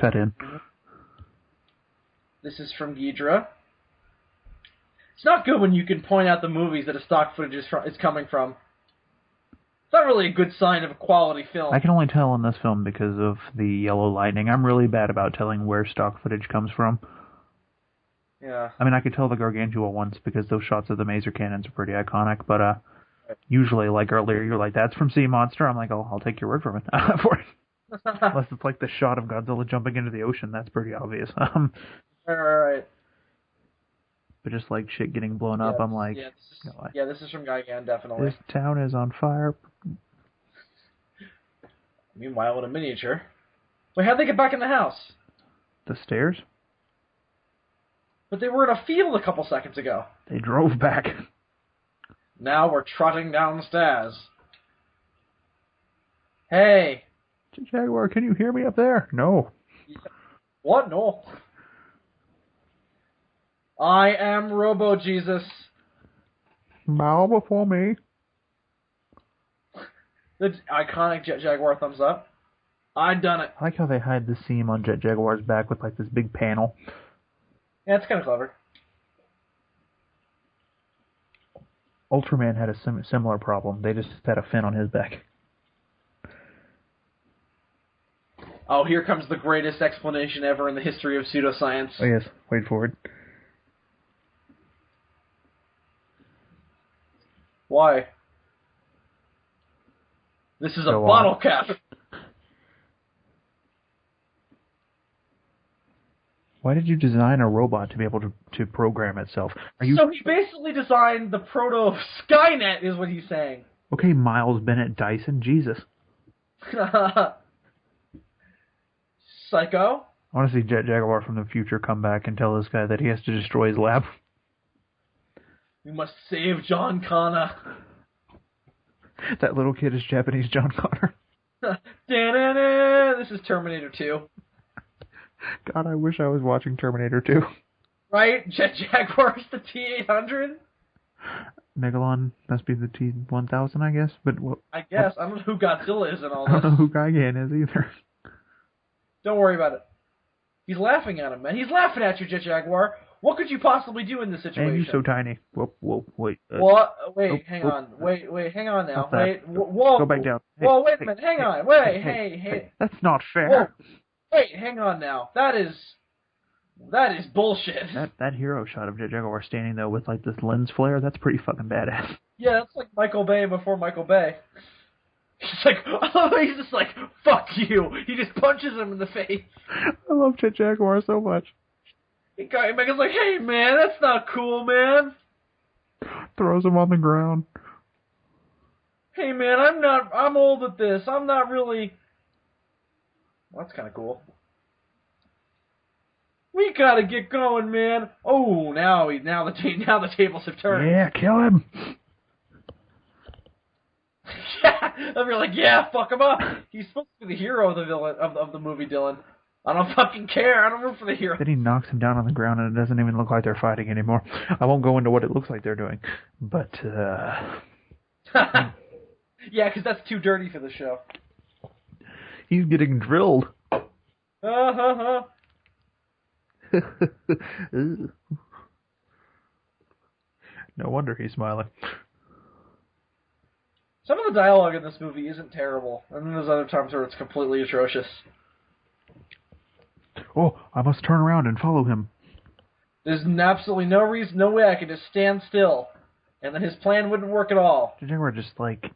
cut in. This is from Ghidra. It's not good when you can point out the movies that a stock footage is coming from. It's not really a good sign of a quality film. I can only tell in this film because of the yellow lighting. I'm really bad about telling where stock footage comes from. Yeah. I mean, I could tell the Gargantua once because those shots of the Maser cannons are pretty iconic, but usually, like earlier, you're like, that's from Sea Monster. I'm like, I'll take your word for it. For it. Unless it's like the shot of Godzilla jumping into the ocean, that's pretty obvious. Alright. But just like shit getting blown up, I'm like, this is from Gigan, definitely. This town is on fire. Meanwhile, in a miniature. Wait, how'd they get back in the house? The stairs? But they were in a field a couple seconds ago. They drove back. Now we're trotting down the stairs. Hey! Jaguar, can you hear me up there? No. What? No. I am Robo-Jesus. Bow before me. The iconic Jet Jaguar thumbs up. I done it. I like how they hide the seam on Jet Jaguar's back with like this big panel. Yeah, it's kind of clever. Ultraman had a similar problem. They just had a fin on his back. Oh, here comes the greatest explanation ever in the history of pseudoscience. Oh yes, wait for it. Why? This is a bottle cap. Why did you design a robot to be able to program itself? So he basically designed the proto Skynet, is what he's saying. Okay, Miles Bennett Dyson, Jesus. Psycho? I want to see Jet Jaguar from the future come back and tell this guy that he has to destroy his lab. We must save John Connor. That little kid is Japanese John Connor. This is Terminator 2. God, I wish I was watching Terminator 2. Right? Jet Jaguar's the T-800? Megalon must be the T-1000, I guess. But I guess. I don't know who Godzilla is in all I this. don't know who Gigan is either. Don't worry about it. He's laughing at him, man. He's laughing at you, Jet Jaguar. What could you possibly do in this situation? And you're so tiny. Whoa, wait. What? Wait, hang on. Wait, hang on now. Wait, whoa. Go back down. Whoa, wait a minute. Hang on. Wait, hey. That's not fair. Whoa. Wait, hang on now. That is bullshit. That hero shot of Jet Jaguar standing though with like this lens flare, that's pretty fucking badass. Yeah, that's like Michael Bay before Michael Bay. He's just like, fuck you. He just punches him in the face. I love Jet Jaguar so much. Mega's like, hey man, that's not cool, man. Throws him on the ground. Hey man, I'm old at this. I'm not really... Well, that's kind of cool. We gotta get going, man. Oh, now the tables have turned. Yeah, kill him. Yeah, I'll be like, yeah, fuck him up. He's supposed to be the hero of the villain of the movie, Dylan. I don't fucking care. I don't root for the hero. Then he knocks him down on the ground, and it doesn't even look like they're fighting anymore. I won't go into what it looks like they're doing, but yeah, because that's too dirty for the show. He's getting drilled. No wonder he's smiling. Some of the dialogue in this movie isn't terrible, and then there's other times where it's completely atrocious. Oh, I must turn around and follow him. There's absolutely no reason, no way I could just stand still, and then his plan wouldn't work at all. Jaguar just like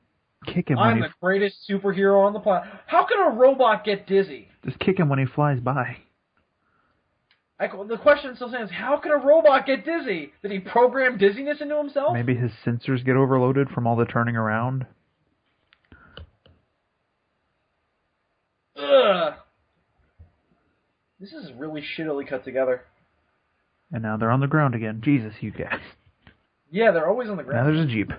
kick him. I'm the greatest superhero on the planet. How can a robot get dizzy? Just kick him when he flies by. The question still stands, how can a robot get dizzy? Did he program dizziness into himself? Maybe his sensors get overloaded from all the turning around. Ugh. This is really shittily cut together. And now they're on the ground again. Jesus, you guys. Yeah, they're always on the ground. Now there's a Jeep.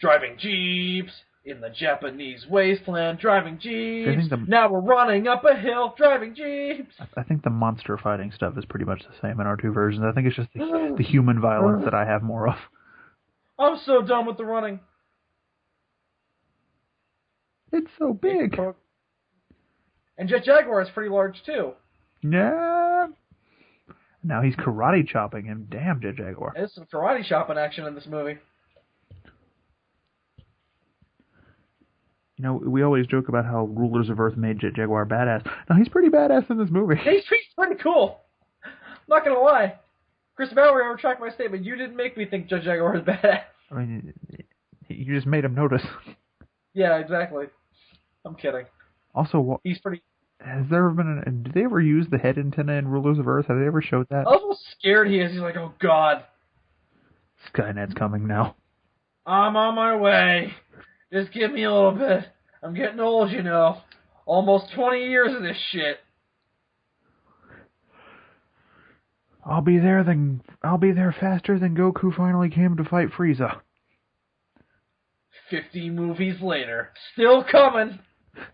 Driving Jeeps in the Japanese wasteland. Driving Jeeps. Now we're running up a hill. Driving Jeeps. I think the monster fighting stuff is pretty much the same in our two versions. I think it's just the human violence that I have more of. I'm so done with the running. It's so big. And Jet Jaguar is pretty large, too. Yeah. Now he's karate chopping him. Damn, Jet Jaguar. There's some karate chopping action in this movie. You know, we always joke about how Rulers of Earth made Jet Jaguar badass. No, he's pretty badass in this movie. He's pretty cool. I'm not going to lie. Chris Bowery, I retract my statement. You didn't make me think Jet Jaguar is badass. I mean, you just made him notice. Yeah, exactly. I'm I'm kidding. Also, he's pretty... Has there ever been did they ever use the head antenna in Rulers of Earth? Have they ever showed that? I was scared he is. He's like, oh, God. Skynet's coming now. I'm on my way. Just give me a little bit. I'm getting old, you know. Almost 20 years of this shit. I'll be there faster than Goku finally came to fight Frieza. 50 movies later. Still coming.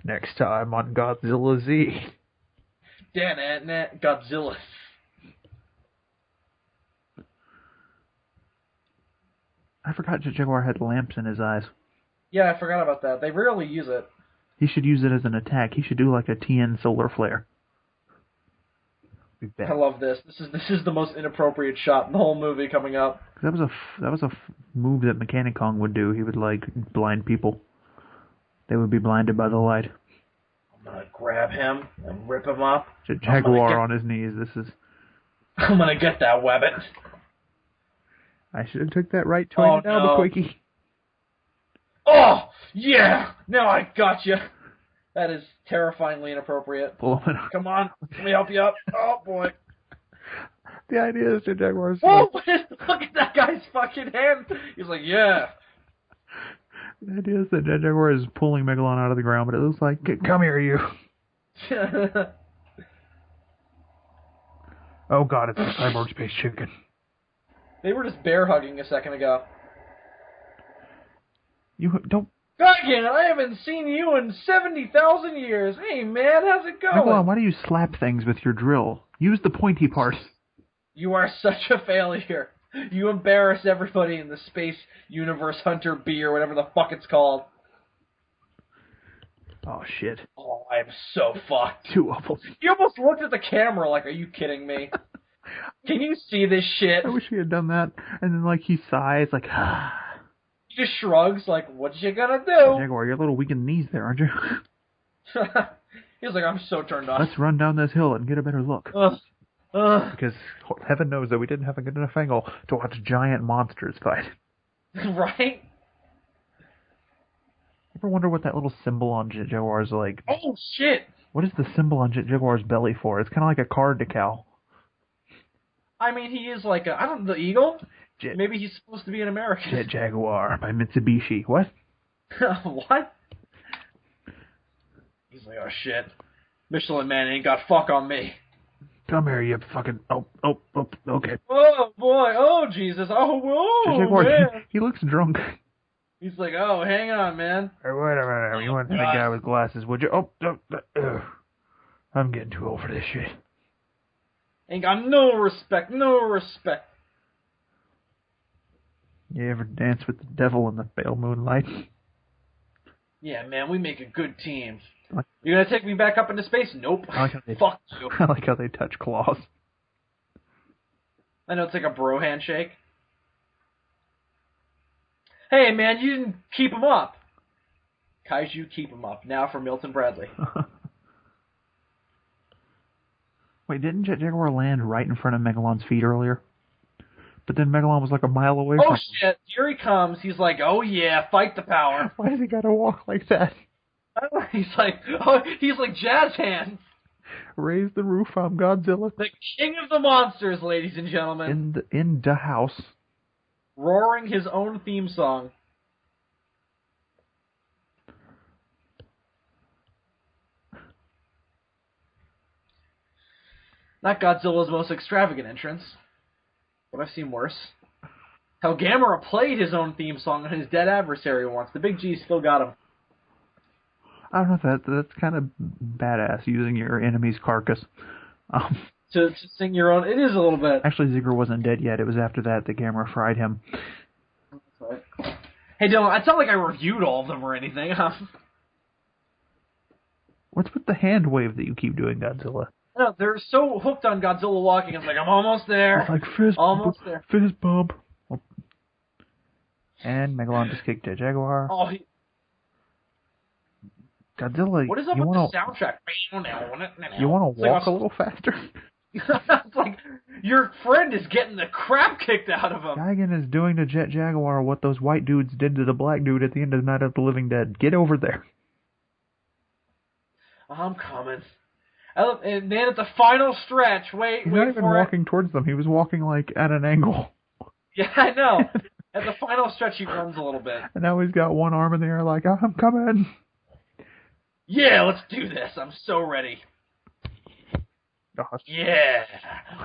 Next time on Godzilla Z. Godzilla. I forgot Jaguar had lamps in his eyes. Yeah, I forgot about that. They rarely use it. He should use it as an attack. He should do like a TN solar flare. I love this. This is the most inappropriate shot in the whole movie coming up. That was a move that Mechanic Kong would do. He would like blind people. They would be blinded by the light. I'm gonna grab him and rip him up. Jaguar on his knees. I'm gonna get that weapon. I should have took that right twin in Albuquerque. Oh yeah! Now I got you. That is terrifyingly inappropriate. Come on, let me help you up. Oh boy. The idea is that Jaguar's... Whoa! Look at that guy's fucking hand! He's like, yeah. The idea is that Jaguar is pulling Megalon out of the ground, but it looks like, come here, you. Oh god, it's a cyborg space chicken. They were just bear hugging a second ago. You don't... Hogan, I haven't seen you in 70,000 years. Hey man, how's it going? Megalon, why do you slap things with your drill? Use the pointy part. You are such a failure. You embarrass everybody in the Space Universe Hunter B or whatever the fuck it's called. Oh, shit. Oh, I'm so fucked. Too awful. You almost looked at the camera like, are you kidding me? Can you see this shit? I wish he had done that. And then, like, he sighs, like, He just shrugs, like, what you gonna do? Jaguar, you're a little weak in the knees there, aren't you? He's like, I'm so turned on. Let's run down this hill and get a better look. Because heaven knows that we didn't have a good enough angle to watch giant monsters fight. Right? Ever wonder what that little symbol on Jaguar's, like... Oh, shit! What is the symbol on Jaguar's belly for? It's kind of like a card decal. I mean, he is like the eagle? Maybe he's supposed to be an American. Jet Jaguar by Mitsubishi. What? What? He's like, oh, shit. Michelin Man ain't got fuck on me. Come here, you fucking... Oh, okay. Oh, boy. Oh, Jesus. Oh, whoa, Jaguar, man. He looks drunk. He's like, oh, hang on, man. Hey, wait a minute. You wouldn't hit a guy with glasses, would you? Oh, I'm getting too old for this shit. Ain't got no respect, no respect. You ever dance with the devil in the pale moonlight? Yeah, man, we make a good team. You gonna take me back up into space? Nope. Fuck you. I like how they touch claws. I know, it's like a bro handshake. Hey, man, you didn't keep him up. Kaiju, keep him up. Now for Milton Bradley. Wait, didn't Jaguar land right in front of Megalon's feet earlier? But then Megalon was like a mile away from him. Oh, shit. Here he comes. He's like, oh, yeah, fight the power. Why does he gotta walk like that? He's like jazz hands. Raise the roof, I'm Godzilla. The king of the monsters, ladies and gentlemen. In the house. Roaring his own theme song. Not Godzilla's most extravagant entrance, but I've seen worse. How Gamera played his own theme song on his dead adversary once. The Big G still got him. I don't know if that's kind of badass, using your enemy's carcass. To sing your own... It is a little bit. Actually, Ziggler wasn't dead yet. It was after that Gamera fried him. That's right. Hey, Dylan, it's not like I reviewed all of them or anything. What's with the hand wave that you keep doing, Godzilla? No, they're so hooked on Godzilla walking. It's like, I'm almost there. It's like fist bump. Oh. And Megalon just kicked a Jaguar. Oh, Godzilla, what is up with the soundtrack? You want to walk a little faster? It's like, your friend is getting the crap kicked out of him. Gigan is doing to Jet Jaguar what those white dudes did to the black dude at the end of the Night of the Living Dead. Get over there. I'm coming. And then at the final stretch, He's not even walking towards them. He was walking, like, at an angle. Yeah, I know. At the final stretch, he runs a little bit. And now he's got one arm in the air like, I'm coming. Yeah, let's do this. I'm so ready. Gosh. Yeah.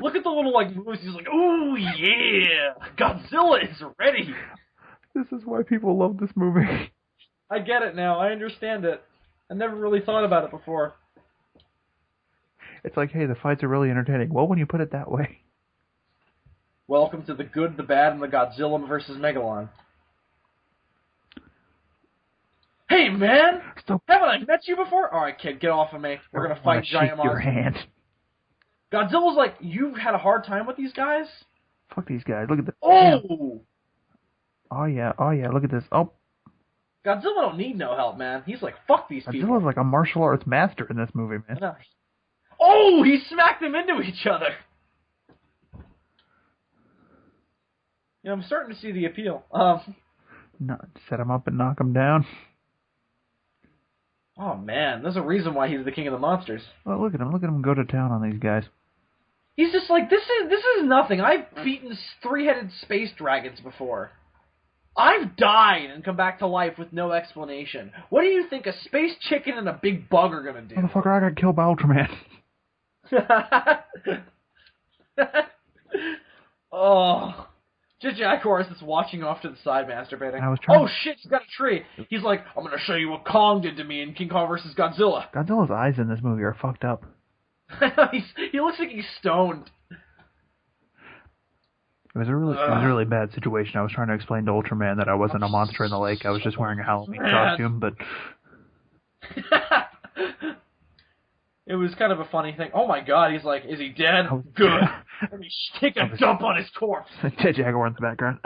Look at the little, like, moves. He's like, ooh, yeah. Godzilla is ready. This is why people love this movie. I get it now. I understand it. I never really thought about it before. It's like, hey, the fights are really entertaining. Well, when you put it that way. Welcome to the good, the bad, and the Godzilla versus Megalon. Hey, man! Stop. Haven't I met you before? Alright, kid, get off of me. We're gonna fight giant monsters. Your hand. Godzilla's like, you've had a hard time with these guys? Fuck these guys. Look at this. Oh! Oh, yeah. Look at this. Oh. Godzilla don't need no help, man. He's like, fuck these people. Godzilla's like a martial arts master in this movie, man. Oh! He smacked them into each other! You know, I'm starting to see the appeal. Set him up and knock him down. Oh, man. There's a reason why he's the king of the monsters. Well, look at him. Look at him go to town on these guys. He's just like, this is nothing. I've beaten three-headed space dragons before. I've died and come back to life with no explanation. What do you think a space chicken and a big bug are gonna do? Motherfucker, I got killed by Ultraman. Oh. Jaguar is just watching off to the side, masturbating. Oh shit, he's got a tree. He's like, I'm gonna show you what Kong did to me in King Kong vs. Godzilla. Godzilla's eyes in this movie are fucked up. He looks like he's stoned. It was a really bad situation. I was trying to explain to Ultraman that I wasn't a monster in the lake. I was just wearing a Halloween costume, but... It was kind of a funny thing. Oh my god, he's like, is he dead? Good. Let me take a dump on his corpse. Dead Jaguar in the background.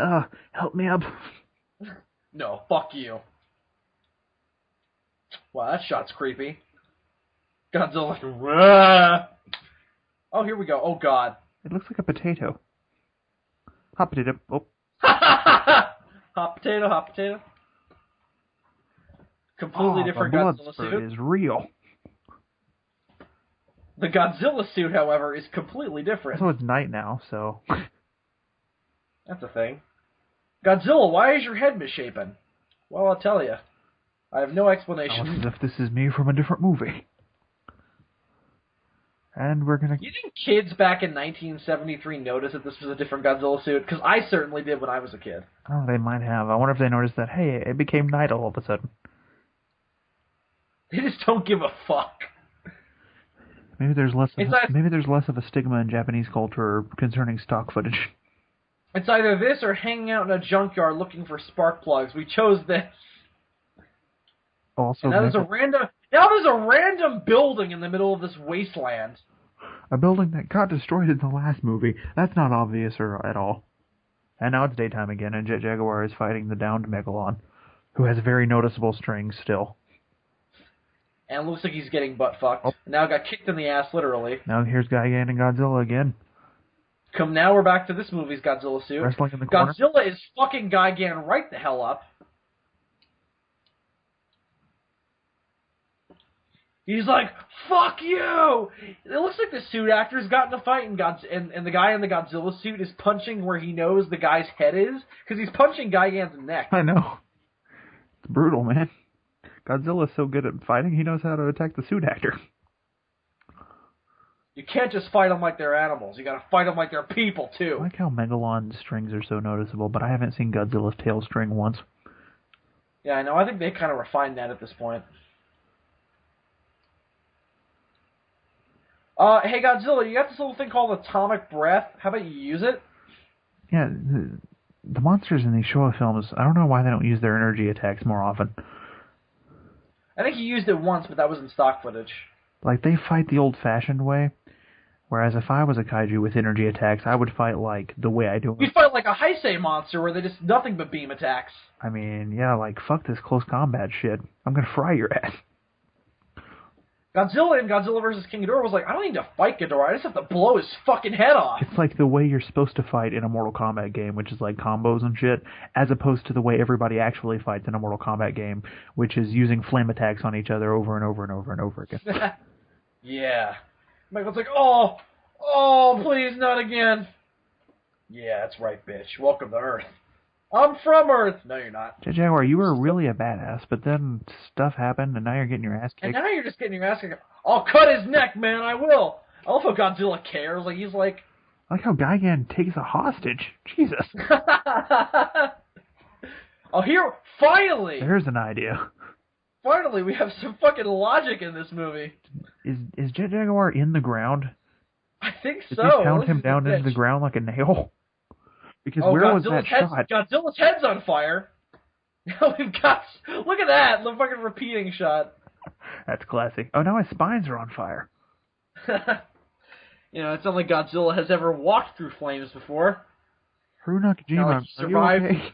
Help me up. No, fuck you. Wow, that shot's creepy. Godzilla's like, Wah! Oh, here we go. Oh god. It looks like a potato. Hot potato. Oh. Hot potato, hot potato. Completely different Godzilla suit. The blood spurt is real. The Godzilla suit, however, is completely different. So it's night now, so... That's a thing. Godzilla, why is your head misshapen? Well, I'll tell you. I have no explanation. Almost as if this is me from a different movie. And we're gonna... You think kids back in 1973 noticed that this was a different Godzilla suit? Because I certainly did when I was a kid. Oh, they might have. I wonder if they noticed that, hey, it became night all of a sudden. They just don't give a fuck. Maybe there's less of a stigma in Japanese culture concerning stock footage. It's either this or hanging out in a junkyard looking for spark plugs. We chose this. Also, now there's a random building in the middle of this wasteland. A building that got destroyed in the last movie. That's not obvious at all. And now it's daytime again, and Jet Jaguar is fighting the downed Megalon, who has very noticeable strings still. And looks like he's getting butt-fucked. Oh. Now got kicked in the ass, literally. Now here's Gigan and Godzilla again. Now we're back to this movie's Godzilla suit. Wrestling in the corner. Godzilla is fucking Gigan right the hell up. He's like, fuck you! It looks like the suit actor's gotten a fight, and the guy in the Godzilla suit is punching where he knows the guy's head is, because he's punching Gigan's neck. I know. It's brutal, man. Godzilla's so good at fighting, he knows how to attack the suit actor. You can't just fight them like they're animals. You gotta fight them like they're people, too. I like how Megalon's strings are so noticeable, but I haven't seen Godzilla's tail string once. Yeah, I know. I think they kind of refined that at this point. Hey, Godzilla, you got this little thing called atomic breath. How about you use it? Yeah, the monsters in these Showa films, I don't know why they don't use their energy attacks more often. I think he used it once, but that was in stock footage. Like, they fight the old-fashioned way, whereas if I was a kaiju with energy attacks, I would fight, like, the way I do it. You'd fight like a Heisei monster where they just nothing but beam attacks. I mean, yeah, like, fuck this close combat shit. I'm gonna fry your ass. Godzilla in Godzilla vs. King Ghidorah was like, I don't need to fight Ghidorah, I just have to blow his fucking head off. It's like the way you're supposed to fight in a Mortal Kombat game, which is like combos and shit, as opposed to the way everybody actually fights in a Mortal Kombat game, which is using flame attacks on each other over and over and over and over again. Yeah. Michael's like, oh, please, not again. Yeah, that's right, bitch. Welcome to Earth. I'm from Earth. No, you're not. Jaguar, you were really a badass, but then stuff happened, and now you're getting your ass kicked. And now you're just getting your ass kicked. I'll cut his neck, man, I will. I love how Godzilla cares. Like, he's like... I like how Gigan takes a hostage. Jesus. Oh, here, finally! There's an idea. Finally, we have some fucking logic in this movie. Is Jet Jaguar in the ground? I think so. Did you pound him down into the ground like a nail? Because where was that shot? Godzilla's head's on fire. Now we've got... Look at that! The fucking repeating shot. That's classy. Oh, now his spines are on fire. You know, it's not like Godzilla has ever walked through flames before. Haru Nakajima, survived. Are you okay?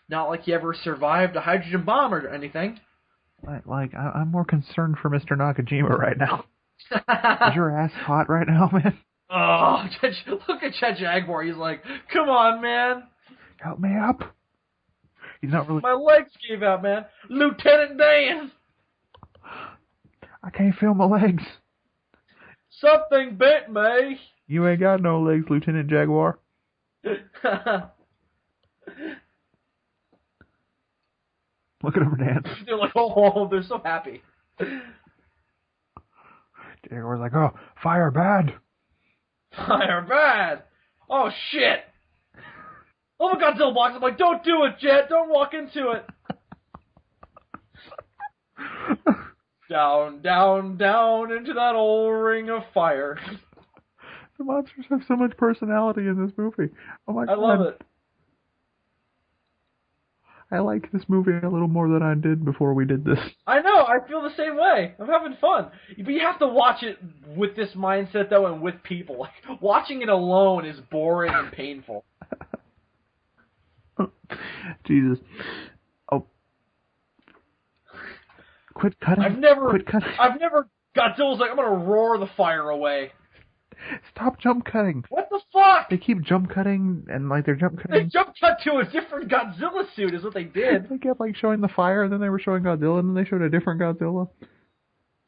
Not like he ever survived a hydrogen bomb or anything. I'm more concerned for Mr. Nakajima right now. Is your ass hot right now, man? Oh, look at Jet Jaguar. He's like, come on, man. Help me up. He's not really... My legs gave out, man. Lieutenant Dan. I can't feel my legs. Something bit me. You ain't got no legs, Lieutenant Jaguar. Look at them dance. They're like, oh, they're so happy. Jaguar's like, oh, fire bad. Fire bad. Oh, shit. Oh, my Godzilla blocks. I'm like, don't do it, Jet. Don't walk into it. Down, down, down into that old ring of fire. The monsters have so much personality in this movie. Oh my God. I love it. I like this movie a little more than I did before we did this. I know, I feel the same way. I'm having fun. But you have to watch it with this mindset, though, and with people. Like, watching it alone is boring and painful. Jesus. Oh. Quit cutting. Quit cutting. I've never... Godzilla's like, I'm gonna roar the fire away. Stop jump cutting. What the fuck? They keep jump cutting, and like they're jump cutting. They jump cut to a different Godzilla suit is what they did. They kept like showing the fire, and then they were showing Godzilla, and then they showed a different Godzilla. It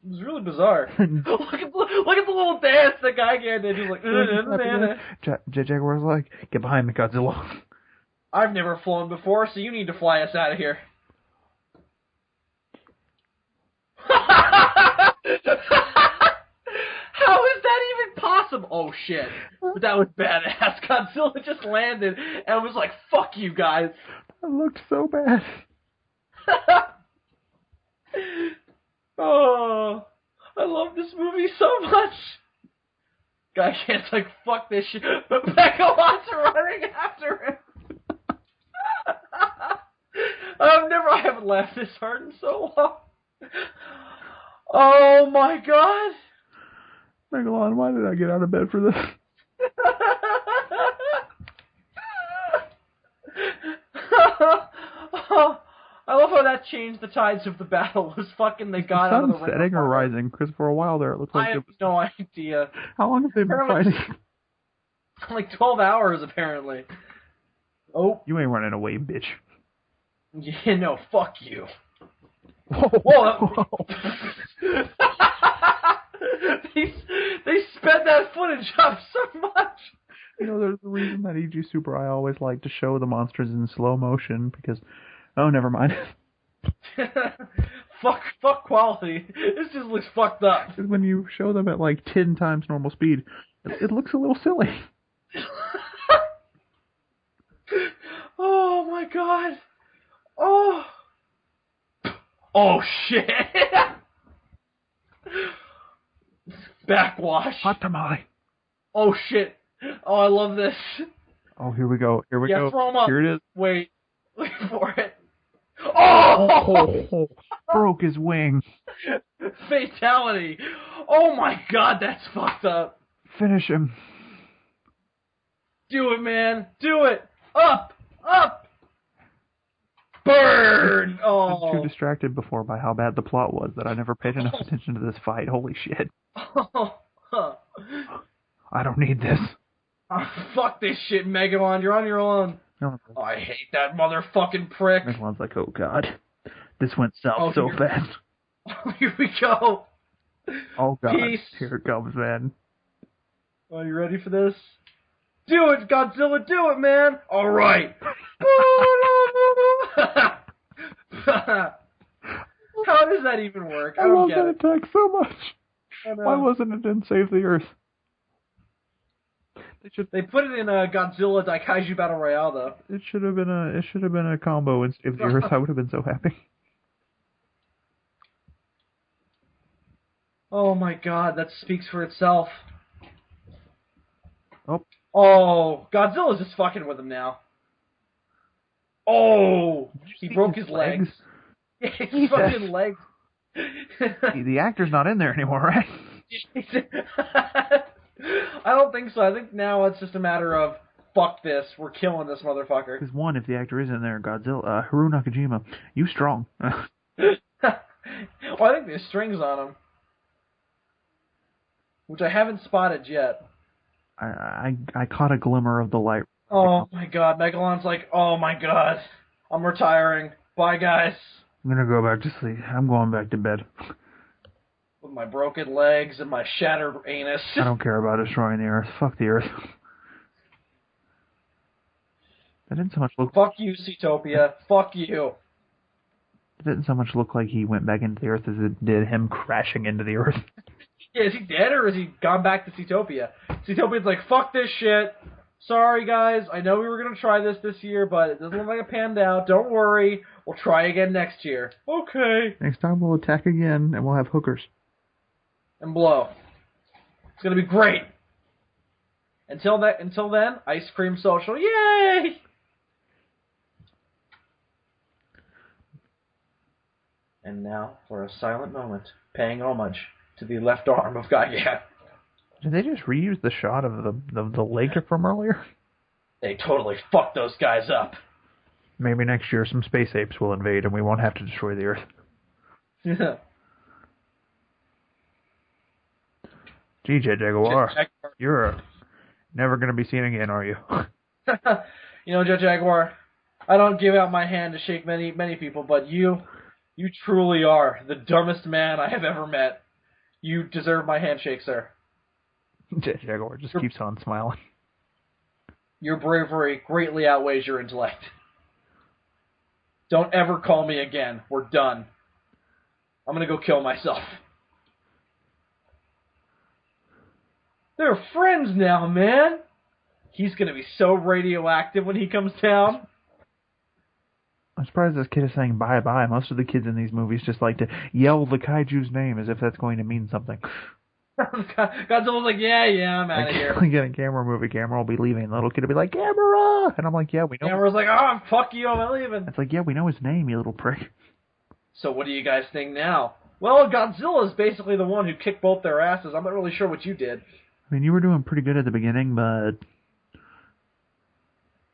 was really bizarre. look at the little dance the guy did. He was like, Jet Jaguar's like, get behind me, Godzilla. I've never flown before, so you need to fly us out of here. How is that even possible? Oh, shit. But that was badass. Godzilla just landed and was like, fuck you guys. That looked so bad. Oh, I love this movie so much. Guy can't like, fuck this shit. But Megalodon's running after him. I haven't laughed this hard in so long. Oh my God. Megalon, why did I get out of bed for this? I love how that changed the tides of the battle. Was fucking they got out of the ring. Setting or rising? Because for a while there it looked like I have no idea. How long have they been fighting? Like 12 hours apparently. Oh, you ain't running away, bitch. Yeah, no, fuck you. Whoa. They sped that footage up so much. You know, there's a reason that EG Super I always like to show the monsters in slow motion because, oh, never mind. fuck quality. This just looks fucked up. Because when you show them at like 10 times normal speed, it looks a little silly. Oh my God. Oh shit. Backwash. Hot tamale. Oh shit. Oh, I love this. Oh, here we go. Here we go. Throw him up. Here it is. Wait for it. Oh! Broke his wing. Fatality. Oh my God, that's fucked up. Finish him. Do it, man. Do it. Up. Burn. Weird. I was too distracted before by how bad the plot was that I never paid enough attention to this fight. Holy shit. I don't need this. Fuck this shit, Megalon. You're on your own. No, I hate that motherfucking prick. Megalon's like, oh god. This went south so fast. Here we go. Oh god. Peace. Here it comes, man. Are you ready for this? Do it, Godzilla, do it, man! Alright! How does that even work? I don't love get that it. attack so much. Why wasn't it in Save the Earth? They put it in Godzilla Daikaiju Battle Royale, though. It should have been a combo in Save the Earth. I would have been so happy. Oh my god, that speaks for itself. Oh, Godzilla's just fucking with him now. Oh, he broke his legs. His fucking legs. The actor's not in there anymore, right? I don't think so. I think now it's just a matter of, fuck this, we're killing this motherfucker. Because one, if the actor is in there, Godzilla, Haru Nakajima, you strong. Well, I think there's strings on him. Which I haven't spotted yet. I caught a glimmer of the light. Oh my god, Megalon's like, oh my god, I'm retiring. Bye, guys. I'm gonna go back to sleep. I'm going back to bed. With my broken legs and my shattered anus. I don't care about destroying the Earth. Fuck the Earth. That didn't so much look... Fuck you, Seatopia. Fuck you. It didn't so much look like he went back into the Earth as it did him crashing into the Earth. Yeah, is he dead or has he gone back to Seatopia? Seatopia's like, fuck this shit. Sorry, guys. I know we were going to try this year, but it doesn't look like it panned out. Don't worry. We'll try again next year. Okay. Next time we'll attack again, and we'll have hookers. And blow. It's going to be great. Until then, ice cream social. Yay! And now, for a silent moment, paying homage to the left arm of Gaia. Did they just reuse the shot of the lake from earlier? They totally fucked those guys up. Maybe next year some space apes will invade and we won't have to destroy the Earth. Yeah. Gee, Jet Jaguar, you're never going to be seen again, are you? You know, Jet Jaguar, I don't give out my hand to shake many people, but you truly are the dumbest man I have ever met. You deserve my handshake, sir. Jet Jaguar just keeps on smiling. Your bravery greatly outweighs your intellect. Don't ever call me again. We're done. I'm gonna go kill myself. They're friends now, man. He's gonna be so radioactive when he comes down. I'm surprised this kid is saying bye-bye. Most of the kids in these movies just like to yell the kaiju's name as if that's going to mean something. Godzilla's like, yeah, I'm out of here. Like in a camera movie, camera will be leaving, and the little kid will be like, Camera! And I'm like, yeah, we know. Camera's like, oh, fuck you, I'm leaving. It's like, yeah, we know his name, you little prick. So what do you guys think now? Well, Godzilla's basically the one who kicked both their asses. I'm not really sure what you did. I mean, you were doing pretty good at the beginning, but...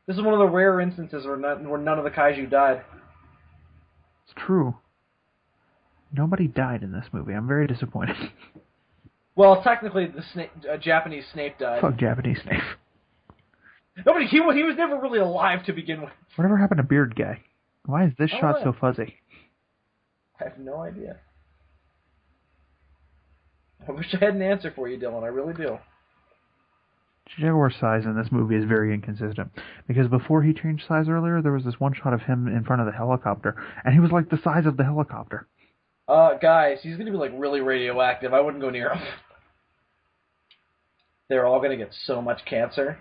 This is one of the rare instances where none of the kaiju died. It's true. Nobody died in this movie. I'm very disappointed. Well, technically, the Japanese Snape died. Fuck Japanese Snape. Nobody. He was never really alive to begin with. Whatever happened to Beard Guy? Why is this shot so fuzzy? I have no idea. I wish I had an answer for you, Dylan. I really do. Jaguar's size in this movie is very inconsistent. Because before he changed size earlier, there was this one shot of him in front of the helicopter, and he was like the size of the helicopter. Guys, he's gonna be like really radioactive. I wouldn't go near him. They're all gonna get so much cancer.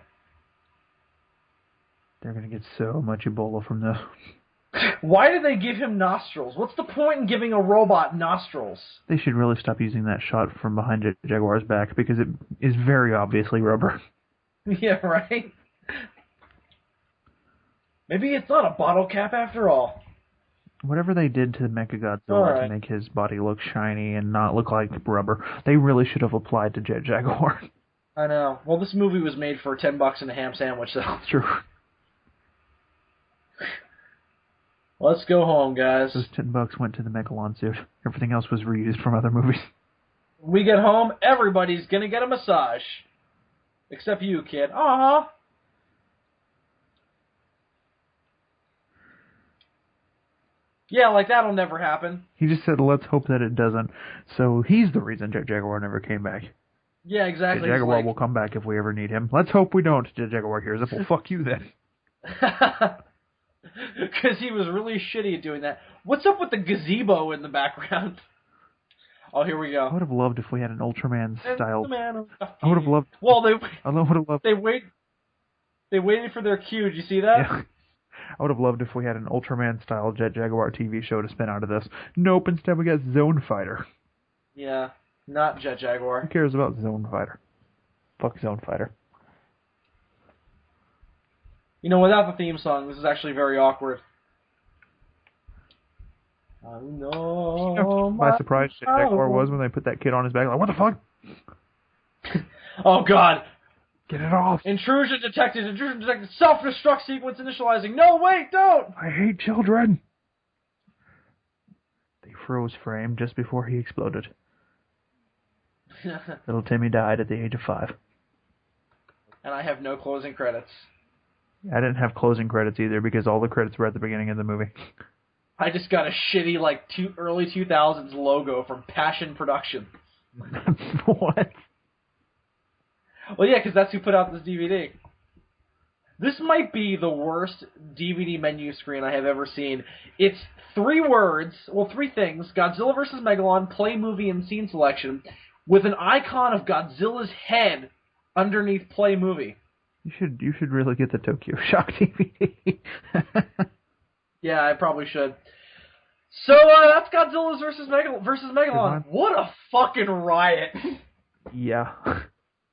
They're gonna get so much Ebola from this. Why did they give him nostrils? What's the point in giving a robot nostrils? They should really stop using that shot from behind Jaguar's back, because it is very obviously rubber. Yeah, right? Maybe it's not a bottle cap after all. Whatever they did to Mechagodzilla to make his body look shiny and not look like rubber, they really should have applied to Jet Jaguar. I know. Well, this movie was made for $10 and a ham sandwich, so. That's true. Let's go home, guys. Those $10 went to the Megalon suit. Everything else was reused from other movies. When we get home, everybody's gonna get a massage. Except you, kid. Aw. Yeah, like that'll never happen. He just said, let's hope that it doesn't. So he's the reason Jet Jaguar never came back. Yeah, exactly. Jet Jaguar will come back if we ever need him. Let's hope we don't. Jet Jaguar hears it. Well, fuck you then. Because he was really shitty at doing that. What's up with the gazebo in the background? Oh, here we go. I would have loved if we had an Ultraman style. I would have loved. Well, they. I would have loved. They waited for their cue. Did you see that? Yeah. I would have loved if we had an Ultraman style Jet Jaguar TV show to spin out of this. Nope. Instead, we got Zone Fighter. Yeah, not Jet Jaguar. Who cares about Zone Fighter? Fuck Zone Fighter. You know, without the theme song, this is actually very awkward. I know. You know, my surprise Jet Jaguar was when they put that kid on his back. Like, what the fuck? Oh God! Get it off! Intrusion detected. Intrusion detected. Self-destruct sequence initializing. No, wait, don't! I hate children. They froze frame just before he exploded. Little Timmy died at the age of 5. And I have no closing credits. I didn't have closing credits either because all the credits were at the beginning of the movie. I just got a shitty, like, early 2000s logo from Passion Productions. What? Well, yeah, because that's who put out this DVD. This might be the worst DVD menu screen I have ever seen. It's 3 words, well, 3 things: Godzilla vs. Megalon, play movie and scene selection, with an icon of Godzilla's head underneath play movie. You should really get the Tokyo Shock DVD. Yeah, I probably should. So, that's Godzilla versus Megalon. What a fucking riot. Yeah.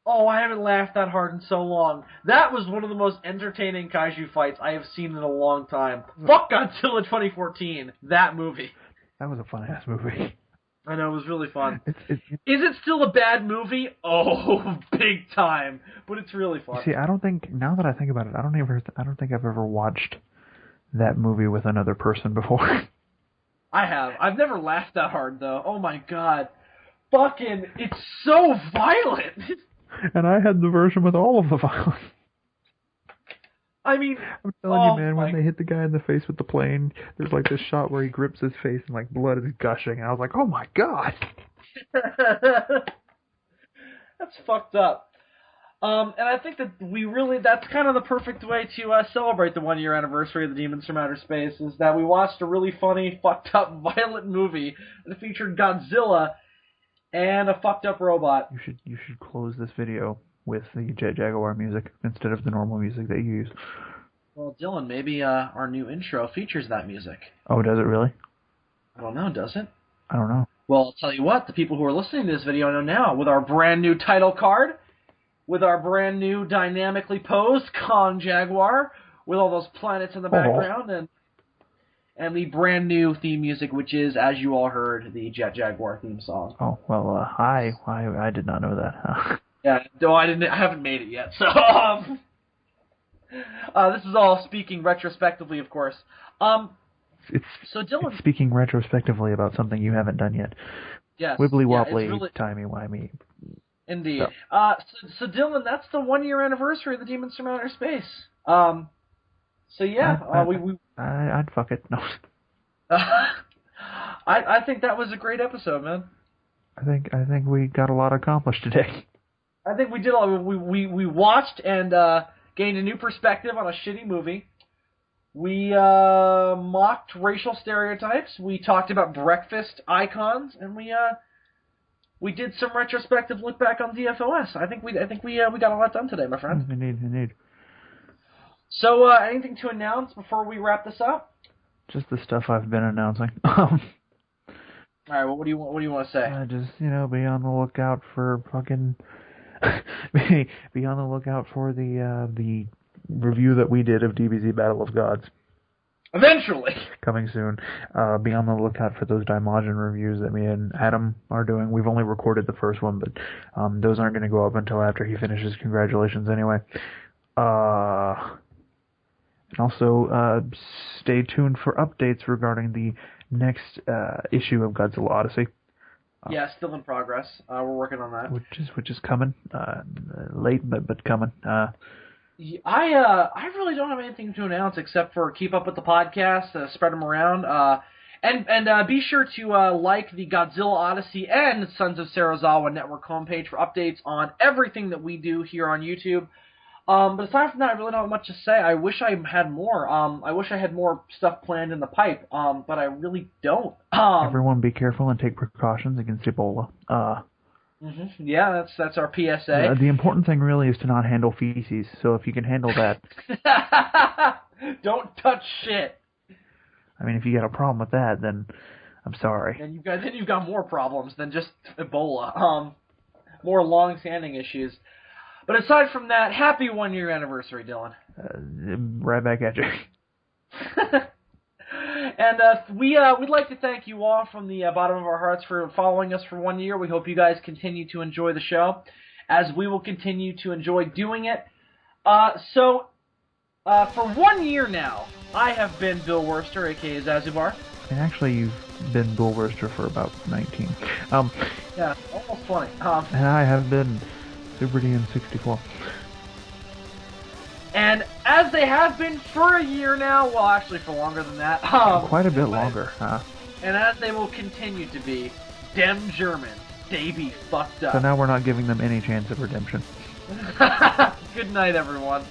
Oh, I haven't laughed that hard in so long. That was one of the most entertaining kaiju fights I have seen in a long time. Fuck Godzilla 2014. That movie. That was a fun-ass movie. I know, it was really fun. Is it still a bad movie? Oh, big time. But it's really fun. See, I don't think, now that I think about it, I don't think I've ever watched that movie with another person before. I have. I've never laughed that hard, though. Oh my God. Fucking, it's so violent. And I had the version with all of the violence. I mean, I'm telling you, man, when they hit the guy in the face with the plane, there's like this shot where he grips his face and like blood is gushing, and I was like, oh my God. That's fucked up. And I think that that's kind of the perfect way to celebrate the 1-year anniversary of the Demons from Outer Space, is that we watched a really funny, fucked up, violent movie that featured Godzilla and a fucked up robot. You should close this video with the Jet Jaguar music instead of the normal music that you use. Well, Dylan, maybe our new intro features that music. Oh, does it really? I don't know, does it? I don't know. Well, I'll tell you what, the people who are listening to this video know now, with our brand new title card, with our brand new dynamically posed Kong Jaguar, with all those planets in the background, and the brand new theme music, which is, as you all heard, the Jet Jaguar theme song. Oh, well, I did not know that. Yeah, no, I haven't made it yet, so, this is all speaking retrospectively, of course. So Dylan... It's speaking retrospectively about something you haven't done yet. Yes. Wibbly wobbly, really... timey-wimey. Indeed. So Dylan, that's the 1-year anniversary of the Demons from Outer Space. So yeah, I'd fuck it. No. I think that was a great episode, man. I think we got a lot accomplished today. I think we did. We watched and gained a new perspective on a shitty movie. We mocked racial stereotypes. We talked about breakfast icons, and we did some retrospective look back on DFOS. I think we got a lot done today, my friend. Indeed. So, anything to announce before we wrap this up? Just the stuff I've been announcing. All right. Well, what do you want to say? Just be on the lookout for fucking. be on the lookout for the review that we did of DBZ Battle of Gods. Eventually. Coming soon. Be on the lookout for those Daimajin reviews that me and Adam are doing. We've only recorded the first one, but those aren't going to go up until after he finishes Congratulations anyway. And also, stay tuned for updates regarding the next issue of Godzilla Odyssey. Yeah, still in progress. We're working on that. Which is coming. Late, but coming. I really don't have anything to announce except for keep up with the podcast, spread them around, and be sure to like the Godzilla Odyssey and Sons of Serizawa Network homepage for updates on everything that we do here on YouTube. But aside from that, I really don't have much to say. I wish I had more. I wish I had more stuff planned in the pipe, but I really don't. Everyone be careful and take precautions against Ebola. Yeah, that's our PSA. The important thing really is to not handle feces, so if you can handle that... Don't touch shit. I mean, if you got a problem with that, then I'm sorry. And you've got more problems than just Ebola. More long-standing issues. But aside from that, happy 1-year anniversary, Dylan. Right back at you. And we'd like to thank you all from the bottom of our hearts for following us for 1 year. We hope you guys continue to enjoy the show, as we will continue to enjoy doing it. So, for 1 year now, I have been Bill Worster, a.k.a. Zazubaar. And actually, you've been Bill Worster for about 19. Yeah, almost 20. And I have been Super DM64. And as they have been for a year now, well, actually for longer than that. Quite a bit longer, huh? And as they will continue to be, dem Germans, they be fucked up. So now we're not giving them any chance of redemption. Good night, everyone.